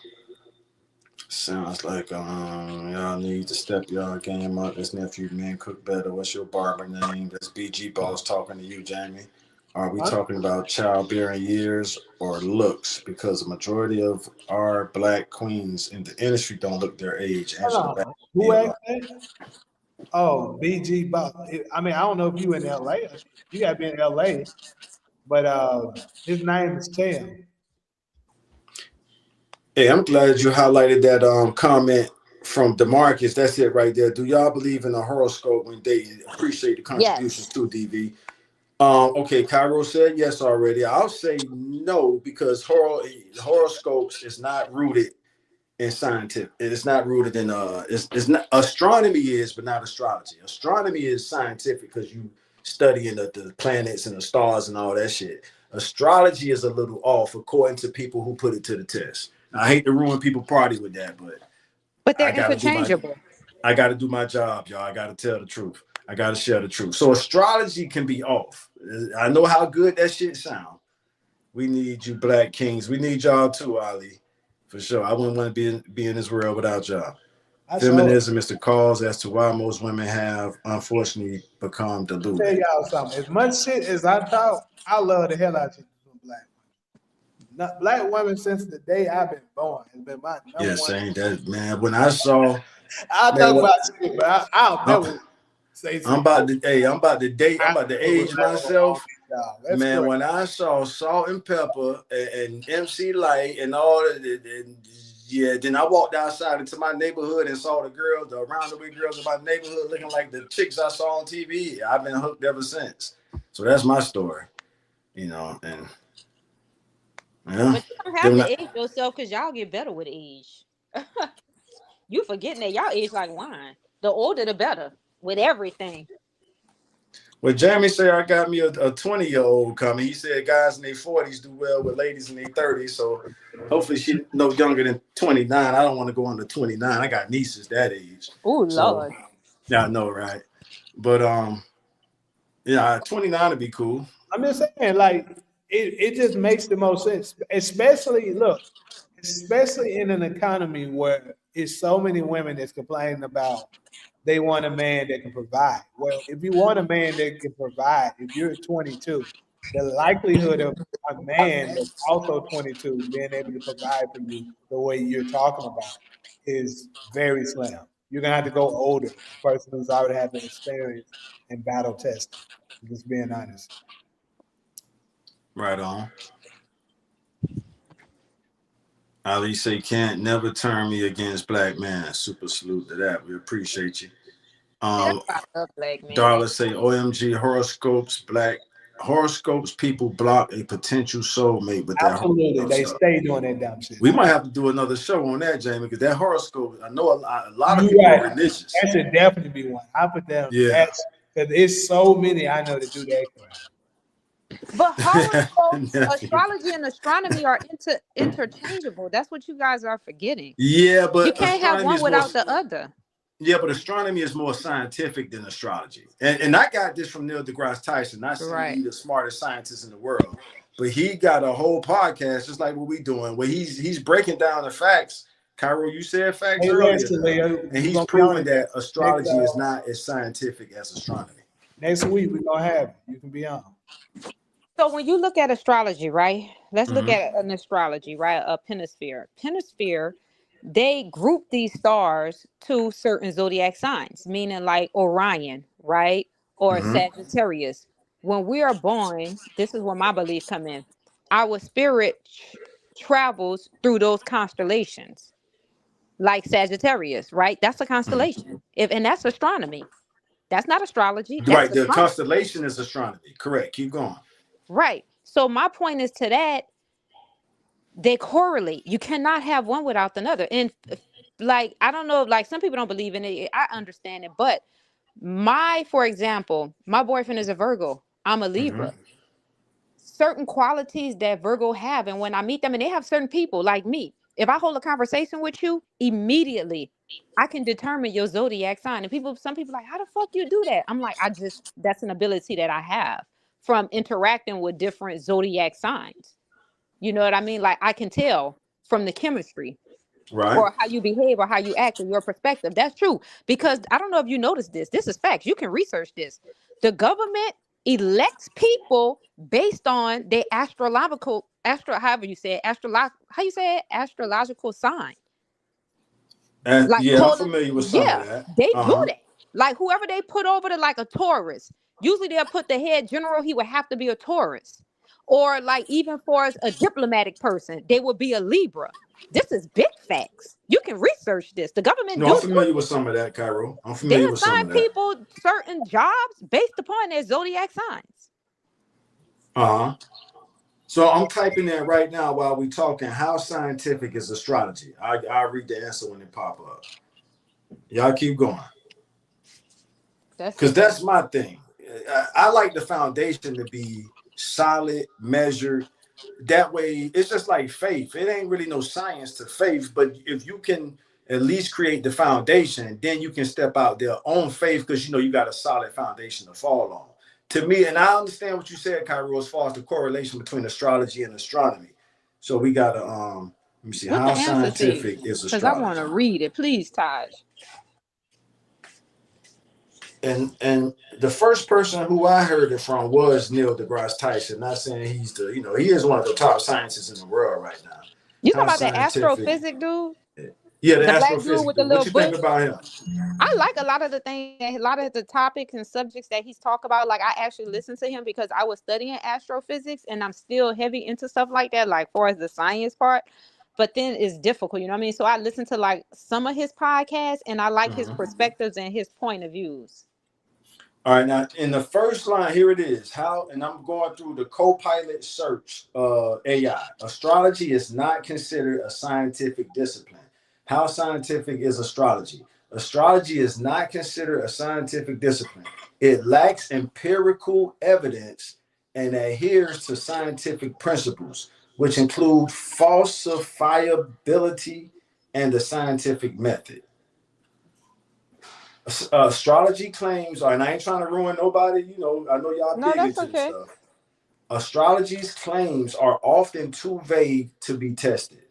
Sounds like y'all need to step y'all game up. This nephew man cook better. What's your barber name? That's BG Boss talking to you, Jamie. Are we Huh? talking about childbearing years or looks? Because the majority of our black queens in the industry don't look their age. Angela Hold Bassett. on. Who asked that? Oh, BG Boss. I mean, I don't know if you in LA. You gotta be in LA, but his name is Tim. Hey, I'm glad you highlighted that comment from DeMarcus. That's it right there. Do y'all believe in a horoscope when dating? Appreciate the contributions Yes. to DV. Okay, Cairo said yes already. I'll say no because horoscopes is not rooted in scientific. It's not rooted in it's not astronomy is, but not astrology. Astronomy is scientific because you studying the planets and the stars and all that shit. Astrology is a little off according to people who put it to the test. I hate to ruin people's party with that, but But they're I gotta do my interchangeable. I got to do my job, y'all. I got to tell the truth. I got to share the truth. So astrology can be off. I know how good that shit sound. We need you, Black Kings. We need y'all too, Ali, for sure. I wouldn't want to be in this world without y'all. I saw. Feminism is the cause as to why most women have unfortunately become Tell deluded. y'all something. As much shit as I talk, I love the hell out of you from black women. Black women since the day I've been born has been my number Yeah, one. saying that, man. When I saw, I'll man, talk what about shit, but I'll I'm, never say I'm some about dope. to, hey, I'm about to date. I'm I about to never age remember all myself. these y'all. That's Man, great. when I saw Salt and Pepper and MC Light and all that, yeah, then I walked outside into my neighborhood and saw the girls, the around the way girls in my neighborhood looking like the chicks I saw on TV. I've been hooked ever since. So that's my story, and yeah. But you don't have Then to age yourself because y'all get better with age. You forgetting that y'all age like wine. The older the better with everything. when Jamie said I got me a 20-year-old coming, he said guys in their 40s do well with ladies in their 30s. So hopefully she no younger than 29. I don't want to go under 29. I got nieces that age. Oh So Lord. yeah, I know, right? But yeah, 29 would be cool. I'm just saying, like, it just makes the most sense. Especially in an economy where it's so many women that's complaining about they want a man that can provide. Well, if you want a man that can provide, if you're 22, the likelihood of a man that's also 22 being able to provide for you the way you're talking about is very slim. You're gonna have to go older, a person who's already had the experience and battle testing. Just being honest. Right on. Ali say can't never turn me against black man. Super salute to that. We appreciate you. See, that's Um, why I love black men. Darla say OMG horoscopes people block a potential soulmate with that Absolutely, horoscope they stuff. stay doing that dumb shit. We might have to do another show on that, Jamie, because that horoscope, I know a lot of You're people are right. religious. That should definitely be one. I put them. Yeah. That's because it's so many I know that do that crap. But horoscopes, astrology, and astronomy are interchangeable. That's what you guys are forgetting. Yeah, You but can't have astronomy one is more without the other. yeah, but astronomy is more scientific than astrology. And I got this from Neil deGrasse Tyson. Not saying Right. he's the smartest scientist in the world, but he got a whole podcast just like what we doing, where he's breaking down the facts. Cairo, you said facts Hey, earlier listen, now. Leo, And we're he's gonna be on proven it that next astrology is not as scientific as astronomy. next week. We're gonna have it. You can be on. So when you look at astrology, right? Let's look Hmm. at an astrology, right? A pentasphere. Pentasphere, they group these stars to certain zodiac signs, meaning like Orion, right? Or Hmm. Sagittarius. When we are born, this is where my belief come in. Our spirit travels through those constellations, like Sagittarius, right? That's a Hmm. constellation. If and that's astronomy. That's not astrology. That's Right. The astronomy. constellation is astronomy. Correct. Keep going. Right. So my point is to that they correlate. You cannot have one without the other. And like I don't know, like some people don't believe in it. I understand it, but for example, my boyfriend is a Virgo. I'm a Hmm. Libra. Certain qualities that Virgo have, and when I meet them, and they have certain people like me. If I hold a conversation with you, immediately I can determine your zodiac sign. And some people like, how the fuck you do that? I'm like, that's an ability that I have from interacting with different zodiac signs. You know what I mean? Like I can tell from the chemistry Right. or how you behave or how you act and your perspective. That's true. Because I don't know if you noticed this. This is facts. You can research this. The government elects people based on their however you say it, how you say it? Astrological sign. And Like yeah, I'm colon, familiar with some of yeah, that. they do Uh-huh. that. Like whoever they put over to like a Taurus, usually they'll put the head general, he would have to be a Taurus. Or like even for as a diplomatic person, they would be a Libra. This is big facts. You can research this. The government No, I'm do familiar with this. some of that, Cairo. I'm They familiar with some assign of that. people certain jobs based upon their zodiac signs. Uh-huh. So I'm typing in right now while we talking. How scientific is astrology? I'll read the answer when it pop up. Y'all keep going, That's because it. that's my thing. I like the foundation to be solid, measured. That way, it's just like faith. It ain't really no science to faith, but if you can at least create the foundation, then you can step out there on faith because you know you got a solid foundation to fall on. To me, and I understand what you said, Cairo, as far as the correlation between astrology and astronomy. So we gotta let me see, What the how answer say? scientific is Because I want astrology? to read it. Please, Taj. And the first person who I heard it from was Neil deGrasse Tyson. Not saying he's the, you know, he is one of the top scientists in the world right now. You How talking about the scientific? astrophysic dude? Yeah, the The black dude astrophysics with the dude. What little you think bush? about him? I like a lot of the things, a lot of the topics and subjects that he's talk about. Like I actually listen to him because I was studying astrophysics and I'm still heavy into stuff like that, like far as the science part. But then it's difficult, you know what I mean? So I listen to like some of his podcasts and I like his Mhm. perspectives and his point of views. All right, now in the first line, here it is. How, and I'm going through the Copilot search AI. Astrology is not considered a scientific discipline. How scientific is astrology? Astrology is not considered a scientific discipline. It lacks empirical evidence and adheres to scientific principles, which include falsifiability and the scientific method. Astrology claims, and I ain't trying to ruin nobody, you know, I know y'all No, big that's into this okay. stuff. Astrology's claims are often too vague to be tested,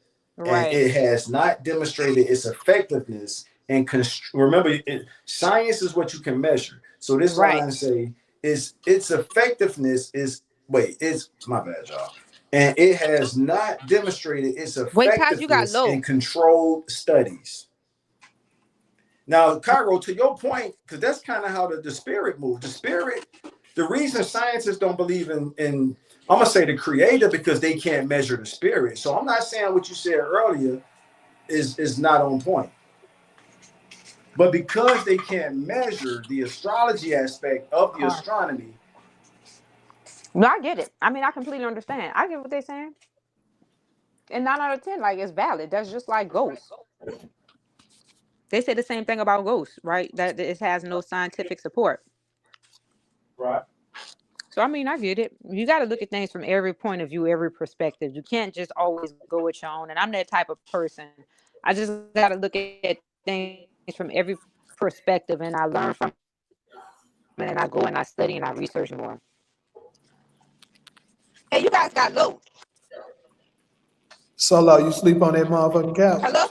and Right. it has not demonstrated its effectiveness. And remember, science is what you can measure. So this Right. line say is its effectiveness is it's my bad, y'all. And it has not demonstrated its Wait, Taj, you got effectiveness in low. controlled studies. Now, Cairo, to your point, because that's kind of how the spirit moves. The spirit, the reason scientists don't believe in I'm gonna say the creator because they can't measure the spirit. So I'm not saying what you said earlier is not on point. But because they can't measure the astrology aspect of the Car. astronomy, No, I get it. I mean, I completely understand. I get what they're saying. And 9 out of 10, like it's valid. That's just like ghosts. They say the same thing about ghosts, right? That it has no scientific support. Right. So I mean, I get it. You got to look at things from every point of view, every perspective. You can't just always go with your own. And I'm that type of person. I just got to look at things from every perspective, and I learn from it, and I go and I study and I research more. Hey, you guys got low. Solo, you sleep on that motherfucking couch? Hello?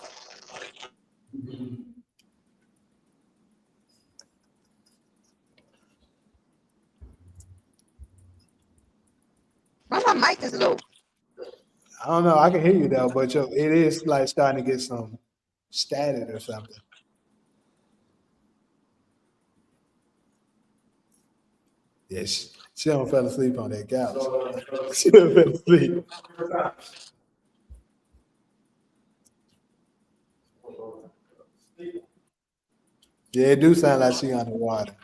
Why my mic is low? I don't know. I can hear you though, but it is like starting to get some static or something. Yes, she don't fell asleep on that couch. She done fell asleep. Yeah, it do sound like she underwater.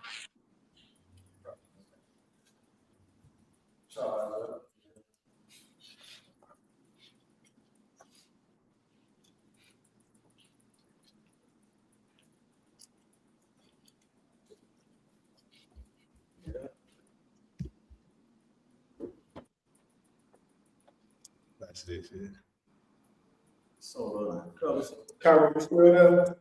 That's this shit. So, Kyrie, you still there?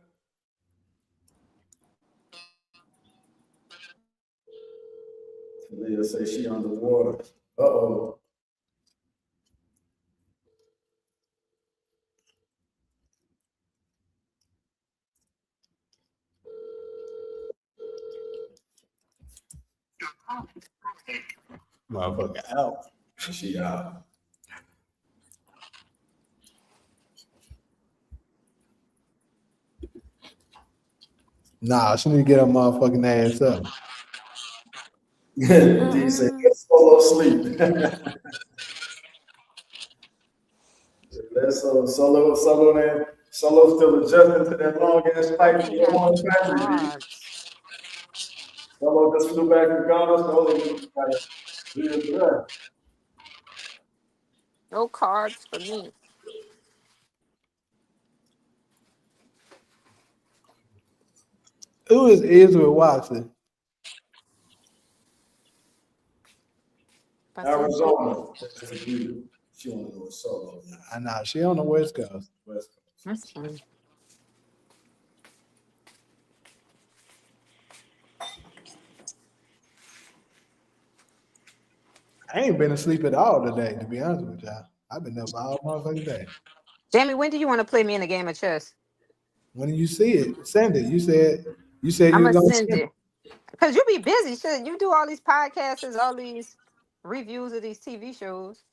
Leah say she underwater. Uh-oh. Motherfucker out. She out. Nah, she need to get her motherfucking ass up. D say solo sleep. That's solo man. Solo still adjusting to that long ass flight from the one factory. Solo just flew back to Ghana. Solo No cards for me. Who is Israel Watson? Arizona. That's a beauty. She want to go solo. I know she on the West Coast. West Coast. That's fine. I ain't been asleep at all today, to be honest with y'all. I've been up all motherfucking day. Jamie, when do you want to play me in a game of chess? When you see it, send it. You said you I'm were gonna gonna send it. Cause you be busy. Shit, you do all these podcasts, all these reviews of these TV shows.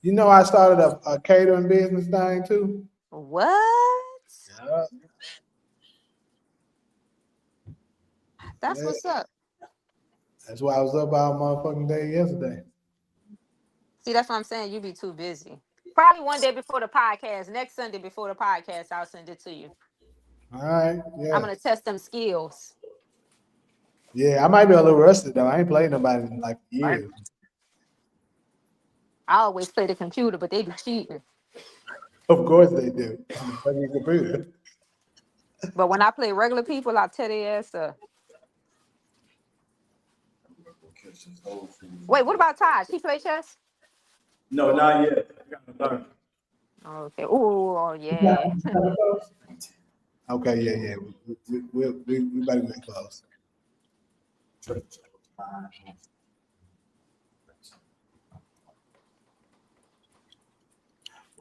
You know, I started a catering business thing too. What? Yeah. That's what's up. That's why I was up all motherfucking day yesterday. See, that's what I'm saying. You be too busy. Probably one day before the podcast. Next Sunday before the podcast, I'll send it to you. All right. Yeah. I'm gonna test them skills. Yeah, I might be a little rusty though. I ain't played nobody in like years. I always play the computer, but they be cheating. Of course they do. On the fucking computer. But when I play regular people, I'll tear their ass up. Wait, what about Taj? He play chess? No, not yet. I gotta learn. Okay. Oh, yeah. Okay, yeah. We better get close.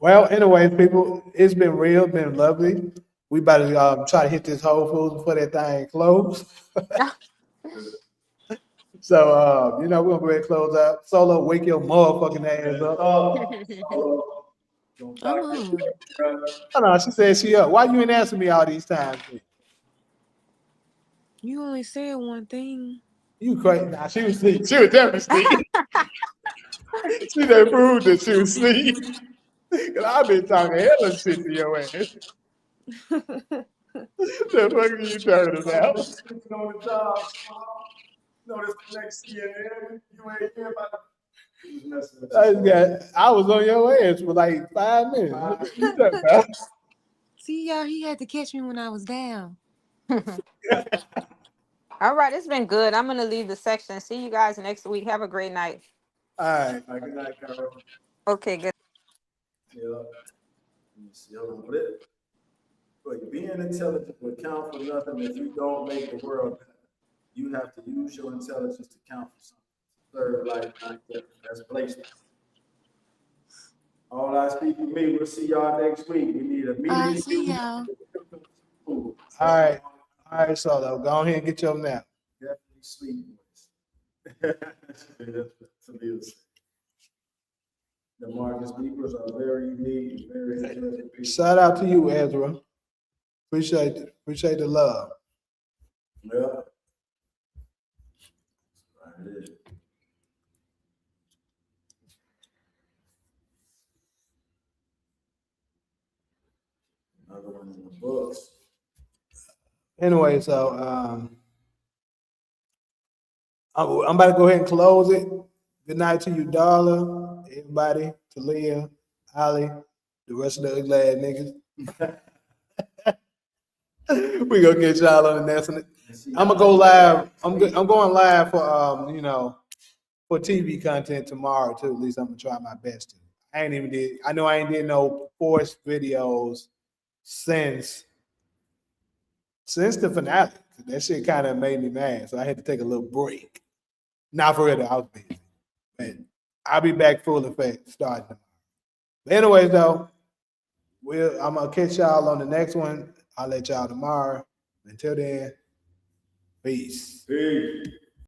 Well, anyways, people, it's been real, been lovely. We about to try to hit this Whole Foods before that thing close. So, we're gonna go ahead and close out. Solo, wake your motherfucking ass up. Oh, no, she said she up. Why you ain't answering me all these times? You only said one thing. You crazy? Nah, she was asleep. She was definitely asleep. She done proved that she was asleep. Cause I've been talking hella shit to your ass. The fuck are you talking about? On the job. Notice the next CNN. You ain't here about. I was on your ass for like 5 minutes. What you talking about? See, y'all, he had to catch me when I was down. All right, it's been good. I'm gonna leave the section. See you guys next week. Have a great night. All right. Good night, Carol. Okay, good. Yeah. Let me see. Hold on. But being intelligent will count for nothing if you don't make the world better. You have to use your intelligence to count for something. Third life, that's placement. All I speak for me. We'll see y'all next week. We need a meeting. I see y'all. All right. All right, Solo. Go ahead and get your nap. Definitely sleep. The Marcus Beepers are very unique, very interesting people. Shout out to you, Ezra. Appreciate the love. Yeah. Right there. Another one in the books. Anyway, so I'm about to go ahead and close it. Good night to you, Darla, everybody, Talia, Ali, the rest of the ugly ass niggas. We gonna get y'all on the next one. I'm gonna go live. I'm going live for for TV content tomorrow too. At least I'm gonna try my best to. I know I ain't did no forced videos since the finale. That shit kind of made me mad, so I had to take a little break. Not for real, I was busy, but I'll be back full effect starting tomorrow. But anyways, though, I'm gonna catch y'all on the next one. I'll let y'all tomorrow. Until then, peace. Peace.